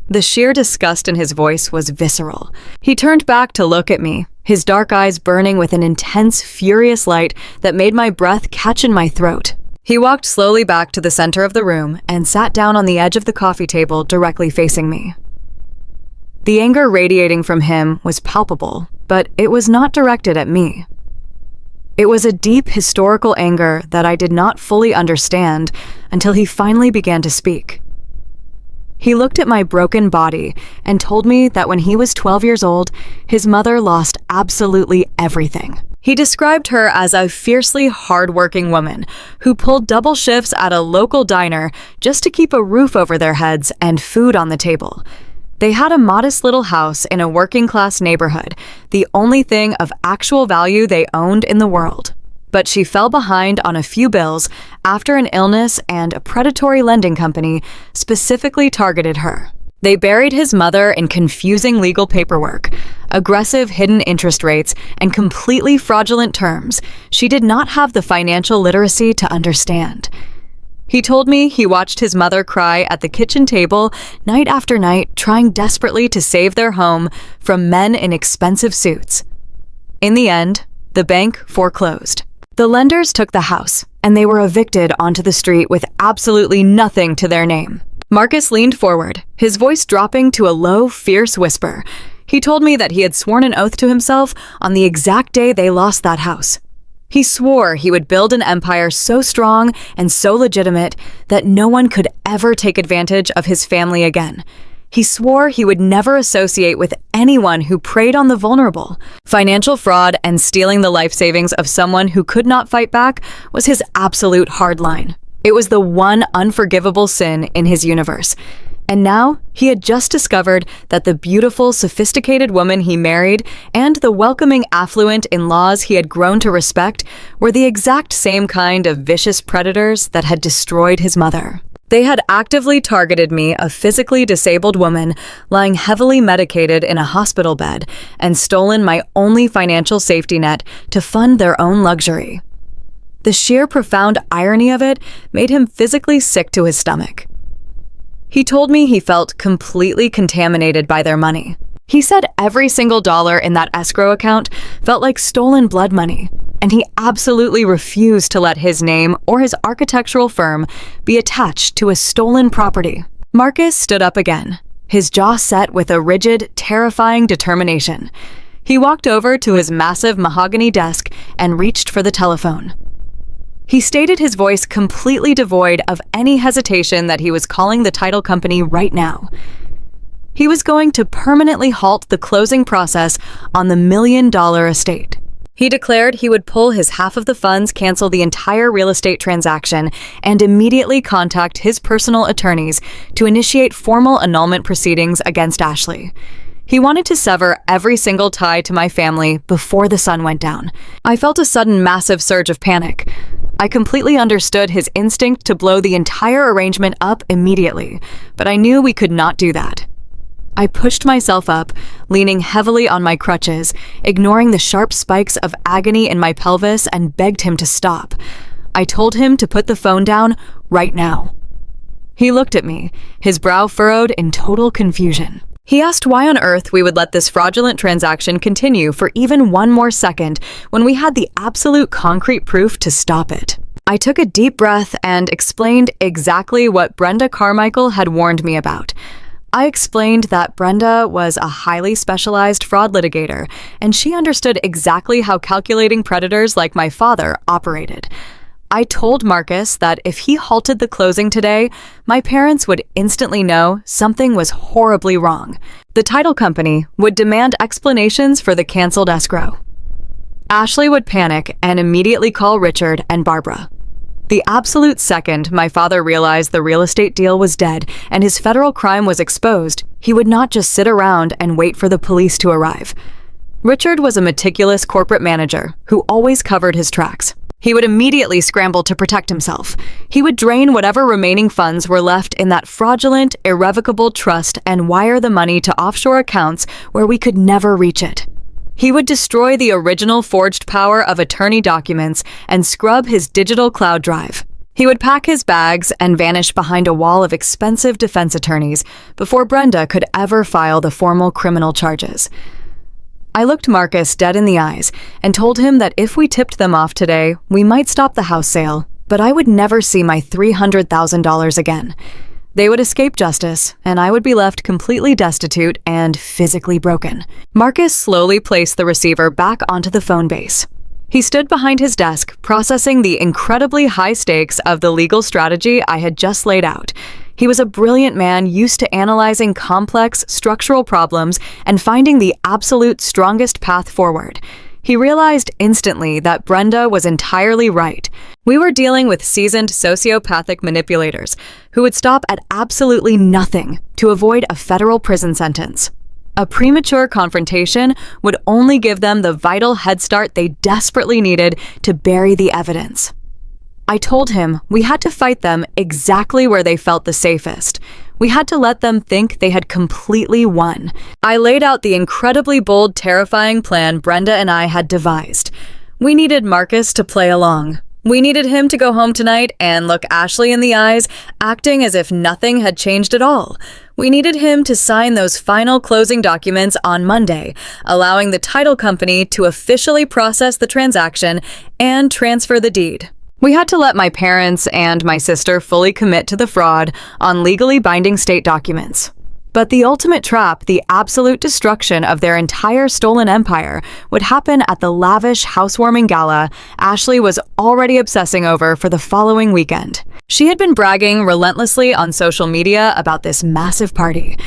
S1: The sheer disgust in his voice was visceral. He turned back to look at me, his dark eyes burning with an intense, furious light that made my breath catch in my throat. He walked slowly back to the center of the room and sat down on the edge of the coffee table directly facing me. The anger radiating from him was palpable, but it was not directed at me. It was a deep historical anger that I did not fully understand until he finally began to speak. He looked at my broken body and told me that when he was 12 years old, his mother lost absolutely everything. He described her as a fiercely hard-working woman who pulled double shifts at a local diner just to keep a roof over their heads and food on the table. They had a modest little house in a working-class neighborhood, the only thing of actual value they owned in the world. But she fell behind on a few bills after an illness, and a predatory lending company specifically targeted her. They buried his mother in confusing legal paperwork, aggressive hidden interest rates, and completely fraudulent terms she did not have the financial literacy to understand. He told me he watched his mother cry at the kitchen table night after night, trying desperately to save their home from men in expensive suits. In the end, the bank foreclosed. The lenders took the house, and they were evicted onto the street with absolutely nothing to their name. Marcus leaned forward, his voice dropping to a low, fierce whisper. He told me that he had sworn an oath to himself on the exact day they lost that house. He swore he would build an empire so strong and so legitimate that no one could ever take advantage of his family again. He swore he would never associate with anyone who preyed on the vulnerable. Financial fraud and stealing the life savings of someone who could not fight back was his absolute hard line. It was the one unforgivable sin in his universe. And now, he had just discovered that the beautiful, sophisticated woman he married and the welcoming, affluent in-laws he had grown to respect were the exact same kind of vicious predators that had destroyed his mother. They had actively targeted me, a physically disabled woman, lying heavily medicated in a hospital bed, and stolen my only financial safety net to fund their own luxury. The sheer profound irony of it made him physically sick to his stomach. He told me he felt completely contaminated by their money. He said every single dollar in that escrow account felt like stolen blood money, and he absolutely refused to let his name or his architectural firm be attached to a stolen property. Marcus stood up again, his jaw set with a rigid, terrifying determination. He walked over to his massive mahogany desk and reached for the telephone. He stated, his voice completely devoid of any hesitation, that he was calling the title company right now. He was going to permanently halt the closing process on the $1 million estate. He declared he would pull his half of the funds, cancel the entire real estate transaction, and immediately contact his personal attorneys to initiate formal annulment proceedings against Ashley. He wanted to sever every single tie to my family before the sun went down. I felt a sudden massive surge of panic. I completely understood his instinct to blow the entire arrangement up immediately, but I knew we could not do that. I pushed myself up, leaning heavily on my crutches, ignoring the sharp spikes of agony in my pelvis, and begged him to stop. I told him to put the phone down right now. He looked at me, his brow furrowed in total confusion. He asked why on earth we would let this fraudulent transaction continue for even one more second when we had the absolute concrete proof to stop it. I took a deep breath and explained exactly what Brenda Carmichael had warned me about. I explained that Brenda was a highly specialized fraud litigator, and she understood exactly how calculating predators like my father operated. I told Marcus that if he halted the closing today, my parents would instantly know something was horribly wrong. The title company would demand explanations for the canceled escrow. Ashley would panic and immediately call Richard and Barbara. The absolute second my father realized the real estate deal was dead and his federal crime was exposed, he would not just sit around and wait for the police to arrive. Richard was a meticulous corporate manager who always covered his tracks. He would immediately scramble to protect himself. He would drain whatever remaining funds were left in that fraudulent, irrevocable trust and wire the money to offshore accounts where we could never reach it. He would destroy the original forged power of attorney documents and scrub his digital cloud drive. He would pack his bags and vanish behind a wall of expensive defense attorneys before Brenda could ever file the formal criminal charges. I looked Marcus dead in the eyes and told him that if we tipped them off today, we might stop the house sale, but I would never see my $300,000 again. They would escape justice, and I would be left completely destitute and physically broken. Marcus slowly placed the receiver back onto the phone base. He stood behind his desk, processing the incredibly high stakes of the legal strategy I had just laid out. He was a brilliant man used to analyzing complex structural problems and finding the absolute strongest path forward. He realized instantly that Brenda was entirely right. We were dealing with seasoned sociopathic manipulators who would stop at absolutely nothing to avoid a federal prison sentence. A premature confrontation would only give them the vital head start they desperately needed to bury the evidence. I told him we had to fight them exactly where they felt the safest. We had to let them think they had completely won. I laid out the incredibly bold, terrifying plan Brenda and I had devised. We needed Marcus to play along. We needed him to go home tonight and look Ashley in the eyes, acting as if nothing had changed at all. We needed him to sign those final closing documents on Monday, allowing the title company to officially process the transaction and transfer the deed. We had to let my parents and my sister fully commit to the fraud on legally binding state documents. But the ultimate trap, the absolute destruction of their entire stolen empire, would happen at the lavish housewarming gala Ashley was already obsessing over for the following weekend. She had been bragging relentlessly on social media about this massive party.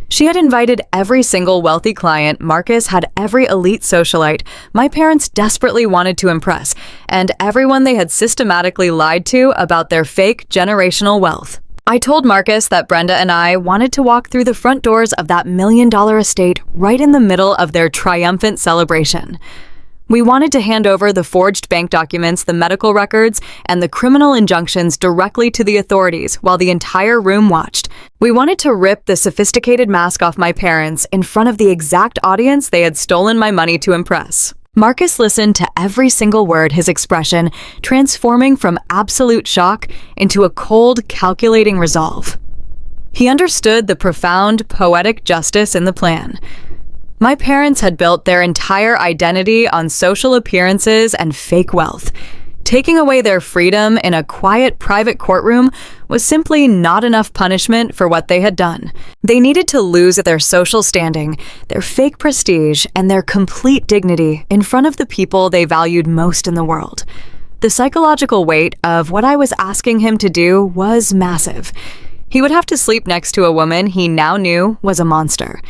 S1: She had invited every single wealthy client, Marcus had every elite socialite my parents desperately wanted to impress, and everyone they had systematically lied to about their fake generational wealth. I told Marcus that Brenda and I wanted to walk through the front doors of that $1 million estate right in the middle of their triumphant celebration. We wanted to hand over the forged bank documents, the medical records, and the criminal injunctions directly to the authorities while the entire room watched. We wanted to rip the sophisticated mask off my parents in front of the exact audience they had stolen my money to impress. Marcus listened to every single word, his expression transforming from absolute shock into a cold, calculating resolve. He understood the profound, poetic justice in the plan. My parents had built their entire identity on social appearances and fake wealth. Taking away their freedom in a quiet, private courtroom was simply not enough punishment for what they had done. They needed to lose their social standing, their fake prestige, and their complete dignity in front of the people they valued most in the world. The psychological weight of what I was asking him to do was massive. He would have to sleep next to a woman he now knew was a monster.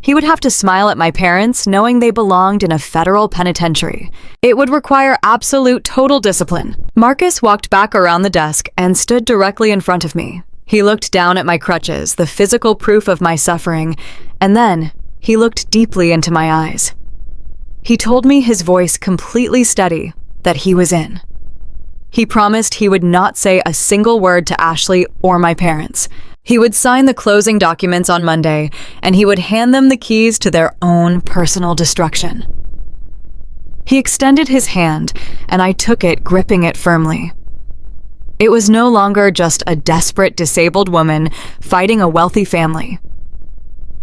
S1: He would have to smile at my parents, knowing they belonged in a federal penitentiary. It would require absolute total discipline. Marcus walked back around the desk and stood directly in front of me. He looked down at my crutches, the physical proof of my suffering, and then he looked deeply into my eyes. He told me, his voice completely steady, that he was in. He promised he would not say a single word to Ashley or my parents. He would sign the closing documents on Monday, and he would hand them the keys to their own personal destruction. He extended his hand, and I took it, gripping it firmly. It was no longer just a desperate, disabled woman fighting a wealthy family.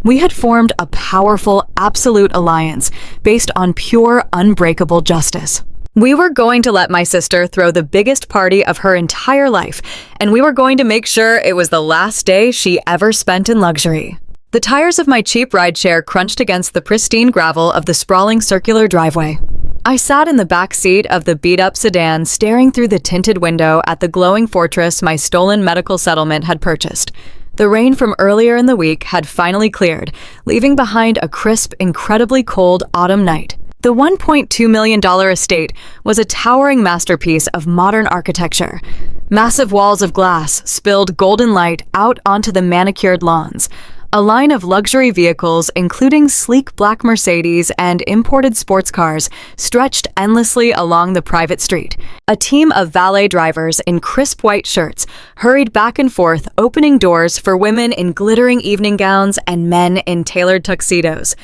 S1: We had formed a powerful, absolute alliance based on pure, unbreakable justice. We were going to let my sister throw the biggest party of her entire life, and we were going to make sure it was the last day she ever spent in luxury. The tires of my cheap rideshare crunched against the pristine gravel of the sprawling circular driveway. I sat in the back seat of the beat-up sedan, staring through the tinted window at the glowing fortress my stolen medical settlement had purchased. The rain from earlier in the week had finally cleared, leaving behind a crisp, incredibly cold autumn night. The $1.2 million estate was a towering masterpiece of modern architecture. Massive walls of glass spilled golden light out onto the manicured lawns. A line of luxury vehicles, including sleek black Mercedes and imported sports cars, stretched endlessly along the private street. A team of valet drivers in crisp white shirts hurried back and forth, opening doors for women in glittering evening gowns and men in tailored tuxedos.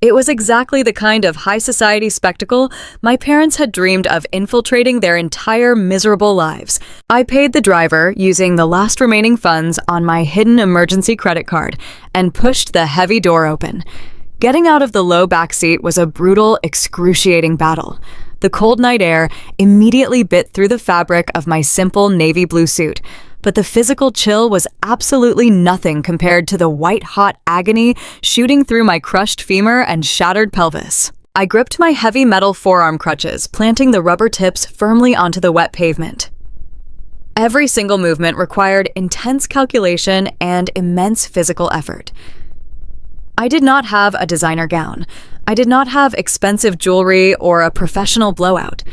S1: It was exactly the kind of high society spectacle my parents had dreamed of infiltrating their entire miserable lives. I paid the driver using the last remaining funds on my hidden emergency credit card and pushed the heavy door open. Getting out of the low back seat was a brutal, excruciating battle. The cold night air immediately bit through the fabric of my simple navy blue suit, but the physical chill was absolutely nothing compared to the white-hot agony shooting through my crushed femur and shattered pelvis. I gripped my heavy metal forearm crutches, planting the rubber tips firmly onto the wet pavement. Every single movement required intense calculation and immense physical effort. I did not have a designer gown. I did not have expensive jewelry or a professional blowout.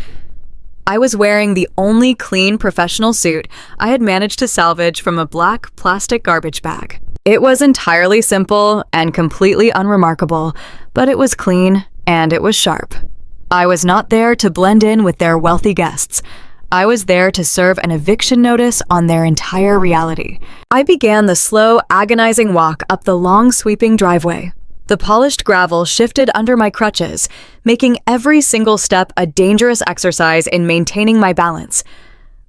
S1: I was wearing the only clean professional suit I had managed to salvage from a black plastic garbage bag. It was entirely simple and completely unremarkable, but it was clean and it was sharp. I was not there to blend in with their wealthy guests. I was there to serve an eviction notice on their entire reality. I began the slow, agonizing walk up the long, sweeping driveway. The polished gravel shifted under my crutches, making every single step a dangerous exercise in maintaining my balance.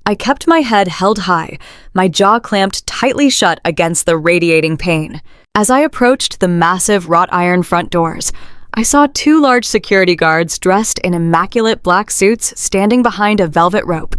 S1: I kept my head held high, my jaw clamped tightly shut against the radiating pain. As I approached the massive wrought iron front doors, I saw two large security guards dressed in immaculate black suits standing behind a velvet rope.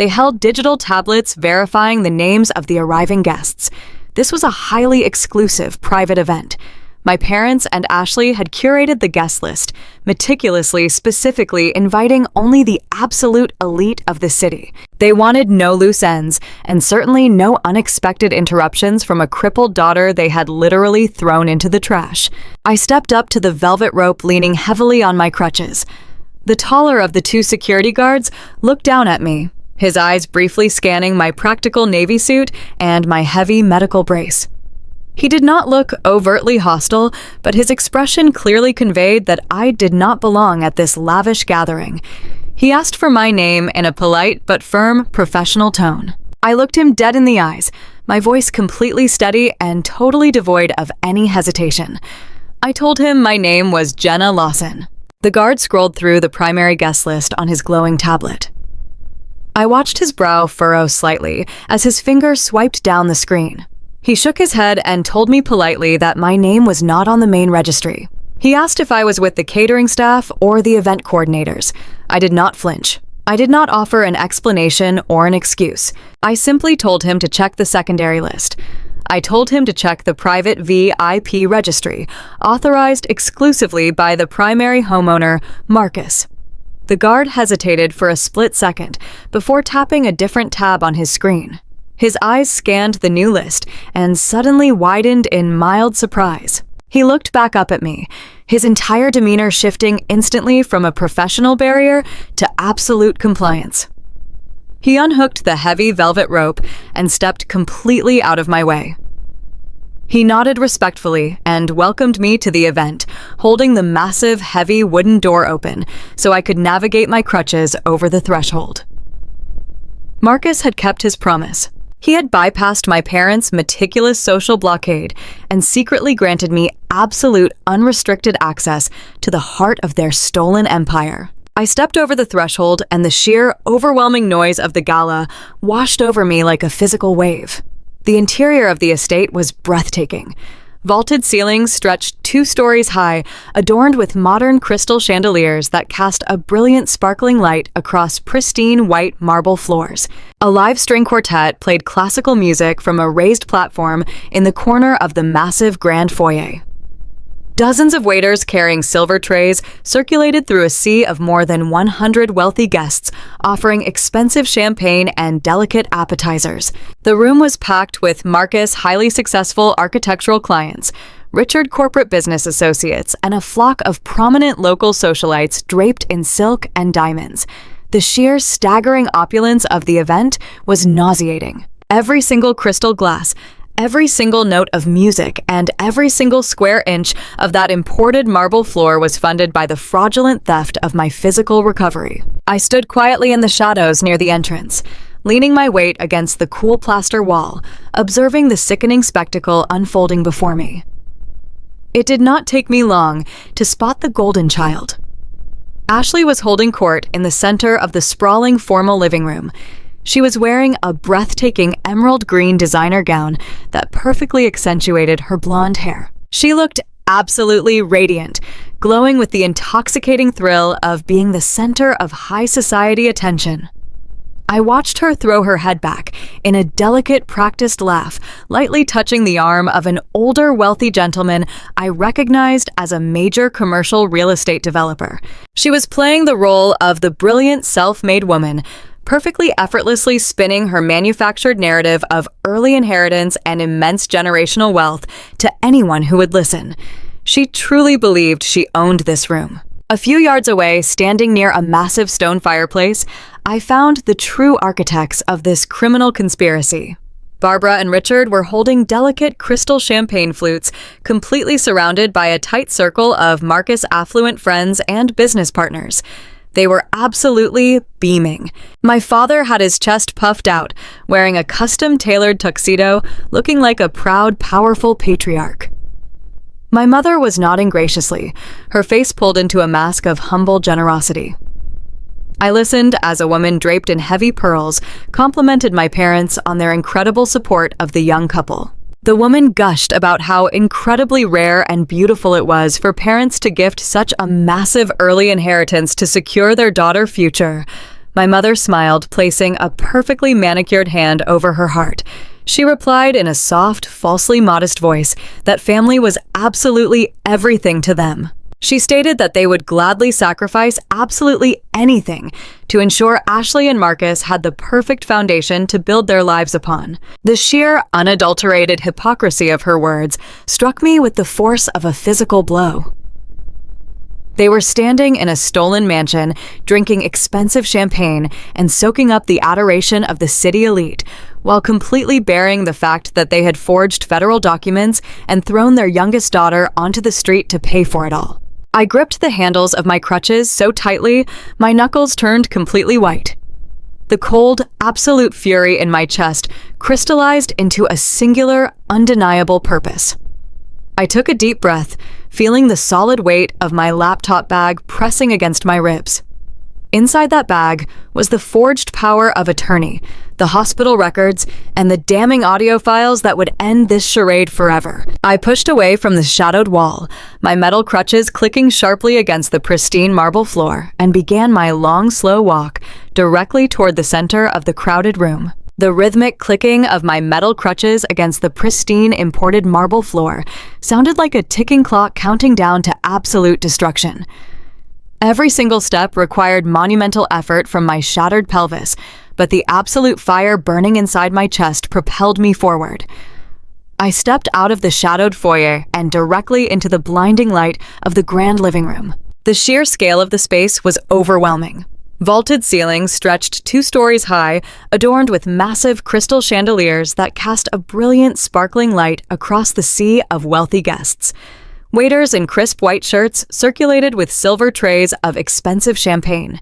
S1: They held digital tablets verifying the names of the arriving guests. This was a highly exclusive private event. My parents and Ashley had curated the guest list, meticulously, specifically inviting only the absolute elite of the city. They wanted no loose ends, and certainly no unexpected interruptions from a crippled daughter they had literally thrown into the trash. I stepped up to the velvet rope, leaning heavily on my crutches. The taller of the two security guards looked down at me, his eyes briefly scanning my practical navy suit and my heavy medical brace. He did not look overtly hostile, but his expression clearly conveyed that I did not belong at this lavish gathering. He asked for my name in a polite but firm, professional tone. I looked him dead in the eyes, my voice completely steady and totally devoid of any hesitation. I told him my name was Jenna Lawson. The guard scrolled through the primary guest list on his glowing tablet. I watched his brow furrow slightly as his finger swiped down the screen. He shook his head and told me politely that my name was not on the main registry. He asked if I was with the catering staff or the event coordinators. I did not flinch. I did not offer an explanation or an excuse. I simply told him to check the secondary list. I told him to check the private VIP registry, authorized exclusively by the primary homeowner, Marcus. The guard hesitated for a split second before tapping a different tab on his screen. His eyes scanned the new list and suddenly widened in mild surprise. He looked back up at me, his entire demeanor shifting instantly from a professional barrier to absolute compliance. He unhooked the heavy velvet rope and stepped completely out of my way. He nodded respectfully and welcomed me to the event, holding the massive, heavy wooden door open so I could navigate my crutches over the threshold. Marcus had kept his promise. He had bypassed my parents' meticulous social blockade and secretly granted me absolute, unrestricted access to the heart of their stolen empire. I stepped over the threshold, and the sheer, overwhelming noise of the gala washed over me like a physical wave. The interior of the estate was breathtaking. Vaulted ceilings stretched 2 stories high, adorned with modern crystal chandeliers that cast a brilliant sparkling light across pristine white marble floors. A live string quartet played classical music from a raised platform in the corner of the massive grand foyer. Dozens of waiters carrying silver trays circulated through a sea of more than 100 wealthy guests, offering expensive champagne and delicate appetizers. The room was packed with Marcus' highly successful architectural clients, Richard corporate business associates, and a flock of prominent local socialites draped in silk and diamonds. The sheer, staggering opulence of the event was nauseating. Every single crystal glass, every single note of music, and every single square inch of that imported marble floor was funded by the fraudulent theft of my physical recovery. I stood quietly in the shadows near the entrance, leaning my weight against the cool plaster wall, observing the sickening spectacle unfolding before me. It did not take me long to spot the golden child. Ashley was holding court in the center of the sprawling formal living room. She was wearing a breathtaking emerald green designer gown that perfectly accentuated her blonde hair. She looked absolutely radiant, glowing with the intoxicating thrill of being the center of high society attention. I watched her throw her head back in a delicate, practiced laugh, lightly touching the arm of an older, wealthy gentleman I recognized as a major commercial real estate developer. She was playing the role of the brilliant, self-made woman, perfectly effortlessly spinning her manufactured narrative of early inheritance and immense generational wealth to anyone who would listen. She truly believed she owned this room. A few yards away, standing near a massive stone fireplace, I found the true architects of this criminal conspiracy. Barbara and Richard were holding delicate crystal champagne flutes, completely surrounded by a tight circle of Marcus' affluent friends and business partners. They were absolutely beaming. My father had his chest puffed out, wearing a custom-tailored tuxedo, looking like a proud, powerful patriarch. My mother was nodding graciously, her face pulled into a mask of humble generosity. I listened as a woman draped in heavy pearls complimented my parents on their incredible support of the young couple. The woman gushed about how incredibly rare and beautiful it was for parents to gift such a massive early inheritance to secure their daughter's future. My mother smiled, placing a perfectly manicured hand over her heart. She replied in a soft, falsely modest voice that family was absolutely everything to them. She stated that they would gladly sacrifice absolutely anything to ensure Ashley and Marcus had the perfect foundation to build their lives upon. The sheer, unadulterated hypocrisy of her words struck me with the force of a physical blow. They were standing in a stolen mansion, drinking expensive champagne and soaking up the adoration of the city elite, while completely burying the fact that they had forged federal documents and thrown their youngest daughter onto the street to pay for it all. I gripped the handles of my crutches so tightly, my knuckles turned completely white. The cold, absolute fury in my chest crystallized into a singular, undeniable purpose. I took a deep breath, feeling the solid weight of my laptop bag pressing against my ribs. Inside that bag was the forged power of attorney, the hospital records, and the damning audio files that would end this charade forever. I pushed away from the shadowed wall, my metal crutches clicking sharply against the pristine marble floor, and began my long, slow walk directly toward the center of the crowded room. The rhythmic clicking of my metal crutches against the pristine imported marble floor sounded like a ticking clock counting down to absolute destruction. Every single step required monumental effort from my shattered pelvis, but the absolute fire burning inside my chest propelled me forward. I stepped out of the shadowed foyer and directly into the blinding light of the grand living room. The sheer scale of the space was overwhelming. Vaulted ceilings stretched 2 stories high, adorned with massive crystal chandeliers that cast a brilliant, sparkling light across the sea of wealthy guests. Waiters in crisp white shirts circulated with silver trays of expensive champagne.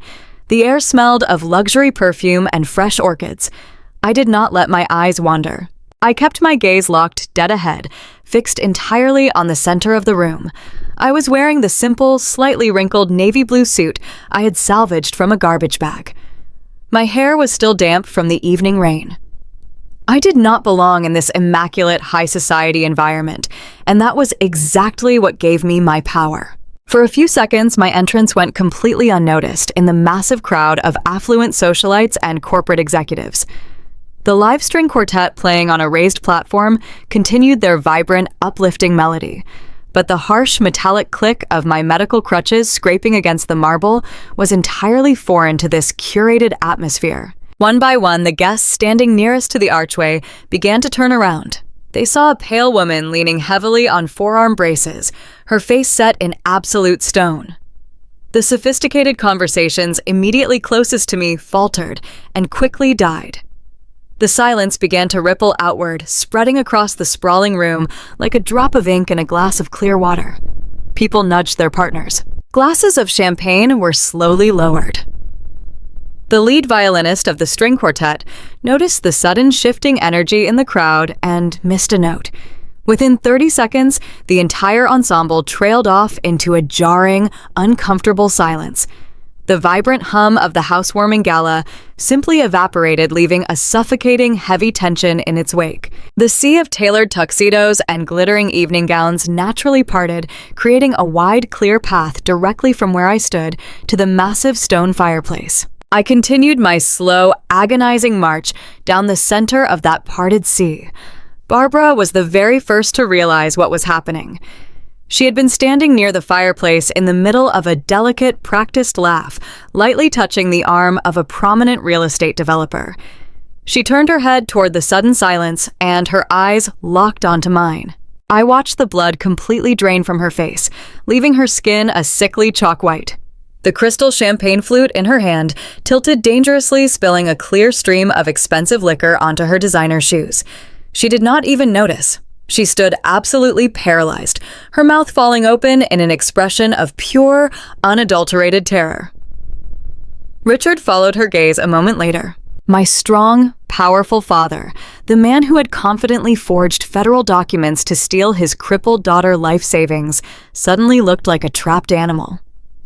S1: The air smelled of luxury perfume and fresh orchids. I did not let my eyes wander. I kept my gaze locked dead ahead, fixed entirely on the center of the room. I was wearing the simple, slightly wrinkled navy blue suit I had salvaged from a garbage bag. My hair was still damp from the evening rain. I did not belong in this immaculate high society environment, and that was exactly what gave me my power. For a few seconds, my entrance went completely unnoticed in the massive crowd of affluent socialites and corporate executives. The live string quartet playing on a raised platform continued their vibrant, uplifting melody, but the harsh metallic click of my medical crutches scraping against the marble was entirely foreign to this curated atmosphere. One by one, the guests standing nearest to the archway began to turn around. They saw a pale woman leaning heavily on forearm braces, her face set in absolute stone. The sophisticated conversations immediately closest to me faltered and quickly died. The silence began to ripple outward, spreading across the sprawling room like a drop of ink in a glass of clear water. People nudged their partners. Glasses of champagne were slowly lowered. The lead violinist of the string quartet noticed the sudden shifting energy in the crowd and missed a note. Within 30 seconds, the entire ensemble trailed off into a jarring, uncomfortable silence. The vibrant hum of the housewarming gala simply evaporated, leaving a suffocating, heavy tension in its wake. The sea of tailored tuxedos and glittering evening gowns naturally parted, creating a wide, clear path directly from where I stood to the massive stone fireplace. I continued my slow, agonizing march down the center of that parted sea. Barbara was the very first to realize what was happening. She had been standing near the fireplace in the middle of a delicate, practiced laugh, lightly touching the arm of a prominent real estate developer. She turned her head toward the sudden silence, and her eyes locked onto mine. I watched the blood completely drain from her face, leaving her skin a sickly chalk white. The crystal champagne flute in her hand tilted dangerously, spilling a clear stream of expensive liquor onto her designer shoes. She did not even notice. She stood absolutely paralyzed, her mouth falling open in an expression of pure, unadulterated terror. Richard followed her gaze a moment later. My strong, powerful father, the man who had confidently forged federal documents to steal his crippled daughter's life savings, suddenly looked like a trapped animal.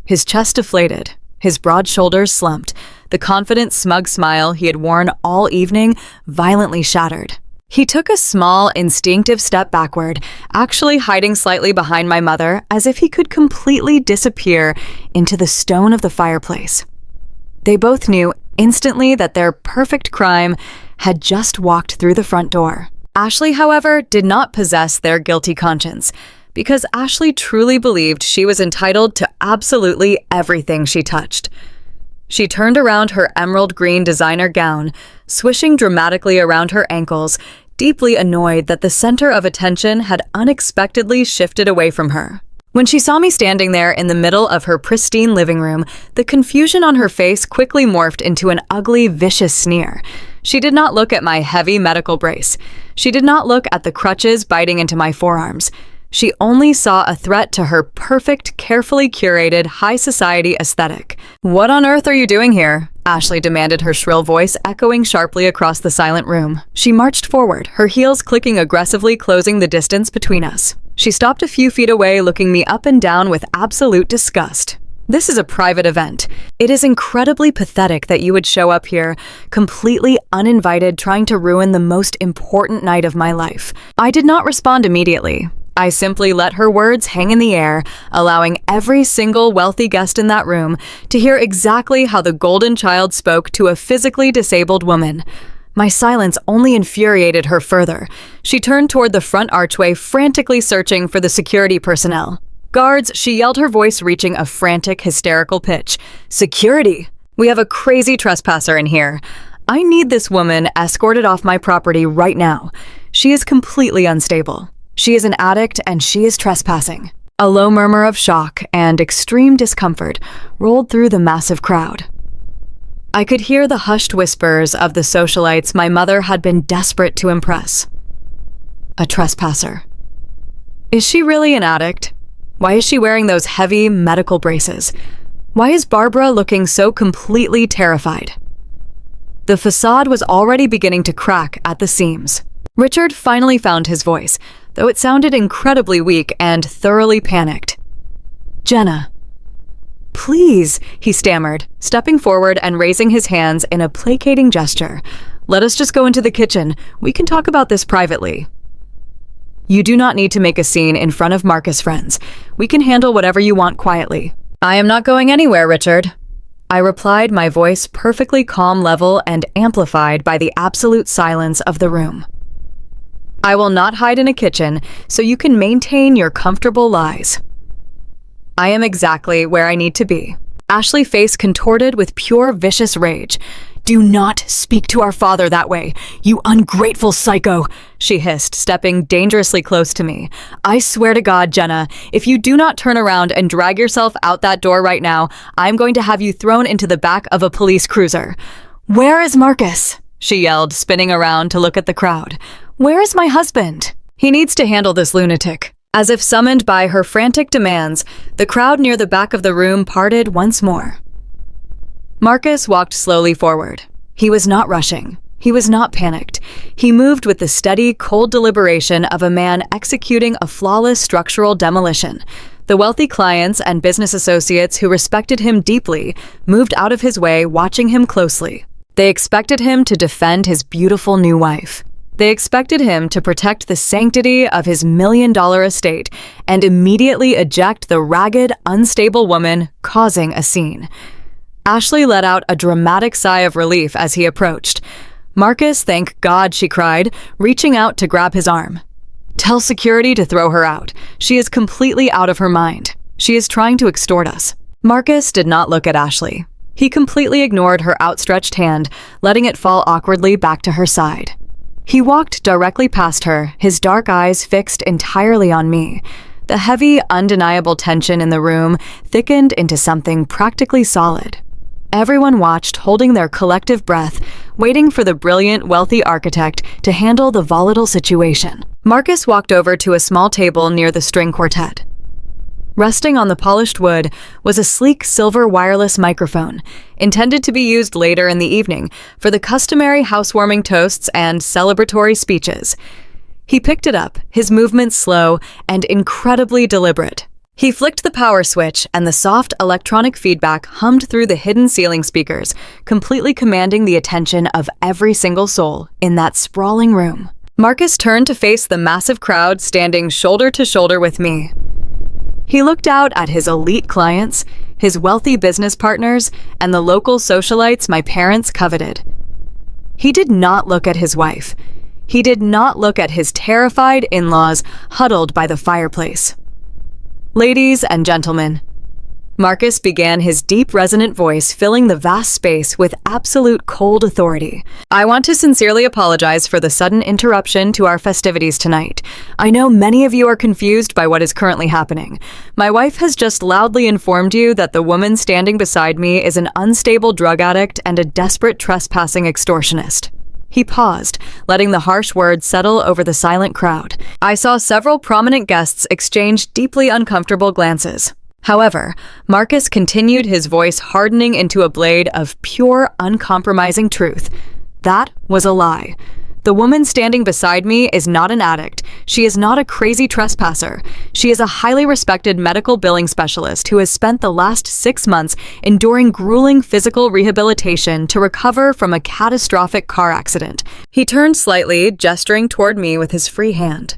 S1: His chest deflated, his broad shoulders slumped, the confident, smug smile he had worn all evening violently shattered. He took a small, instinctive step backward, actually hiding slightly behind my mother, as if he could completely disappear into the stone of the fireplace. They both knew instantly that their perfect crime had just walked through the front door. Ashley, however, did not possess their guilty conscience, because Ashley truly believed she was entitled to absolutely everything she touched. She turned around her emerald green designer gown, swishing dramatically around her ankles, deeply annoyed that the center of attention had unexpectedly shifted away from her. When she saw me standing there in the middle of her pristine living room, the confusion on her face quickly morphed into an ugly, vicious sneer. She did not look at my heavy medical brace. She did not look at the crutches biting into my forearms. She only saw a threat to her perfect, carefully curated, high society aesthetic. "What on earth are you doing here?" Ashley demanded, her shrill voice echoing sharply across the silent room. She marched forward, her heels clicking aggressively, closing the distance between us. She stopped a few feet away, looking me up and down with absolute disgust. "This is a private event. It is incredibly pathetic that you would show up here, completely uninvited, trying to ruin the most important night of my life." I did not respond immediately. I simply let her words hang in the air, allowing every single wealthy guest in that room to hear exactly how the golden child spoke to a physically disabled woman. My silence only infuriated her further. She turned toward the front archway, frantically searching for the security personnel. "Guards," she yelled, her voice reaching a frantic, hysterical pitch. "Security! We have a crazy trespasser in here. I need this woman escorted off my property right now. She is completely unstable. She is an addict and she is trespassing." A low murmur of shock and extreme discomfort rolled through the massive crowd. I could hear the hushed whispers of the socialites my mother had been desperate to impress. A trespasser. Is she really an addict? Why is she wearing those heavy medical braces? Why is Barbara looking so completely terrified? The facade was already beginning to crack at the seams. Richard finally found his voice, though it sounded incredibly weak and thoroughly panicked. "Jenna. Please," he stammered, stepping forward and raising his hands in a placating gesture. "Let us just go into the kitchen. We can talk about this privately." "You do not need to make a scene in front of Marcus, friends. We can handle whatever you want quietly." "I am not going anywhere, Richard," I replied, my voice perfectly calm, level, and amplified by the absolute silence of the room. "I will not hide in a kitchen, so you can maintain your comfortable lies. I am exactly where I need to be." Ashley's face contorted with pure vicious rage. "Do not speak to our father that way, you ungrateful psycho," she hissed, stepping dangerously close to me. "I swear to God, Jenna, if you do not turn around and drag yourself out that door right now, I'm going to have you thrown into the back of a police cruiser." "Where is Marcus?" she yelled, spinning around to look at the crowd. "Where is my husband?" "He needs to handle this lunatic." As if summoned by her frantic demands, the crowd near the back of the room parted once more. Marcus walked slowly forward. He was not rushing. He was not panicked. He moved with the steady, cold deliberation of a man executing a flawless structural demolition. The wealthy clients and business associates who respected him deeply moved out of his way, watching him closely. They expected him to defend his beautiful new wife. They expected him to protect the sanctity of his $1,000,000 estate and immediately eject the ragged, unstable woman, causing a scene. Ashley let out a dramatic sigh of relief as he approached. "Marcus, thank God," she cried, reaching out to grab his arm. "Tell security to throw her out. She is completely out of her mind. She is trying to extort us." Marcus did not look at Ashley. He completely ignored her outstretched hand, letting it fall awkwardly back to her side. He walked directly past her, his dark eyes fixed entirely on me. The heavy, undeniable tension in the room thickened into something practically solid. Everyone watched, holding their collective breath, waiting for the brilliant, wealthy architect to handle the volatile situation. Marcus walked over to a small table near the string quartet. Resting on the polished wood was a sleek silver wireless microphone, intended to be used later in the evening for the customary housewarming toasts and celebratory speeches. He picked it up, his movements slow and incredibly deliberate. He flicked the power switch, and the soft electronic feedback hummed through the hidden ceiling speakers, completely commanding the attention of every single soul in that sprawling room. Marcus turned to face the massive crowd standing shoulder to shoulder with me. He looked out at his elite clients, his wealthy business partners, and the local socialites my parents coveted. He did not look at his wife. He did not look at his terrified in-laws huddled by the fireplace. Ladies and gentlemen, Marcus began, his deep, resonant voice filling the vast space with absolute cold authority. I want to sincerely apologize for the sudden interruption to our festivities tonight. I know many of you are confused by what is currently happening. My wife has just loudly informed you that the woman standing beside me is an unstable drug addict and a desperate trespassing extortionist. He paused, letting the harsh words settle over the silent crowd. I saw several prominent guests exchange deeply uncomfortable glances. However, Marcus continued, his voice hardening into a blade of pure, uncompromising truth. That was a lie. The woman standing beside me is not an addict. She is not a crazy trespasser. She is a highly respected medical billing specialist who has spent the last 6 months enduring grueling physical rehabilitation to recover from a catastrophic car accident. He turned slightly, gesturing toward me with his free hand.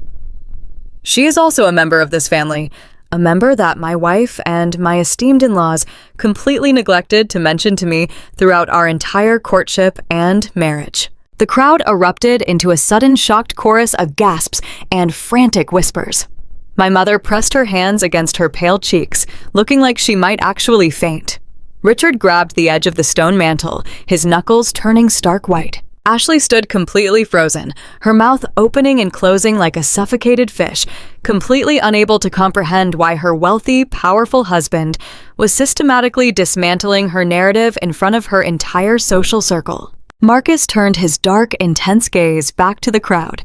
S1: She is also a member of this family. A member that my wife and my esteemed in-laws completely neglected to mention to me throughout our entire courtship and marriage. The crowd erupted into a sudden shocked chorus of gasps and frantic whispers. My mother pressed her hands against her pale cheeks, looking like she might actually faint. Richard grabbed the edge of the stone mantle, his knuckles turning stark white. Ashley stood completely frozen, her mouth opening and closing like a suffocated fish, completely unable to comprehend why her wealthy, powerful husband was systematically dismantling her narrative in front of her entire social circle. Marcus turned his dark, intense gaze back to the crowd.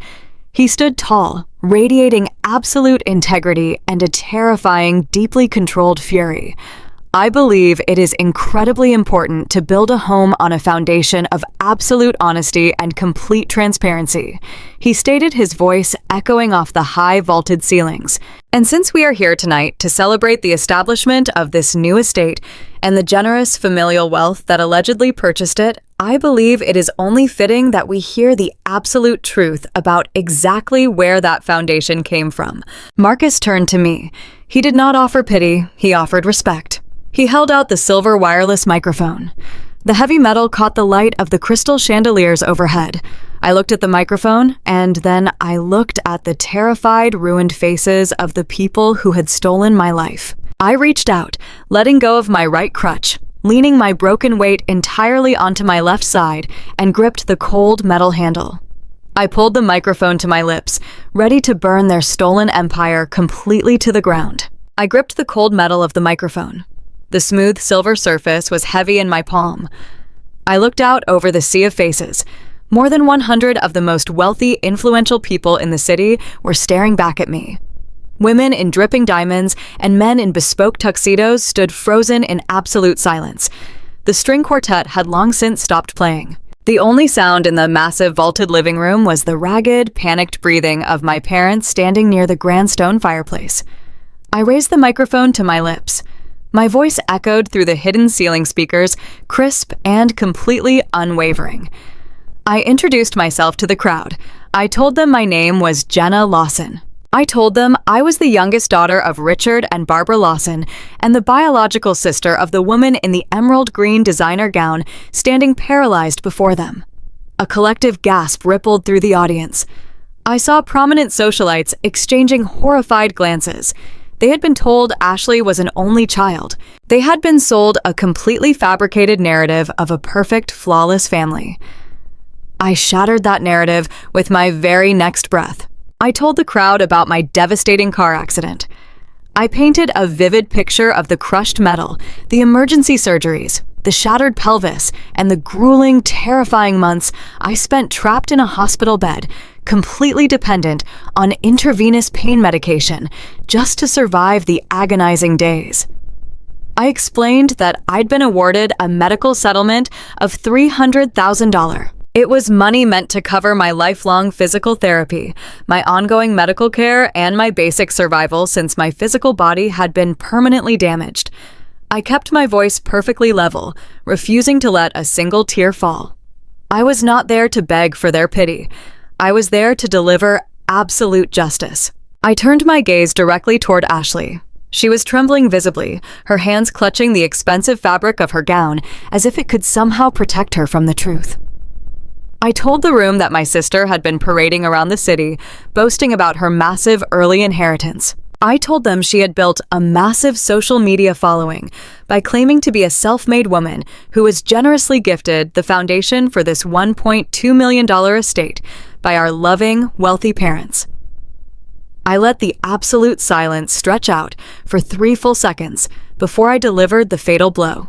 S1: He stood tall, radiating absolute integrity and a terrifying, deeply controlled fury. I believe it is incredibly important to build a home on a foundation of absolute honesty and complete transparency. He stated, his voice echoing off the high vaulted ceilings. And since we are here tonight to celebrate the establishment of this new estate and the generous familial wealth that allegedly purchased it, I believe it is only fitting that we hear the absolute truth about exactly where that foundation came from. Marcus turned to me. He did not offer pity, he offered respect. He held out the silver wireless microphone. The heavy metal caught the light of the crystal chandeliers overhead. I looked at the microphone, and then I looked at the terrified, ruined faces of the people who had stolen my life. I reached out, letting go of my right crutch, leaning my broken weight entirely onto my left side, and gripped the cold metal handle. I pulled the microphone to my lips, ready to burn their stolen empire completely to the ground. I gripped the cold metal of the microphone. The smooth silver surface was heavy in my palm. I looked out over the sea of faces. More than 100 of the most wealthy, influential people in the city were staring back at me. Women in dripping diamonds and men in bespoke tuxedos stood frozen in absolute silence. The string quartet had long since stopped playing. The only sound in the massive vaulted living room was the ragged, panicked breathing of my parents standing near the grand stone fireplace. I raised the microphone to my lips. My voice echoed through the hidden ceiling speakers, crisp and completely unwavering. I introduced myself to the crowd. I told them my name was Jenna Lawson. I told them I was the youngest daughter of Richard and Barbara Lawson and the biological sister of the woman in the emerald green designer gown standing paralyzed before them. A collective gasp rippled through the audience. I saw prominent socialites exchanging horrified glances. They had been told Ashley was an only child. They had been sold a completely fabricated narrative of a perfect, flawless family. I shattered that narrative with my very next breath. I told the crowd about my devastating car accident. I painted a vivid picture of the crushed metal, the emergency surgeries, the shattered pelvis, and the grueling, terrifying months I spent trapped in a hospital bed, completely dependent on intravenous pain medication just to survive the agonizing days. I explained that I'd been awarded a medical settlement of $300,000. It was money meant to cover my lifelong physical therapy, my ongoing medical care, and my basic survival since my physical body had been permanently damaged. I kept my voice perfectly level, refusing to let a single tear fall. I was not there to beg for their pity. I was there to deliver absolute justice. I turned my gaze directly toward Ashley. She was trembling visibly, her hands clutching the expensive fabric of her gown as if it could somehow protect her from the truth. I told the room that my sister had been parading around the city, boasting about her massive early inheritance. I told them she had built a massive social media following by claiming to be a self-made woman who was generously gifted the foundation for this $1.2 million estate by our loving, wealthy parents. I let the absolute silence stretch out for 3 full seconds before I delivered the fatal blow.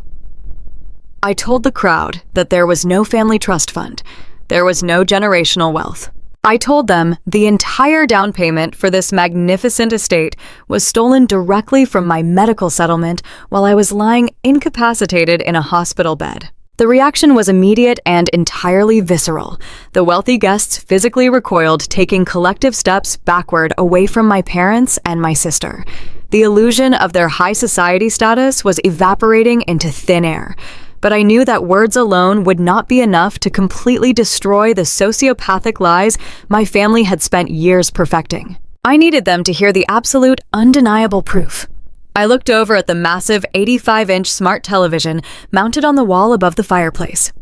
S1: I told the crowd that there was no family trust fund, there was no generational wealth. I told them the entire down payment for this magnificent estate was stolen directly from my medical settlement while I was lying incapacitated in a hospital bed. The reaction was immediate and entirely visceral. The wealthy guests physically recoiled, taking collective steps backward away from my parents and my sister. The illusion of their high society status was evaporating into thin air. But I knew that words alone would not be enough to completely destroy the sociopathic lies my family had spent years perfecting. I needed them to hear the absolute, undeniable proof. I looked over at the massive 85-inch smart television mounted on the wall above the fireplace.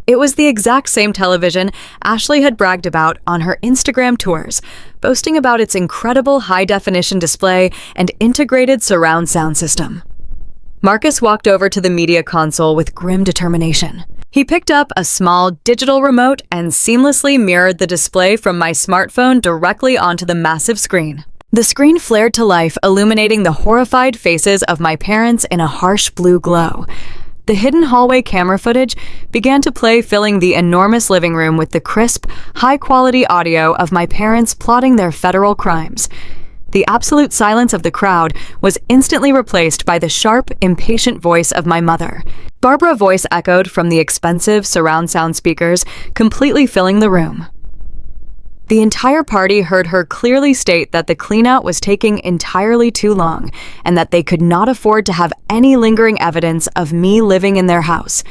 S1: It was the exact same television Ashley had bragged about on her Instagram tours, boasting about its incredible high-definition display and integrated surround sound system. Marcus walked over to the media console with grim determination. He picked up a small digital remote and seamlessly mirrored the display from my smartphone directly onto the massive screen. The screen flared to life, illuminating the horrified faces of my parents in a harsh blue glow. The hidden hallway camera footage began to play, filling the enormous living room with the crisp, high-quality audio of my parents plotting their federal crimes. The absolute silence of the crowd was instantly replaced by the sharp, impatient voice of my mother. Barbara's voice echoed from the expensive surround sound speakers, completely filling the room. The entire party heard her clearly state that the cleanout was taking entirely too long, and that they could not afford to have any lingering evidence of me living in their house.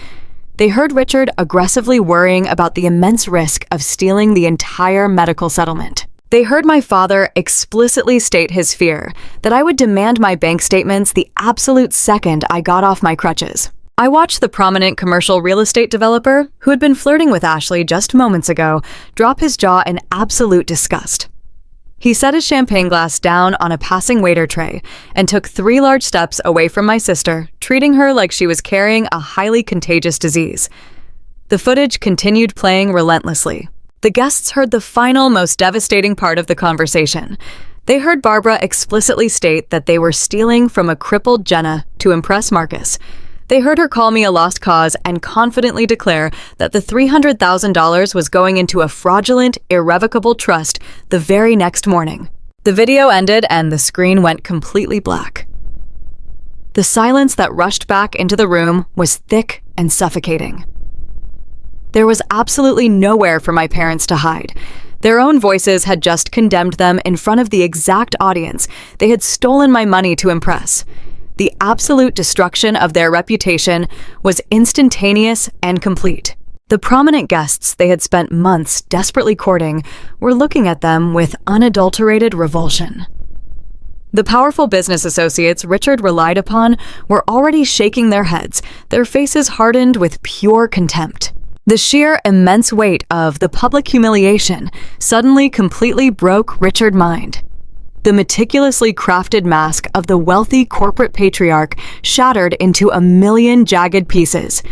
S1: They heard Richard aggressively worrying about the immense risk of stealing the entire medical settlement. They heard my father explicitly state his fear that I would demand my bank statements the absolute second I got off my crutches. I watched the prominent commercial real estate developer, who had been flirting with Ashley just moments ago, drop his jaw in absolute disgust. He set his champagne glass down on a passing waiter tray and took 3 large steps away from my sister, treating her like she was carrying a highly contagious disease. The footage continued playing relentlessly. The guests heard the final, most devastating part of the conversation. They heard Barbara explicitly state that they were stealing from a crippled Jenna to impress Marcus. They heard her call me a lost cause and confidently declare that the $300,000 was going into a fraudulent, irrevocable trust the very next morning. The video ended and the screen went completely black. The silence that rushed back into the room was thick and suffocating. There was absolutely nowhere for my parents to hide. Their own voices had just condemned them in front of the exact audience they had stolen my money to impress. The absolute destruction of their reputation was instantaneous and complete. The prominent guests they had spent months desperately courting were looking at them with unadulterated revulsion. The powerful business associates Richard relied upon were already shaking their heads, their faces hardened with pure contempt. The sheer immense weight of the public humiliation suddenly completely broke Richard's mind. The meticulously crafted mask of the wealthy corporate patriarch shattered into a million jagged pieces.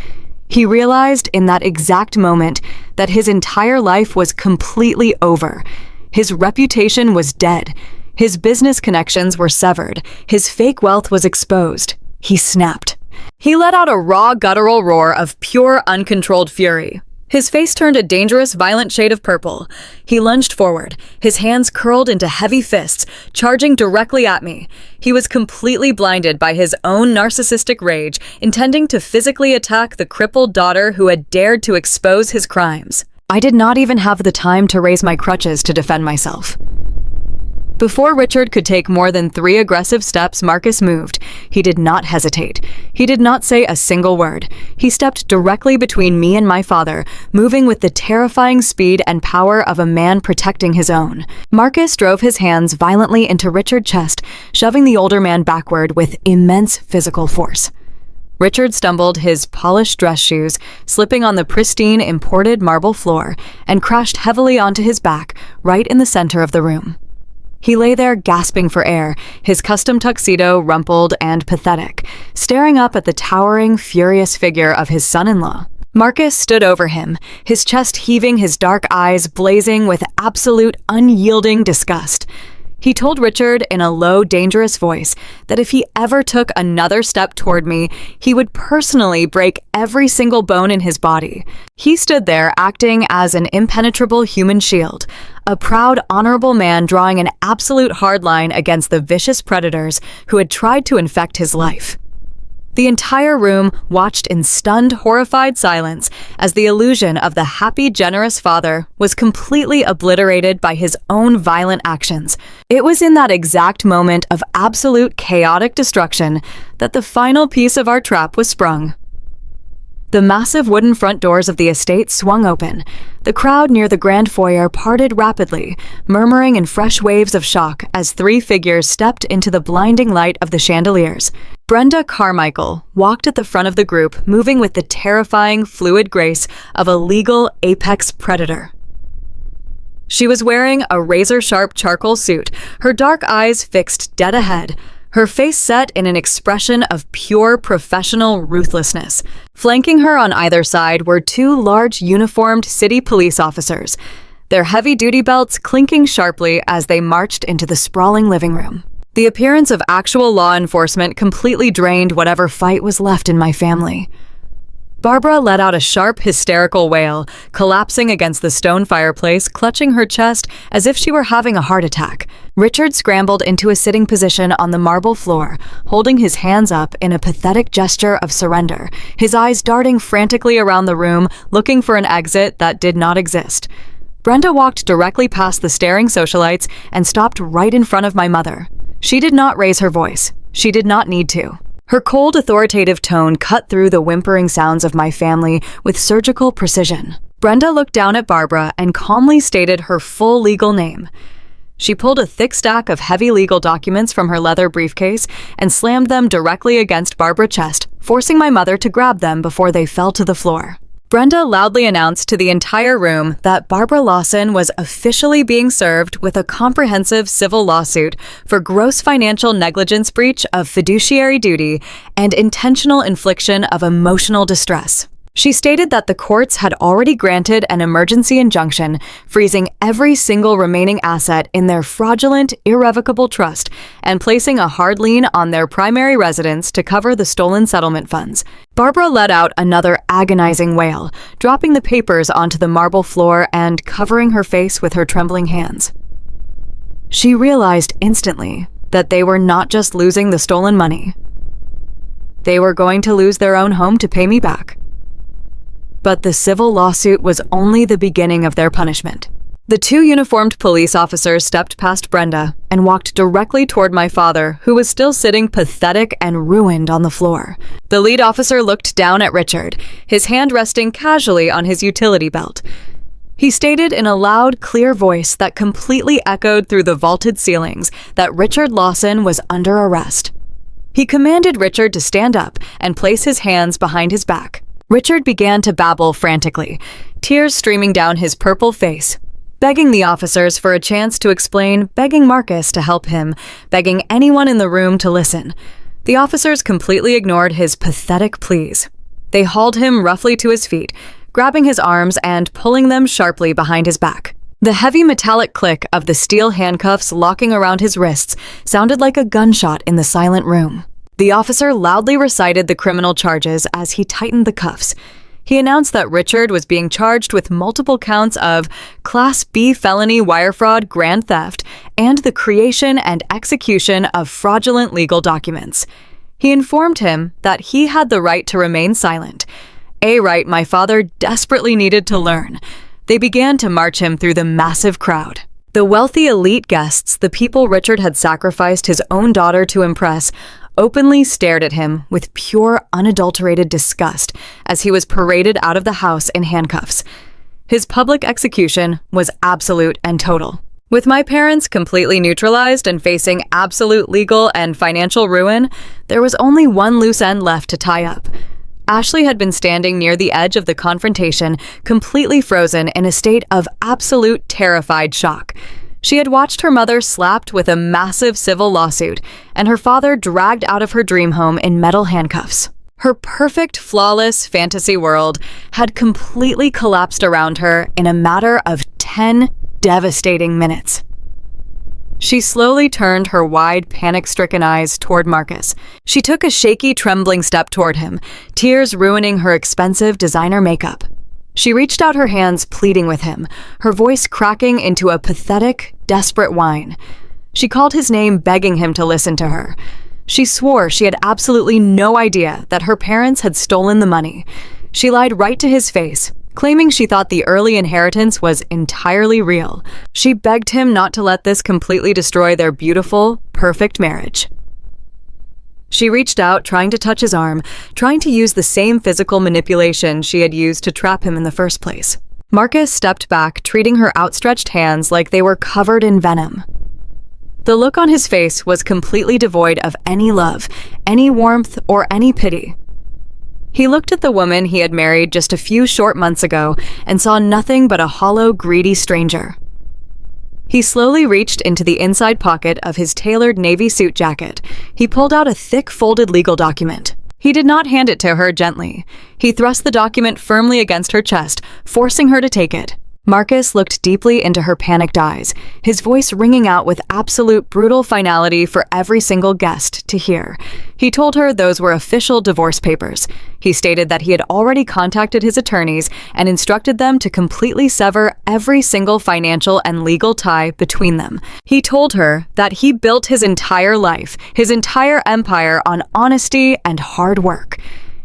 S1: He realized in that exact moment that his entire life was completely over. His reputation was dead. His business connections were severed. His fake wealth was exposed. He snapped. He let out a raw, guttural roar of pure, uncontrolled fury. His face turned a dangerous, violent shade of purple. He lunged forward, his hands curled into heavy fists, charging directly at me. He was completely blinded by his own narcissistic rage, intending to physically attack the crippled daughter who had dared to expose his crimes. I did not even have the time to raise my crutches to defend myself. Before Richard could take more than 3 aggressive steps, Marcus moved. He did not hesitate. He did not say a single word. He stepped directly between me and my father, moving with the terrifying speed and power of a man protecting his own. Marcus drove his hands violently into Richard's chest, shoving the older man backward with immense physical force. Richard stumbled, his polished dress shoes slipping on the pristine imported marble floor, and crashed heavily onto his back, right in the center of the room. He lay there gasping for air, his custom tuxedo rumpled and pathetic, staring up at the towering, furious figure of his son-in-law. Marcus stood over him, his chest heaving, his dark eyes blazing with absolute, unyielding disgust. He told Richard in a low, dangerous voice that if he ever took another step toward me, he would personally break every single bone in his body. He stood there acting as an impenetrable human shield, a proud, honorable man drawing an absolute hard line against the vicious predators who had tried to infect his life. The entire room watched in stunned, horrified silence as the illusion of the happy, generous father was completely obliterated by his own violent actions. It was in that exact moment of absolute chaotic destruction that the final piece of our trap was sprung. The massive wooden front doors of the estate swung open. The crowd near the grand foyer parted rapidly, murmuring in fresh waves of shock as 3 figures stepped into the blinding light of the chandeliers. Brenda Carmichael walked at the front of the group, moving with the terrifying, fluid grace of a legal apex predator. She was wearing a razor-sharp charcoal suit, her dark eyes fixed dead ahead, her face set in an expression of pure professional ruthlessness. Flanking her on either side were 2 large uniformed city police officers, their heavy-duty belts clinking sharply as they marched into the sprawling living room. The appearance of actual law enforcement completely drained whatever fight was left in my family. Barbara let out a sharp, hysterical wail, collapsing against the stone fireplace, clutching her chest as if she were having a heart attack. Richard scrambled into a sitting position on the marble floor, holding his hands up in a pathetic gesture of surrender, his eyes darting frantically around the room, looking for an exit that did not exist. Brenda walked directly past the staring socialites and stopped right in front of my mother. She did not raise her voice. She did not need to. Her cold, authoritative tone cut through the whimpering sounds of my family with surgical precision. Brenda looked down at Barbara and calmly stated her full legal name. She pulled a thick stack of heavy legal documents from her leather briefcase and slammed them directly against Barbara's chest, forcing my mother to grab them before they fell to the floor. Brenda loudly announced to the entire room that Barbara Lawson was officially being served with a comprehensive civil lawsuit for gross financial negligence, breach of fiduciary duty, and intentional infliction of emotional distress. She stated that the courts had already granted an emergency injunction, freezing every single remaining asset in their fraudulent, irrevocable trust and placing a hard lien on their primary residence to cover the stolen settlement funds. Barbara let out another agonizing wail, dropping the papers onto the marble floor and covering her face with her trembling hands. She realized instantly that they were not just losing the stolen money. They were going to lose their own home to pay me back. But the civil lawsuit was only the beginning of their punishment. The 2 uniformed police officers stepped past Brenda and walked directly toward my father, who was still sitting pathetic and ruined on the floor. The lead officer looked down at Richard, his hand resting casually on his utility belt. He stated in a loud, clear voice that completely echoed through the vaulted ceilings that Richard Lawson was under arrest. He commanded Richard to stand up and place his hands behind his back. Richard began to babble frantically, tears streaming down his purple face, begging the officers for a chance to explain, begging Marcus to help him, begging anyone in the room to listen. The officers completely ignored his pathetic pleas. They hauled him roughly to his feet, grabbing his arms and pulling them sharply behind his back. The heavy metallic click of the steel handcuffs locking around his wrists sounded like a gunshot in the silent room. The officer loudly recited the criminal charges as he tightened the cuffs. He announced that Richard was being charged with multiple counts of Class B felony wire fraud, grand theft, and the creation and execution of fraudulent legal documents. He informed him that he had the right to remain silent, a right my father desperately needed to learn. They began to march him through the massive crowd. The wealthy elite guests, the people Richard had sacrificed his own daughter to impress, openly stared at him with pure, unadulterated disgust as he was paraded out of the house in handcuffs. His public execution was absolute and total. With my parents completely neutralized and facing absolute legal and financial ruin, there was only one loose end left to tie up. Ashley had been standing near the edge of the confrontation, completely frozen in a state of absolute terrified shock. She had watched her mother slapped with a massive civil lawsuit and her father dragged out of her dream home in metal handcuffs. Her perfect, flawless fantasy world had completely collapsed around her in a matter of 10 devastating minutes. She slowly turned her wide, panic-stricken eyes toward Marcus. She took a shaky, trembling step toward him, tears ruining her expensive designer makeup. She reached out her hands, pleading with him, her voice cracking into a pathetic, desperate whine. She called his name, begging him to listen to her. She swore she had absolutely no idea that her parents had stolen the money. She lied right to his face, claiming she thought the early inheritance was entirely real. She begged him not to let this completely destroy their beautiful, perfect marriage. She reached out, trying to touch his arm, trying to use the same physical manipulation she had used to trap him in the first place. Marcus stepped back, treating her outstretched hands like they were covered in venom. The look on his face was completely devoid of any love, any warmth, or any pity. He looked at the woman he had married just a few short months ago and saw nothing but a hollow, greedy stranger. He slowly reached into the inside pocket of his tailored navy suit jacket. He pulled out a thick, folded legal document. He did not hand it to her gently. He thrust the document firmly against her chest, forcing her to take it. Marcus looked deeply into her panicked eyes, his voice ringing out with absolute brutal finality for every single guest to hear. He told her those were official divorce papers. He stated that he had already contacted his attorneys and instructed them to completely sever every single financial and legal tie between them. He told her that he built his entire life, his entire empire on honesty and hard work.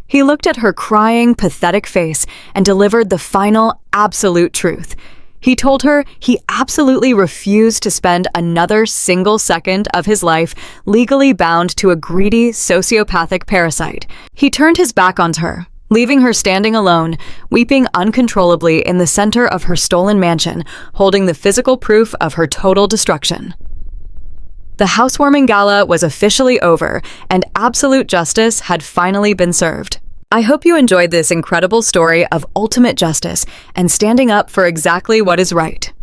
S1: He looked at her crying, pathetic face and delivered the final, absolute truth. He told her he absolutely refused to spend another single second of his life legally bound to a greedy, sociopathic parasite. He turned his back on her, leaving her standing alone, weeping uncontrollably in the center of her stolen mansion, holding the physical proof of her total destruction. The housewarming gala was officially over, and absolute justice had finally been served. I hope you enjoyed this incredible story of ultimate justice and standing up for exactly what is right.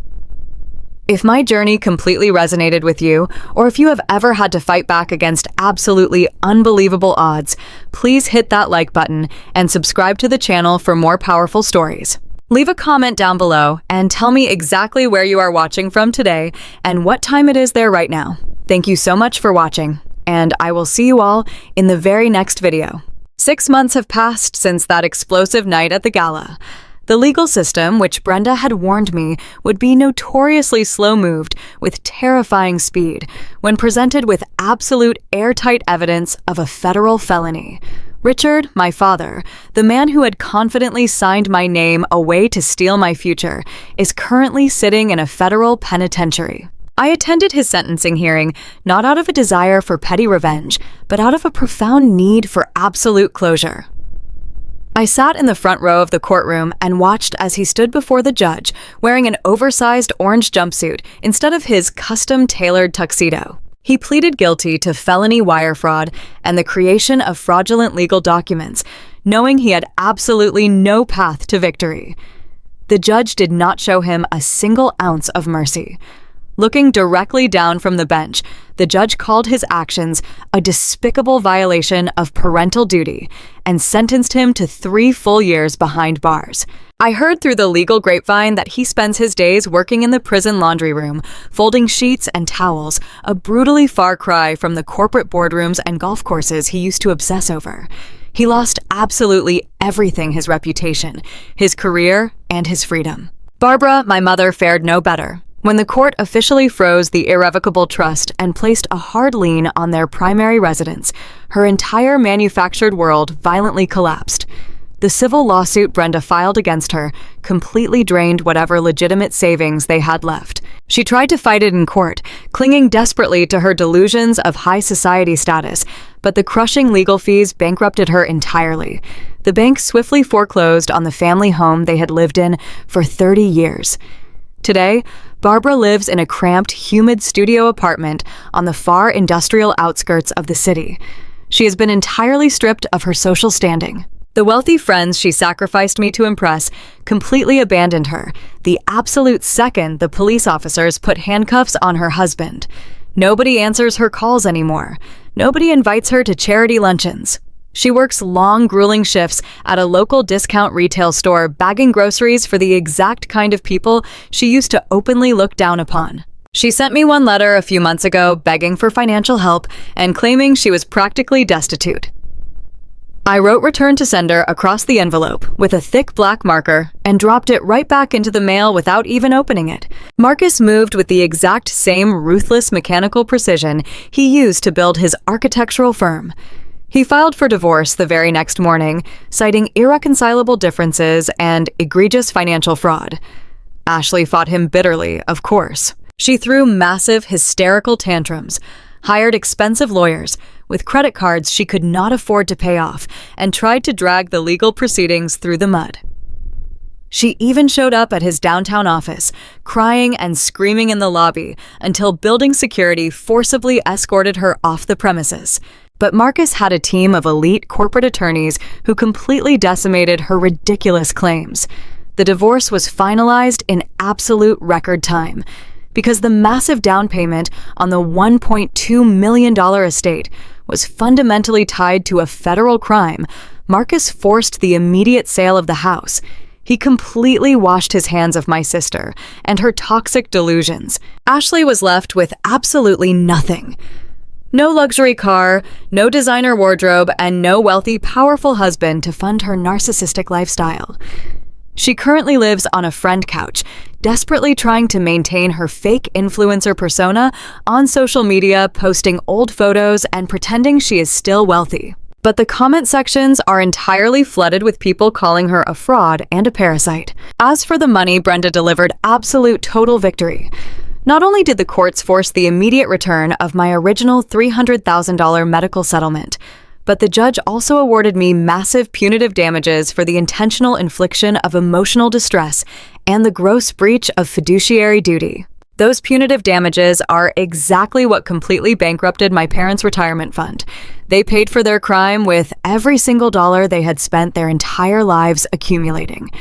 S1: If my journey completely resonated with you, or if you have ever had to fight back against absolutely unbelievable odds, please hit that like button and subscribe to the channel for more powerful stories. Leave a comment down below and tell me exactly where you are watching from today and what time it is there right now. Thank you so much for watching, and I will see you all in the very next video. 6 months have passed since that explosive night at the gala. The legal system, which Brenda had warned me would be notoriously slow-moved with terrifying speed when presented with absolute airtight evidence of a federal felony. Richard, my father, the man who had confidently signed my name away to steal my future, is currently sitting in a federal penitentiary. I attended his sentencing hearing not out of a desire for petty revenge, but out of a profound need for absolute closure. I sat in the front row of the courtroom and watched as he stood before the judge wearing an oversized orange jumpsuit instead of his custom-tailored tuxedo. He pleaded guilty to felony wire fraud and the creation of fraudulent legal documents, knowing he had absolutely no path to victory. The judge did not show him a single ounce of mercy. Looking directly down from the bench, the judge called his actions a despicable violation of parental duty and sentenced him to 3 full years behind bars. I heard through the legal grapevine that he spends his days working in the prison laundry room, folding sheets and towels, a brutally far cry from the corporate boardrooms and golf courses he used to obsess over. He lost absolutely everything: his reputation, his career, and his freedom. Barbara, my mother, fared no better. When the court officially froze the irrevocable trust and placed a hard lien on their primary residence, her entire manufactured world violently collapsed. The civil lawsuit Brenda filed against her completely drained whatever legitimate savings they had left. She tried to fight it in court, clinging desperately to her delusions of high society status, but the crushing legal fees bankrupted her entirely. The bank swiftly foreclosed on the family home they had lived in for 30 years. Today, Barbara lives in a cramped, humid studio apartment on the far industrial outskirts of the city. She has been entirely stripped of her social standing. The wealthy friends she sacrificed me to impress completely abandoned her, the absolute second the police officers put handcuffs on her husband. Nobody answers her calls anymore. Nobody invites her to charity luncheons. She works long, grueling shifts at a local discount retail store, bagging groceries for the exact kind of people she used to openly look down upon. She sent me one letter a few months ago begging for financial help and claiming she was practically destitute. I wrote return to sender across the envelope with a thick black marker and dropped it right back into the mail without even opening it. Marcus moved with the exact same ruthless mechanical precision he used to build his architectural firm. He filed for divorce the very next morning, citing irreconcilable differences and egregious financial fraud. Ashley fought him bitterly, of course. She threw massive, hysterical tantrums, hired expensive lawyers with credit cards she could not afford to pay off, and tried to drag the legal proceedings through the mud. She even showed up at his downtown office, crying and screaming in the lobby until building security forcibly escorted her off the premises. But Marcus had a team of elite corporate attorneys who completely decimated her ridiculous claims. The divorce was finalized in absolute record time, because the massive down payment on the $1.2 million estate was fundamentally tied to a federal crime. Marcus forced the immediate sale of the house. He completely washed his hands of my sister and her toxic delusions. Ashley was left with absolutely nothing. No luxury car, no designer wardrobe, and no wealthy, powerful husband to fund her narcissistic lifestyle. She currently lives on a friend couch, desperately trying to maintain her fake influencer persona on social media, posting old photos and pretending she is still wealthy. But the comment sections are entirely flooded with people calling her a fraud and a parasite. As for the money, Brenda delivered absolute total victory. Not only did the courts force the immediate return of my original $300,000 medical settlement, but the judge also awarded me massive punitive damages for the intentional infliction of emotional distress and the gross breach of fiduciary duty. Those punitive damages are exactly what completely bankrupted my parents' retirement fund. They paid for their crime with every single dollar they had spent their entire lives accumulating.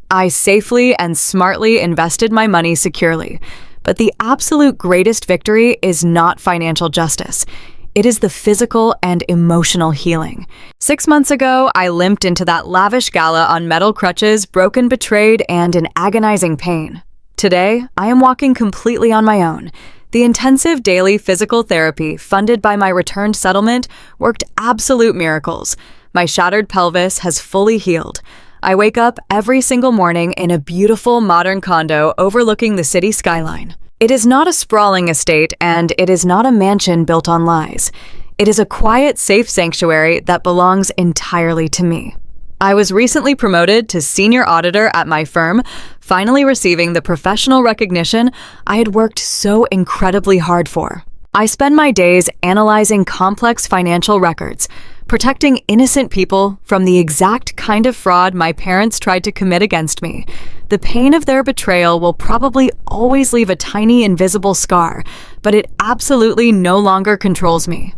S1: I safely and smartly invested my money securely, but the absolute greatest victory is not financial justice. It is the physical and emotional healing. 6 months ago, I limped into that lavish gala on metal crutches, broken, betrayed, and in agonizing pain. Today, I am walking completely on my own. The intensive daily physical therapy funded by my returned settlement worked absolute miracles. My shattered pelvis has fully healed. I wake up every single morning in a beautiful modern condo overlooking the city skyline. It is not a sprawling estate, and it is not a mansion built on lies. It is a quiet, safe sanctuary that belongs entirely to me. I was recently promoted to senior auditor at my firm, finally receiving the professional recognition I had worked so incredibly hard for. I spend my days analyzing complex financial records, protecting innocent people from the exact kind of fraud my parents tried to commit against me. The pain of their betrayal will probably always leave a tiny invisible scar, but it absolutely no longer controls me.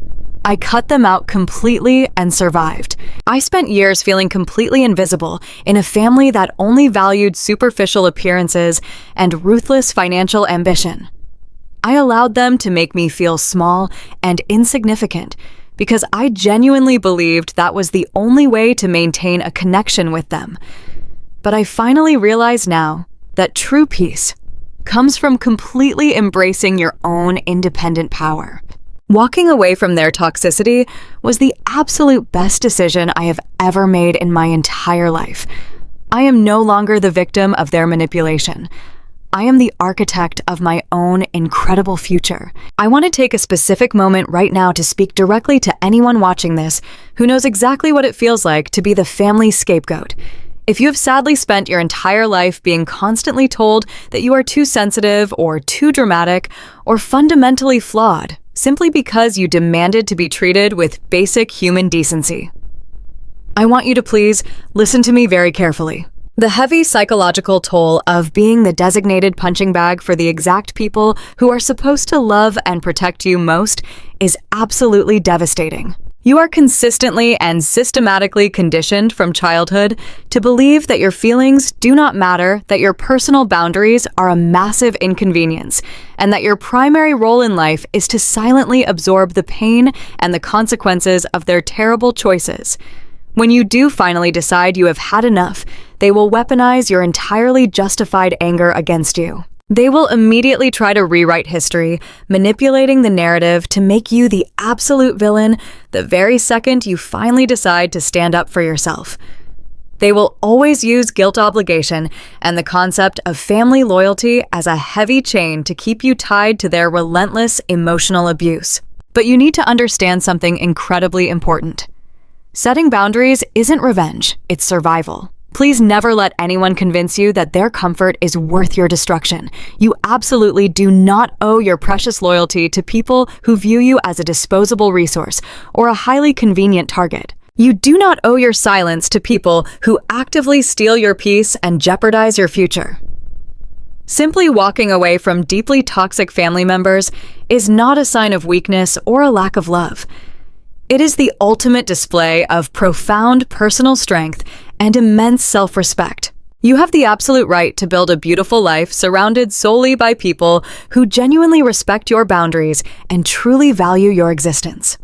S1: I cut them out completely and survived. I spent years feeling completely invisible in a family that only valued superficial appearances and ruthless financial ambition. I allowed them to make me feel small and insignificant because I genuinely believed that was the only way to maintain a connection with them. But I finally realize now that true peace comes from completely embracing your own independent power. Walking away from their toxicity was the absolute best decision I have ever made in my entire life. I am no longer the victim of their manipulation. I am the architect of my own incredible future. I want to take a specific moment right now to speak directly to anyone watching this who knows exactly what it feels like to be the family scapegoat. If you have sadly spent your entire life being constantly told that you are too sensitive or too dramatic or fundamentally flawed simply because you demanded to be treated with basic human decency, I want you to please listen to me very carefully. The heavy psychological toll of being the designated punching bag for the exact people who are supposed to love and protect you most is absolutely devastating. You are consistently and systematically conditioned from childhood to believe that your feelings do not matter, that your personal boundaries are a massive inconvenience, and that your primary role in life is to silently absorb the pain and the consequences of their terrible choices. When you do finally decide you have had enough, they will weaponize your entirely justified anger against you. They will immediately try to rewrite history, manipulating the narrative to make you the absolute villain the very second you finally decide to stand up for yourself. They will always use guilt obligation and the concept of family loyalty as a heavy chain to keep you tied to their relentless emotional abuse. But you need to understand something incredibly important. Setting boundaries isn't revenge, it's survival. Please never let anyone convince you that their comfort is worth your destruction. You absolutely do not owe your precious loyalty to people who view you as a disposable resource or a highly convenient target. You do not owe your silence to people who actively steal your peace and jeopardize your future. Simply walking away from deeply toxic family members is not a sign of weakness or a lack of love. It is the ultimate display of profound personal strength and immense self-respect. You have the absolute right to build a beautiful life surrounded solely by people who genuinely respect your boundaries and truly value your existence.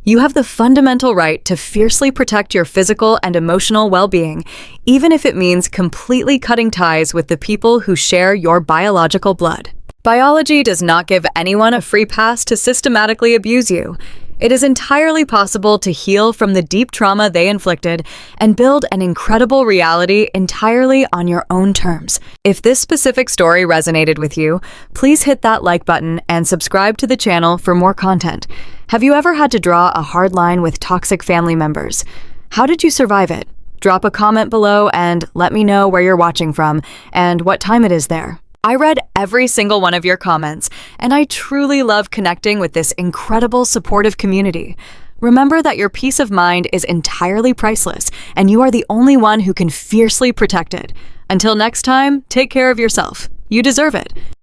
S1: You have the fundamental right to fiercely protect your physical and emotional well-being, even if it means completely cutting ties with the people who share your biological blood. Biology does not give anyone a free pass to systematically abuse you. It is entirely possible to heal from the deep trauma they inflicted and build an incredible reality entirely on your own terms. If this specific story resonated with you, please hit that like button and subscribe to the channel for more content. Have you ever had to draw a hard line with toxic family members? How did you survive it? Drop a comment below and let me know where you're watching from and what time it is there. I read every single one of your comments, and I truly love connecting with this incredible supportive community. Remember that your peace of mind is entirely priceless, and you are the only one who can fiercely protect it. Until next time, take care of yourself. You deserve it.